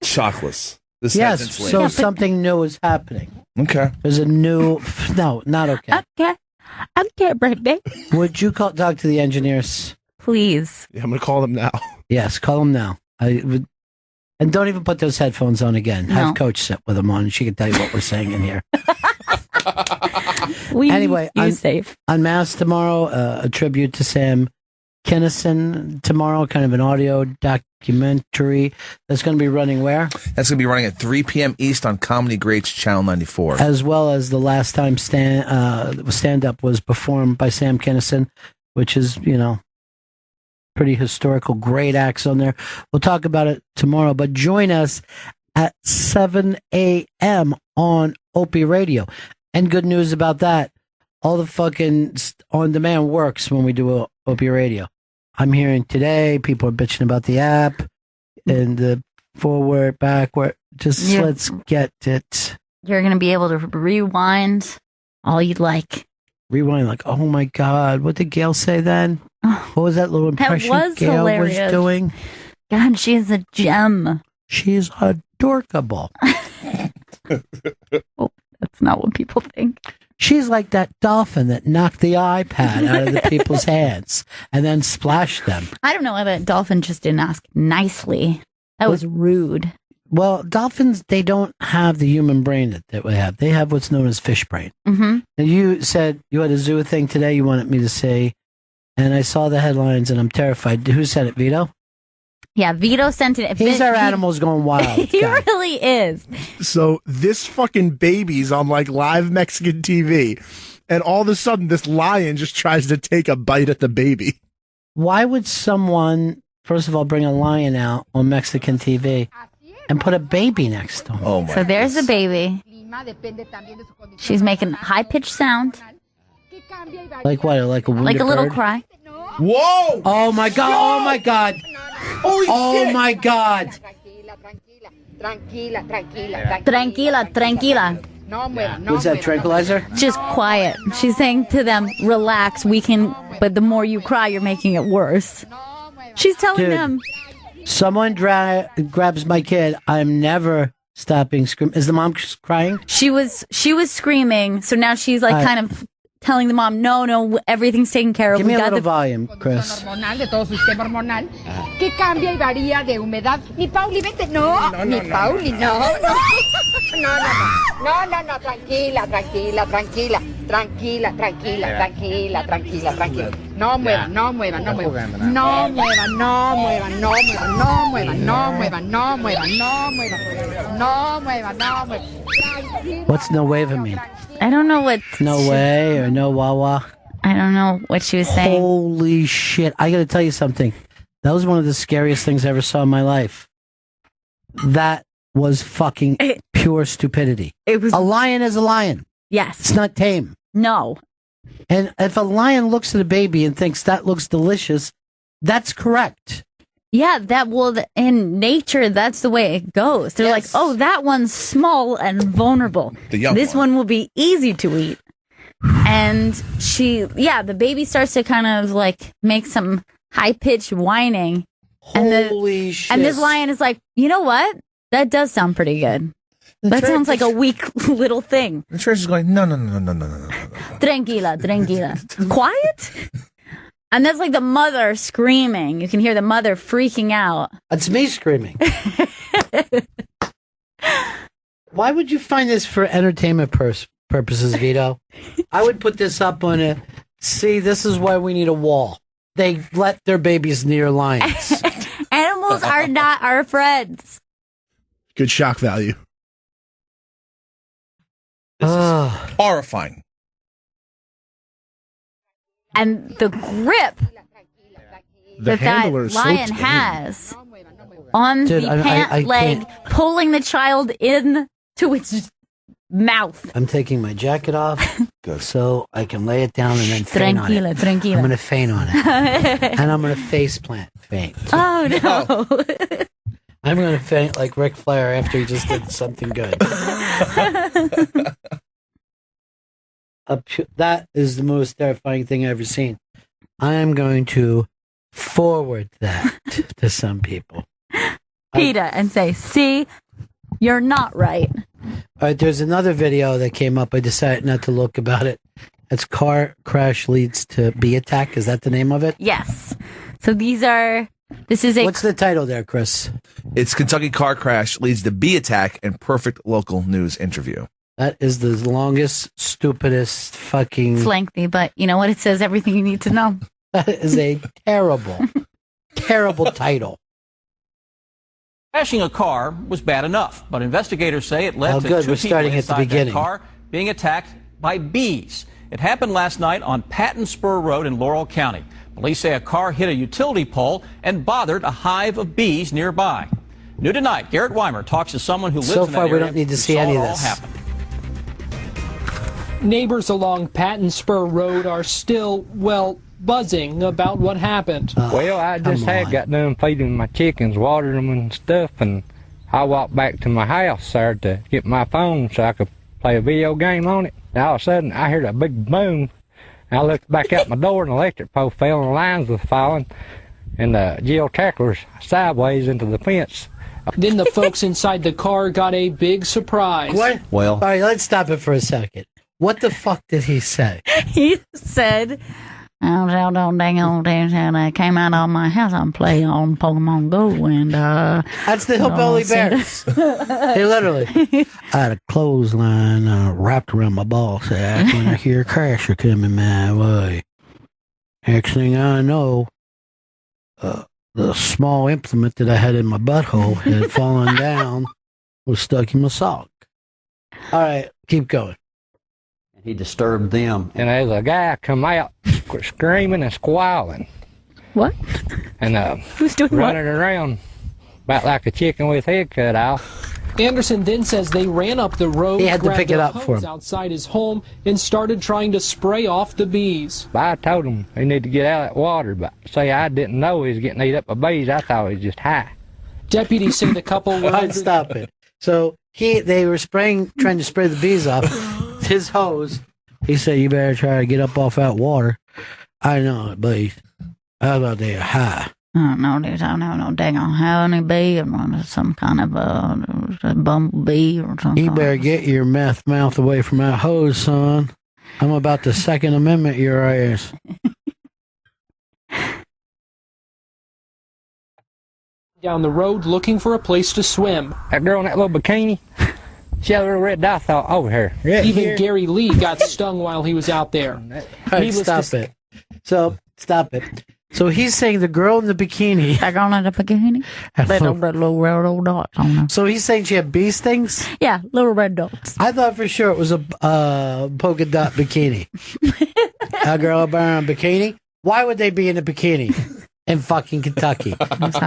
Shockless. Yes, so something new is happening. Okay. There's a new... No, not okay. Okay, baby. Would you talk to the engineers? Please. Yeah, I'm going to call them now. Yes, call them now. And don't even put those headphones on again. No. Have Coach sit with them on and she can tell you what we're saying in here. Anyway, safe. Unmasked tomorrow, a tribute to Sam Kinison tomorrow, kind of an audio documentary that's going to be running where? That's going to be running at 3 p.m. East on Comedy Greats Channel 94. As well as the last time stand-up was performed by Sam Kinison, which is, pretty historical, great acts on there. We'll talk about it tomorrow, but join us at 7 a.m. on Opie Radio. And good news about that, all the fucking on-demand works when we do Opie Radio. I'm hearing today, people are bitching about the app and the forward, backward. Let's get it. You're going to be able to rewind all you'd like. Rewind like, oh my God, what did Gail say then? What was that little impression that was Gail hilarious. was doing? God, she is a gem. She's adorable. Oh, that's not what people think. She's like that dolphin that knocked the iPad out of the people's hands and then splashed them. I don't know why that dolphin just didn't ask nicely. That was rude. Well, dolphins, they don't have the human brain that we have. They have what's known as fish brain. Mm-hmm. And you said you had a zoo thing today you wanted me to say, and I saw the headlines and I'm terrified. Who said it, Vito? Yeah, Vito sent it. He's our animals going wild. He really is. So this fucking baby's on like live Mexican TV, and all of a sudden this lion just tries to take a bite at the baby. Why would someone, first of all, bring a lion out on Mexican TV and put a baby next to him? Oh my! So there's the baby. She's making high-pitched sound. Like what? Like a wounded Like a little bird? cry. Whoa! Oh my God! Oh my God! Holy Oh shit! my God! Tranquila. Was that tranquilizer? Just quiet. She's saying to them, relax, but the more you cry, you're making it worse. She's telling Dude. them. Someone grabs my kid. I'm never stopping screaming. Is the mom crying? She was screaming, so now she's like kind of telling the mom, no, everything's taken care of. Give me We a got little volume, Chris. Hormonal, de todo su sistema hormonal, que cambia y varía de humedad. Mi Pauli, vete. No, Pauli, no, tranquila. No mueva. What's no wave mean? I don't know what. No way or no wawa? I don't know what she was saying. Holy shit. I got to tell you something. That was one of the scariest things I ever saw in my life. That was fucking pure stupidity. It was a lion is a lion. Yes. It's not tame. No. And if a lion looks at a baby and thinks that looks delicious, that's correct. Yeah, in nature, that's the way it goes. They're like, oh, that one's small and vulnerable. This one will be easy to eat. And the baby starts to kind of like make some high-pitched whining. Holy shit. And this lion is like, you know what? That does sound pretty good. That sounds like a weak little thing. The church is going, no. Tranquila, tranquila. Quiet? And that's like the mother screaming. You can hear the mother freaking out. That's me screaming. Why would you find this for entertainment purposes, Vito? I would put this up on a, see, this is why we need a wall. They let their babies near lions. Animals are not our friends. Good shock value. This is horrifying. And the grip The handler that is so lion tame. has on Dude, the I pant leg, can't. pulling the child into its mouth. I'm taking my jacket off so I can lay it down and then faint on Tranquila, it. tranquila. I'm going to faint on it. And I'm going to face plant faint. Oh, no. I'm going to faint like Ric Flair after he just did something good. That is the most terrifying thing I've ever seen. I am going to forward that to some people. PETA and say, see, you're not right. All right, there's another video that came up. I decided not to look about it. It's car crash leads to bee attack. Is that the name of it? Yes. So this is a... What's the title there, Chris? It's Kentucky car crash leads to bee attack and perfect local news interview. That is the longest, stupidest fucking... It's lengthy, but you know what? It says everything you need to know. That is a terrible, terrible title. Crashing a car was bad enough, but investigators say it led Oh, to good. two We're people starting at the inside that beginning. car being attacked by bees. It happened last night on Patton Spur Road in Laurel County. Police say a car hit a utility pole and bothered a hive of bees nearby. New tonight, Garrett Weimer talks to someone who lives So in that far, we area don't need to who see saw any it of all this. happen. Neighbors along Patton Spur Road are still, well, buzzing about what happened. Well, I just had got done feeding my chickens, watering them and stuff, and I walked back to my house there to get my phone so I could play a video game on it. And all of a sudden, I heard a big boom. I looked back out my door, and the electric pole fell, and the lines were falling, and the geotacker's sideways into the fence. Then the folks inside the car got a big surprise. What? Well, all right, let's stop it for a second. What the fuck did he say? He said, I was out on dang old days and I came out of my house and played on Pokemon Go and That's the Hillbilly Bears. Hey, literally. I had a clothesline wrapped around my ball sack when I hear a crasher coming my way. Next thing I know, the small implement that I had in my butthole had fallen down, was stuck in my sock. All right, keep going. he disturbed them. And there's a guy come out screaming and squalling. What? And who's doing running around about like a chicken with his head cut off. Anderson then says they ran up the road, He had to grabbed pick it their up for hose him. outside his home, and started trying to spray off the bees. But I told him he need to get out of that water, but say I didn't know he was getting eaten up by bees. I thought he was just high. Deputies say the couple were... I'd stop it. So they were trying to spray the bees off. His hose. He said, "You better try to get up off that water." I know it, bees. I thought they were high. I don't know, I don't know no dang on honeybee or some kind of a bumblebee or something. You better get your meth mouth away from that hose, son. I'm about to Second Amendment your ass. Down the road looking for a place to swim. That girl in that little bikini, she had a little red dot thought over her. Even here. Gary Lee got stung while he was out there. All right, stop it. So, stop it. So he's saying the girl in the bikini. That girl in the bikini? Little red dots on her. So he's saying she had bee stings? Yeah, little red dots. I thought for sure it was a polka dot bikini. A girl up there in a bikini? Why would they be in a bikini in fucking Kentucky?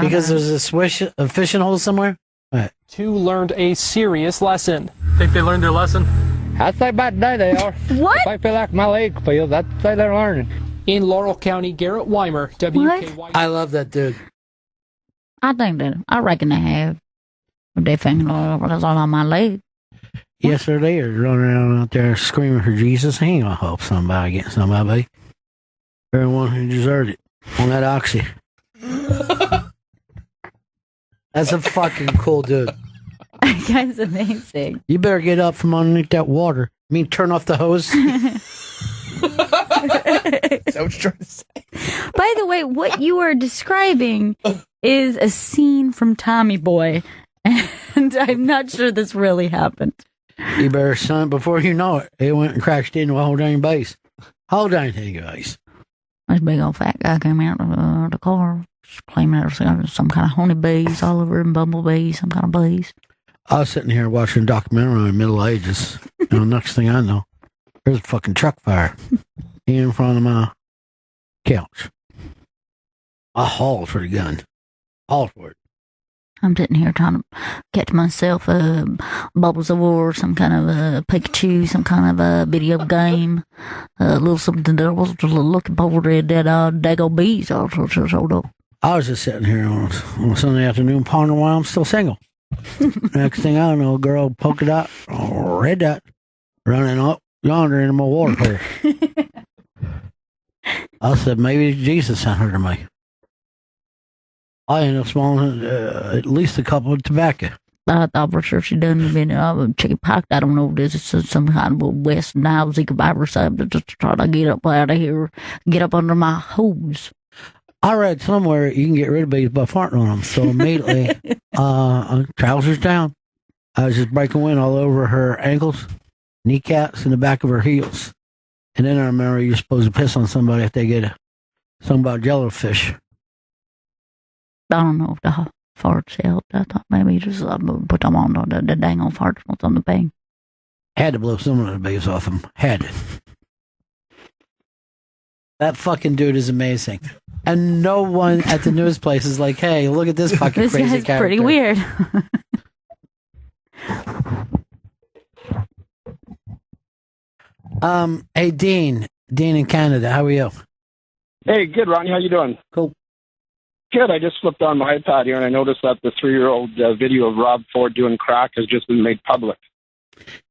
Because there's a fishing hole somewhere? Right. Two learned a serious lesson. Think they learned their lesson? I'd say about today they are. What? If they feel like my leg feels, I'd say they're learning. In Laurel County, Garrett Weimer, WKY. I love that dude. I reckon they have. If they think it's all on my leg. Yes, sir, they are running around out there screaming for Jesus. He ain't gonna help somebody get somebody. Everyone who deserved it on that oxy. That's a fucking cool dude. That guy's amazing. You better get up from underneath that water. I mean, turn off the hose. Is that what you're trying to say? By the way, what you are describing is a scene from Tommy Boy, and I'm not sure this really happened. You better, son, before you know it, it went and crashed into a whole dang base. Whole dang thing, guys. This big old fat guy came out of the car, claiming there was some kind of honeybees all over him, bumblebees, some kind of bees. I was sitting here watching a documentary on the Middle Ages. Next thing I know, there's a fucking truck fire in front of my couch. I hauled for the gun. Hauled for it. I'm sitting here trying to catch myself Bubbles of War, some kind of Pikachu, some kind of a video game, a little something that I was looking forward to that daggone bees also showed up. I was just sitting here on a Sunday afternoon pondering why I'm still single. Next thing I know, a girl polka dot, red dot, running up yonder into my water hole. I said, maybe Jesus sent her to me. I ended up smelling at least a couple of tobacco. I thought for sure she done been chicken pox. I don't know if this is some kind of West Nile Zika virus. I'm just trying to get up out of here, get up under my hose. I read somewhere you can get rid of bees by farting on them. So immediately, trousers down. I was just breaking wind all over her ankles, kneecaps, and the back of her heels. And then I remember you're supposed to piss on somebody if they get something about jellyfish. I don't know if the farts helped. I thought maybe just put them on the dang old farts on the bang. Had to blow some of the bees off them. Had to. That fucking dude is amazing. And no one at the news place is like, hey, look at this fucking this crazy guy's character. Pretty weird. Hey, Dean in Canada, how are you? Hey, good, Ronnie. How you doing? Cool. Good. I just flipped on my iPad here, and I noticed that the 3-year-old video of Rob Ford doing crack has just been made public.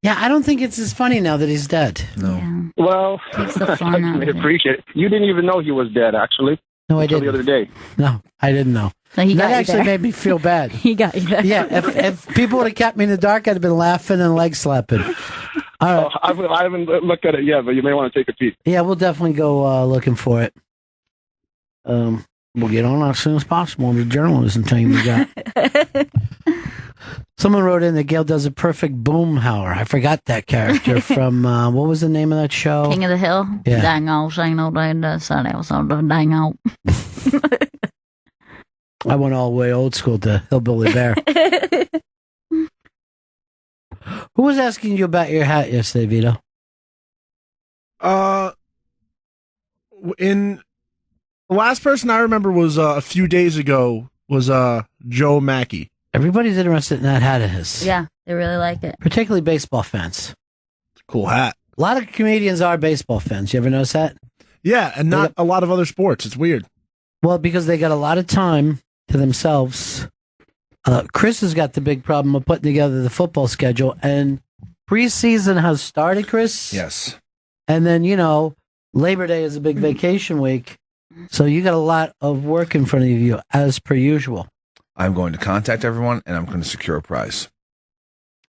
Yeah, I don't think it's as funny now that he's dead. No. Yeah. Well, Takes the fun out I of it. appreciate it. You didn't even know he was dead, actually. No, I until didn't. the other day. No, I didn't know. So he got that you actually there. made me feel bad. He got you there. Yeah, if people would have kept me in the dark, I'd have been laughing and leg slapping. All right. I haven't looked at it yet, but you may want to take a peek. Yeah, we'll definitely go looking for it. We'll get on as soon as possible on the journalism team we got. Someone wrote in that Gail does a perfect Boomhauer. I forgot that character from, what was the name of that show? King of the Hill? Yeah. Dang old, saying no day, Sunday was on the dang old. I went all the way old school to Hillbilly Bear. Who was asking you about your hat yesterday, Vito? In the last person I remember was a few days ago was Joe Mackey. Everybody's interested in that hat of his. Yeah, they really like it. Particularly baseball fans. It's a cool hat. A lot of comedians are baseball fans. You ever notice that? Yeah, and not a lot of other sports. It's weird. Well, because they got a lot of time to themselves. Chris has got the big problem of putting together the football schedule, and preseason has started, Chris. Yes. And then, Labor Day is a big vacation week. So you got a lot of work in front of you, as per usual. I'm going to contact everyone, and I'm going to secure a prize.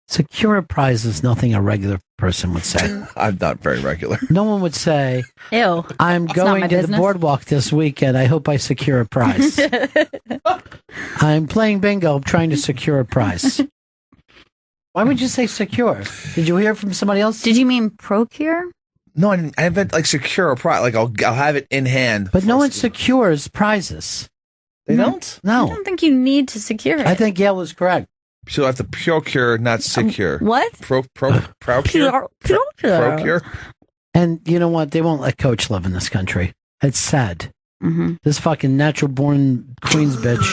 Secure a prize is nothing a regular person would say. I'm not very regular. No one would say, ew, I'm that's not going my to the business. boardwalk this weekend. I hope I secure a prize. I'm playing bingo, trying to secure a prize. Why would you say secure? Did you hear from somebody else? Did you mean procure? No, I didn't. I meant like secure a prize. Like I'll have it in hand. But no one secures prizes. They don't? No. I don't think you need to secure it. I think Gail was correct. So I have to procure, not secure. What? Procure? Procure? And you know what? They won't let Coach live in this country. It's sad. Mm-hmm. This fucking natural born Queens bitch.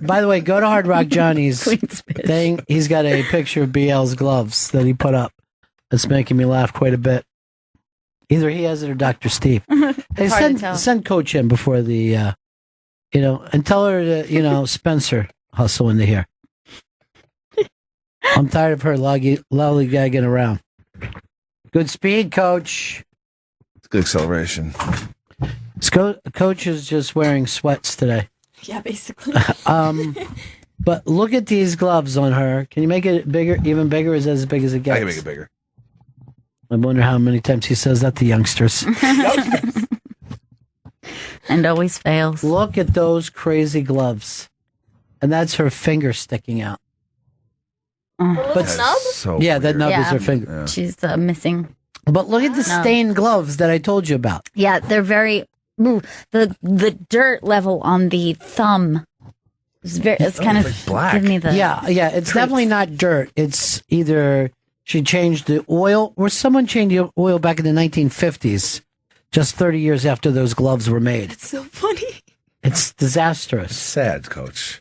By the way, go to Hard Rock Johnny's thing. He's got a picture of BL's gloves that he put up. That's making me laugh quite a bit. Either he has it or Dr. Steve. Hey, hard to tell. send Coach in before the, and tell her to, Spencer hustle into here. I'm tired of her lollygagging around. Good speed, Coach. It's good acceleration. Coach is just wearing sweats today. Yeah, basically. But look at these gloves on her. Can you make it bigger, even bigger? Is it as big as it gets? I can make it bigger. I wonder how many times he says that to youngsters. And always fails. Look at those crazy gloves. And that's her finger sticking out. But So yeah, that weird. nub is Yeah. her finger. Yeah. She's missing. But look at the No. stained gloves that I told you about. Yeah, they're very the dirt level on the thumb. It's kind of like black. Give me the Yeah, it's definitely not dirt. It's either she changed the oil or someone changed the oil back in the 1950s, just 30 years after those gloves were made. It's so funny. It's disastrous. Sad, Coach.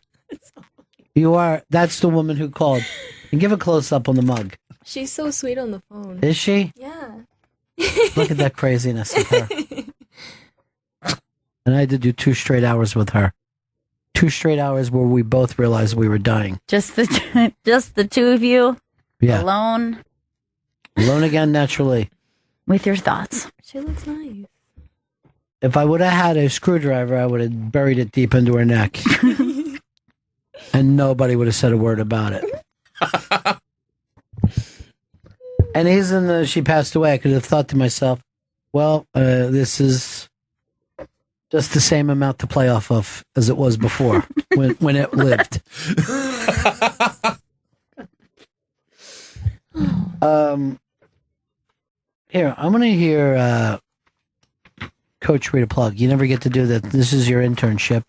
That's the woman who called. And give a close up on the mug. She's so sweet on the phone. Is she? Yeah. Look at that craziness of her. And I had to do 2 straight hours with her. 2 straight hours where we both realized we were dying. just the two of you Yeah. alone Alone again, naturally. with your thoughts. She looks nice. If I would have had a screwdriver, I would have buried it deep into her neck. And nobody would have said a word about it. And she passed away, I could have thought to myself, well, this is just the same amount to play off of as it was before when it lived. Here, I'm going to hear Coach read a plug. You never get to do that. This is your internship.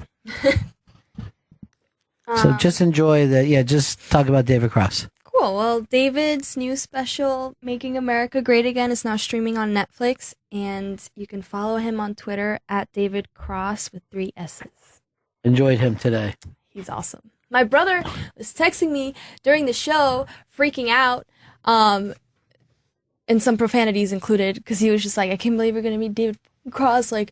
So just enjoy that. Yeah, just talk about David Cross. Cool. Well, David's new special, Making America Great Again, is now streaming on Netflix, and you can follow him on Twitter at David Cross with 3 S's. Enjoyed him today. He's awesome. My brother was texting me during the show, freaking out, and some profanities included, because he was just like, I can't believe you're going to meet David Cross. Like,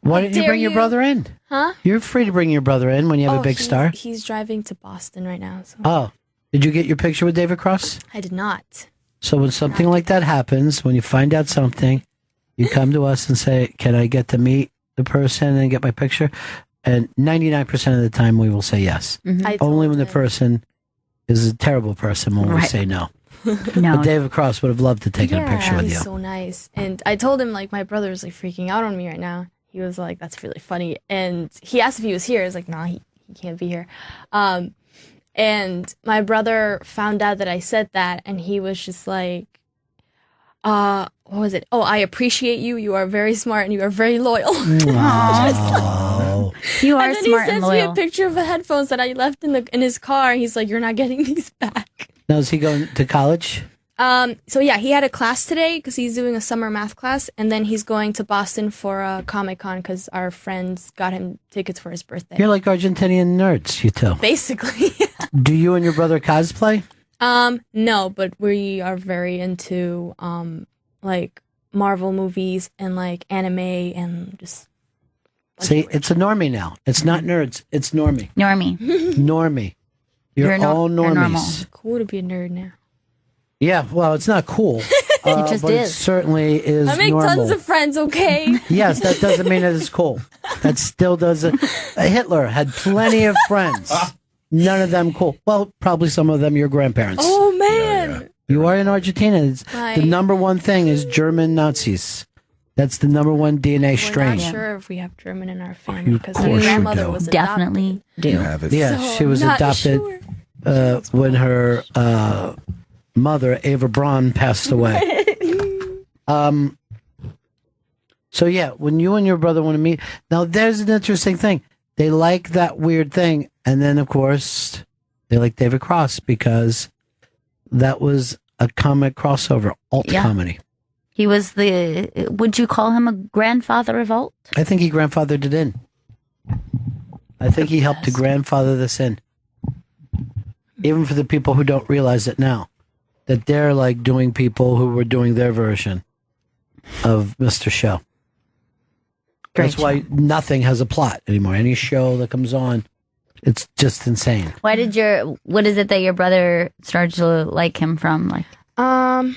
Why didn't you bring your brother in? Huh? You're free to bring your brother in when you have a big star. He's driving to Boston right now. So Oh, did you get your picture with David Cross? I did not. So when something like that happens, when you find out something, you come to us and say, can I get to meet the person and get my picture? And 99% of the time we will say yes. Only when the person is a terrible person will we Right. say no. No. But David Cross would have loved to take a picture with He's you. so nice. And I told him, like, my brother's, like, freaking out on me right now. He was like, that's really funny. And he asked if he was here. I was like, nah, he can't be here. And my brother found out that I said that, and he was just like, what was it? Oh, I appreciate you. You are very smart and you are very loyal. You are and then smart he and sends me a loyal. picture of the headphones that I left in his car. He's like, you're not getting these back. Now, is he going to college? So yeah, he had a class today because he's doing a summer math class, and then he's going to Boston for a Comic-Con because our friends got him tickets for his birthday. You're like Argentinian nerds, you two. Basically. Do you and your brother cosplay? No, but we are very into like Marvel movies and like anime and just See, it's a normie now. It's not nerds. It's normie. Normie. Normie. You're all normies. cool to be a nerd now. Yeah, well, it's not cool. It just but It is. certainly is I make normal. tons of friends, okay? Yes, that doesn't mean that it's cool. That still doesn't. Hitler had plenty of friends. None of them cool. Well, probably some of them your grandparents. Oh man. You are in Argentina. It's Right. the number one thing is German Nazis. That's the number one DNA We're strain. not sure if we have German in our family Of because course my you grandmother do. was Definitely do. You have it. Yeah, So she was I'm not adopted when her mother, Ava Braun, passed away. So yeah, when you and your brother want to meet, now there's an interesting thing. They like that weird thing, and then of course they like David Cross because that was a comic crossover, alt Yeah. comedy. He was would you call him a grandfather of alt? I think he grandfathered it in. I think he helped to grandfather this in. Even for the people who don't realize it now, that they're like doing people who were doing their version of Mr. Show. That's why nothing has a plot anymore. Any show that comes on, it's just insane. What is it that your brother started to like him from? Like, I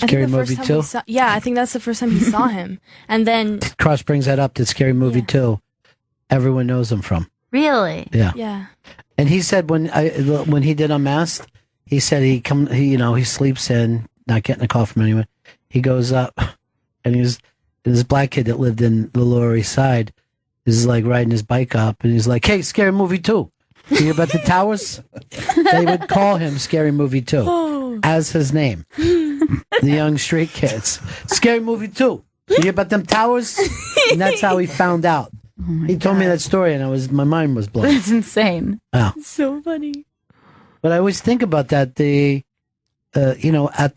think Scary the first Movie time 2? we saw, yeah, I think that's the first time he saw him. And then Cross brings that up to Scary Movie 2. Everyone knows him from. Really? Yeah. Yeah. And he said when he did Unmasked, he said he sleeps in, not getting a call from anyone. He goes up, and this black kid that lived in the Lower East Side is like riding his bike up, and he's like, "Hey, Scary Movie 2. You hear about the towers?" They would call him Scary Movie 2 as his name. The young street kids, Scary Movie 2. You hear about them towers? And that's how he found out. He told me that story, and my mind was blown. That's insane. Yeah. So funny. But I always think about that. At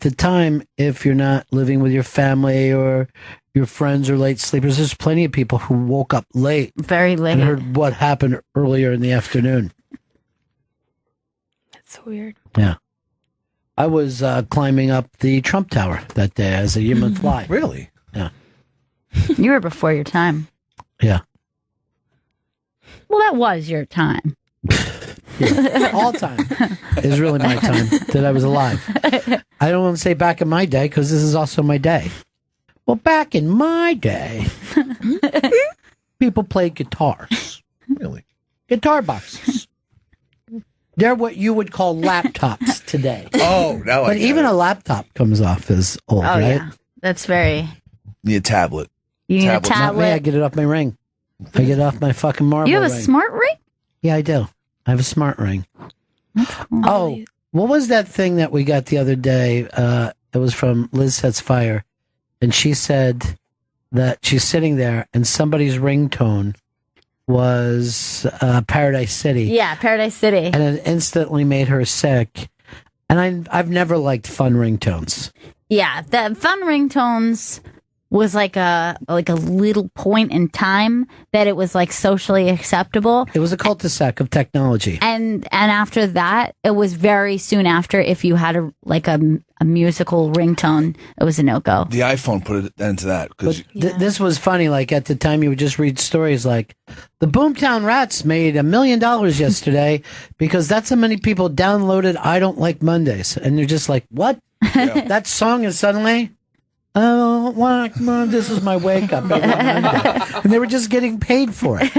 the time, if you're not living with your family or your friends or late sleepers, there's plenty of people who woke up late. Very late. And heard what happened earlier in the afternoon. That's weird. Yeah. I was climbing up the Trump Tower that day as a human fly. Really? Yeah. You were before your time. Yeah. Well, that was your time. Yeah. All time is really my time that I was alive. I don't want to say back in my day because this is also my day. Well, back in my day, people played guitars. Really? Guitar boxes. They're what you would call laptops today. Oh, now But even a laptop comes off as old, Oh, right? yeah. That's very. Need a tablet. You need a Not me, I tablet. get it off my ring. I get it off my fucking marble You have a ring. smart ring? Yeah, I do. I have a smart ring. Oh, what was that thing that we got the other day? It was from Liz Sets Fire. And she said that she's sitting there and somebody's ringtone was Paradise City. Yeah, Paradise City. And it instantly made her sick. And I've never liked fun ringtones. Yeah, the fun ringtones was like a little point in time that it was like socially acceptable. It was a cul-de-sac of technology. And after that, it was very soon after if you had a musical ringtone, it was a no-go. The iPhone put it into that. But this was funny. Like at the time, you would just read stories like the Boomtown Rats made $1 million yesterday because that's how many people downloaded I Don't Like Mondays. And you're just like, what? That song is suddenly, oh, this is my wake up. And they were just getting paid for it.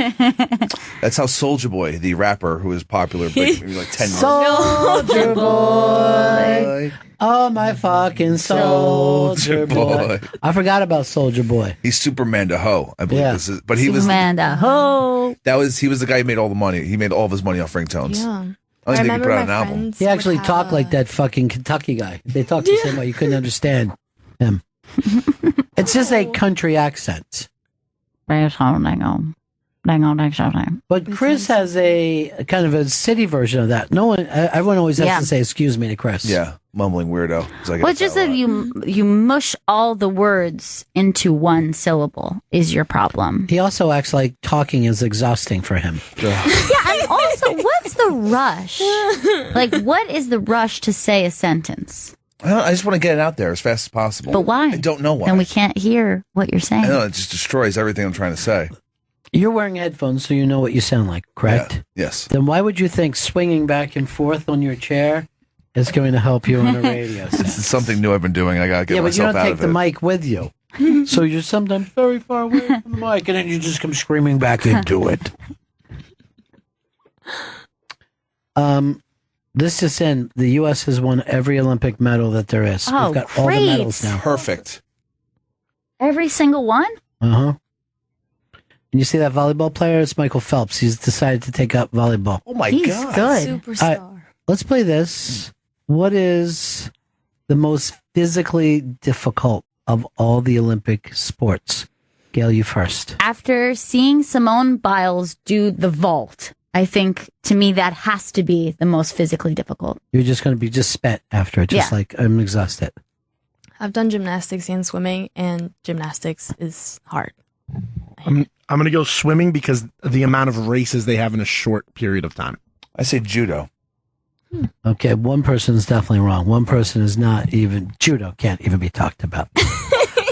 That's how Soulja Boy, the rapper who was popular maybe like 10 years Soldier Boy. Oh, my fucking Soldier Boy. I forgot about Soldier Boy. He's Superman to Ho, I believe Yeah. this is. But he was Superman to Ho. he was the guy who made all the money. He made all of his money off ringtones. Yeah. I don't think he put out an album. He actually talked like that fucking Kentucky guy. They talked the same way. You couldn't understand him. It's just a country accent. But Chris has a kind of a city version of that. Everyone always has Yeah. to say excuse me to Chris. Yeah, mumbling weirdo. Well, it's just that you mush all the words into one syllable is your problem. He also acts like talking is exhausting for him. Yeah, and also, what's the rush? Like, what is the rush to say a sentence? I just want to get it out there as fast as possible. But why? I don't know why. Then we can't hear what you're saying. I know, it just destroys everything I'm trying to say. You're wearing headphones, so you know what you sound like, correct? Yeah. Yes. Then why would you think swinging back and forth on your chair is going to help you on a radio set? This is something new I've been doing. I got to get Yeah, but you myself don't out take of the it. mic with you. So you're sometimes very far away from the mic, and then you just come screaming back into it. This is in. The U.S. has won every Olympic medal that there is. Oh, We've got all the great. medals now. Perfect. Every single one? Uh-huh. And you see that volleyball player? It's Michael Phelps. He's decided to take up volleyball. Oh, my He's God. good. Superstar. Let's play this. What is the most physically difficult of all the Olympic sports? Gail, you first. After seeing Simone Biles do the vault, I think, to me, that has to be the most physically difficult. You're just going to be just spent after it, just Yeah. like I'm exhausted. I've done gymnastics and swimming, and gymnastics is hard. I'm going to go swimming because the amount of races they have in a short period of time. I say judo. Okay, one person is definitely wrong. One person is not even, judo can't even be talked about.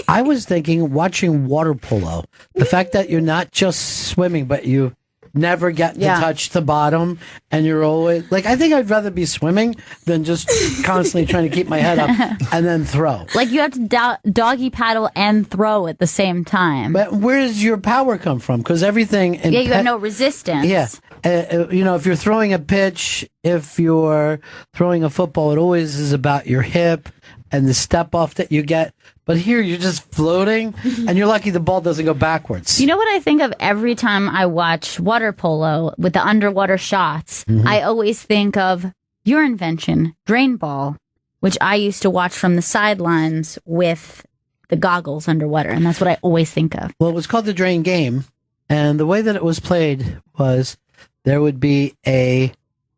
I was thinking watching water polo. The fact that you're not just swimming, but you never get to touch the bottom, and you're always like, I think I'd rather be swimming than just constantly trying to keep my head up and then throw. Like you have to doggy paddle and throw at the same time. But where does your power come from? Because everything you have no resistance. Yeah. If you're throwing a pitch, if you're throwing a football, it always is about your hip and the step off that you get. But here you're just floating, and you're lucky the ball doesn't go backwards. You know what I think of every time I watch water polo with the underwater shots? I always think of your invention, drain ball, which I used to watch from the sidelines with the goggles underwater, and that's what I always think of. Well, it was called the drain game, and the way that it was played was there would be a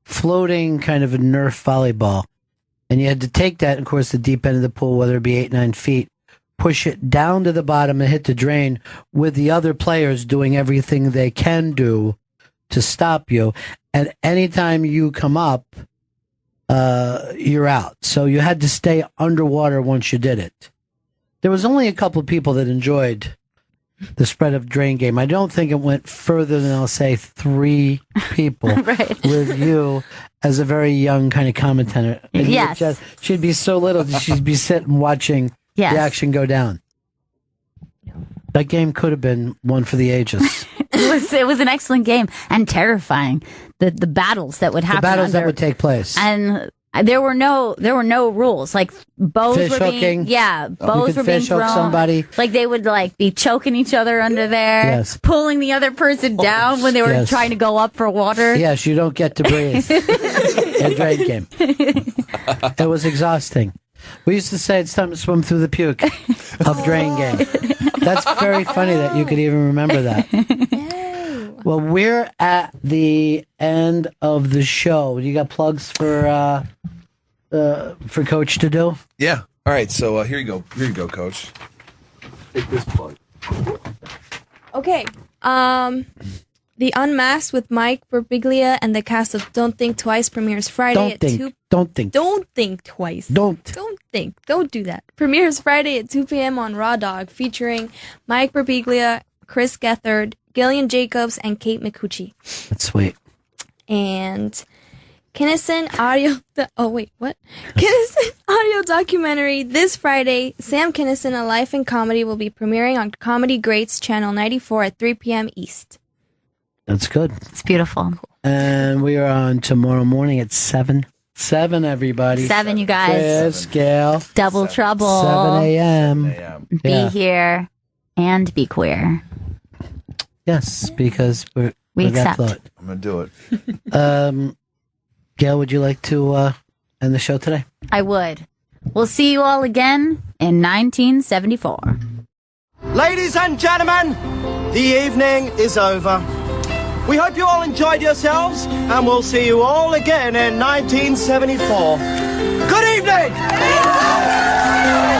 floating kind of a Nerf volleyball, and you had to take that, of course, the deep end of the pool, whether it be 8-9 feet, push it down to the bottom and hit the drain with the other players doing everything they can do to stop you. And anytime you come up, you're out. So you had to stay underwater once you did it. There was only a couple of people that enjoyed the spread of drain game. I don't think it went further than, I'll say, 3 people with you as a very young kind of commentator. And yes. She'd be so little that she'd be sitting watching the action go down. That game could have been one for the ages. It was an excellent game and terrifying. The battles that would happen. The battles that would take place. And there were no rules. Like bows fish were being hooking. bows were being thrown. Somebody. Like they would be choking each other under there, pulling the other person down when they were trying to go up for water. Yes, you don't get to breathe. A drain game. It was exhausting. We used to say it's time to swim through the puke of drain game. That's very funny that you could even remember that. Well, we're at the end of the show. You got plugs for Coach to do? Yeah. All right. So here you go. Here you go, Coach. Take this plug. Okay. The Unmasked with Mike Birbiglia and the cast of Don't Think Twice premieres Friday at 2. Don't think. Don't think twice. Don't think. Don't do that. Premieres Friday at 2 p.m. on Raw Dog, featuring Mike Birbiglia, Chris Gethard, Gillian Jacobs, and Kate McCucci. That's sweet. And Kinnison audio. Kinnison audio documentary this Friday. Sam Kinnison: A Life in Comedy will be premiering on Comedy Greats Channel 94 at 3 p.m. East. That's good. It's beautiful. And we are on tomorrow morning at 7. 7, everybody. 7, you guys. Chris, Gail. Double trouble. 7 a.m. Be here and be queer. Yes, because we accept. I'm going to do it. Gail, would you like to end the show today? I would. We'll see you all again in 1974. Ladies and gentlemen, the evening is over. We hope you all enjoyed yourselves, and we'll see you all again in 1974. Good evening!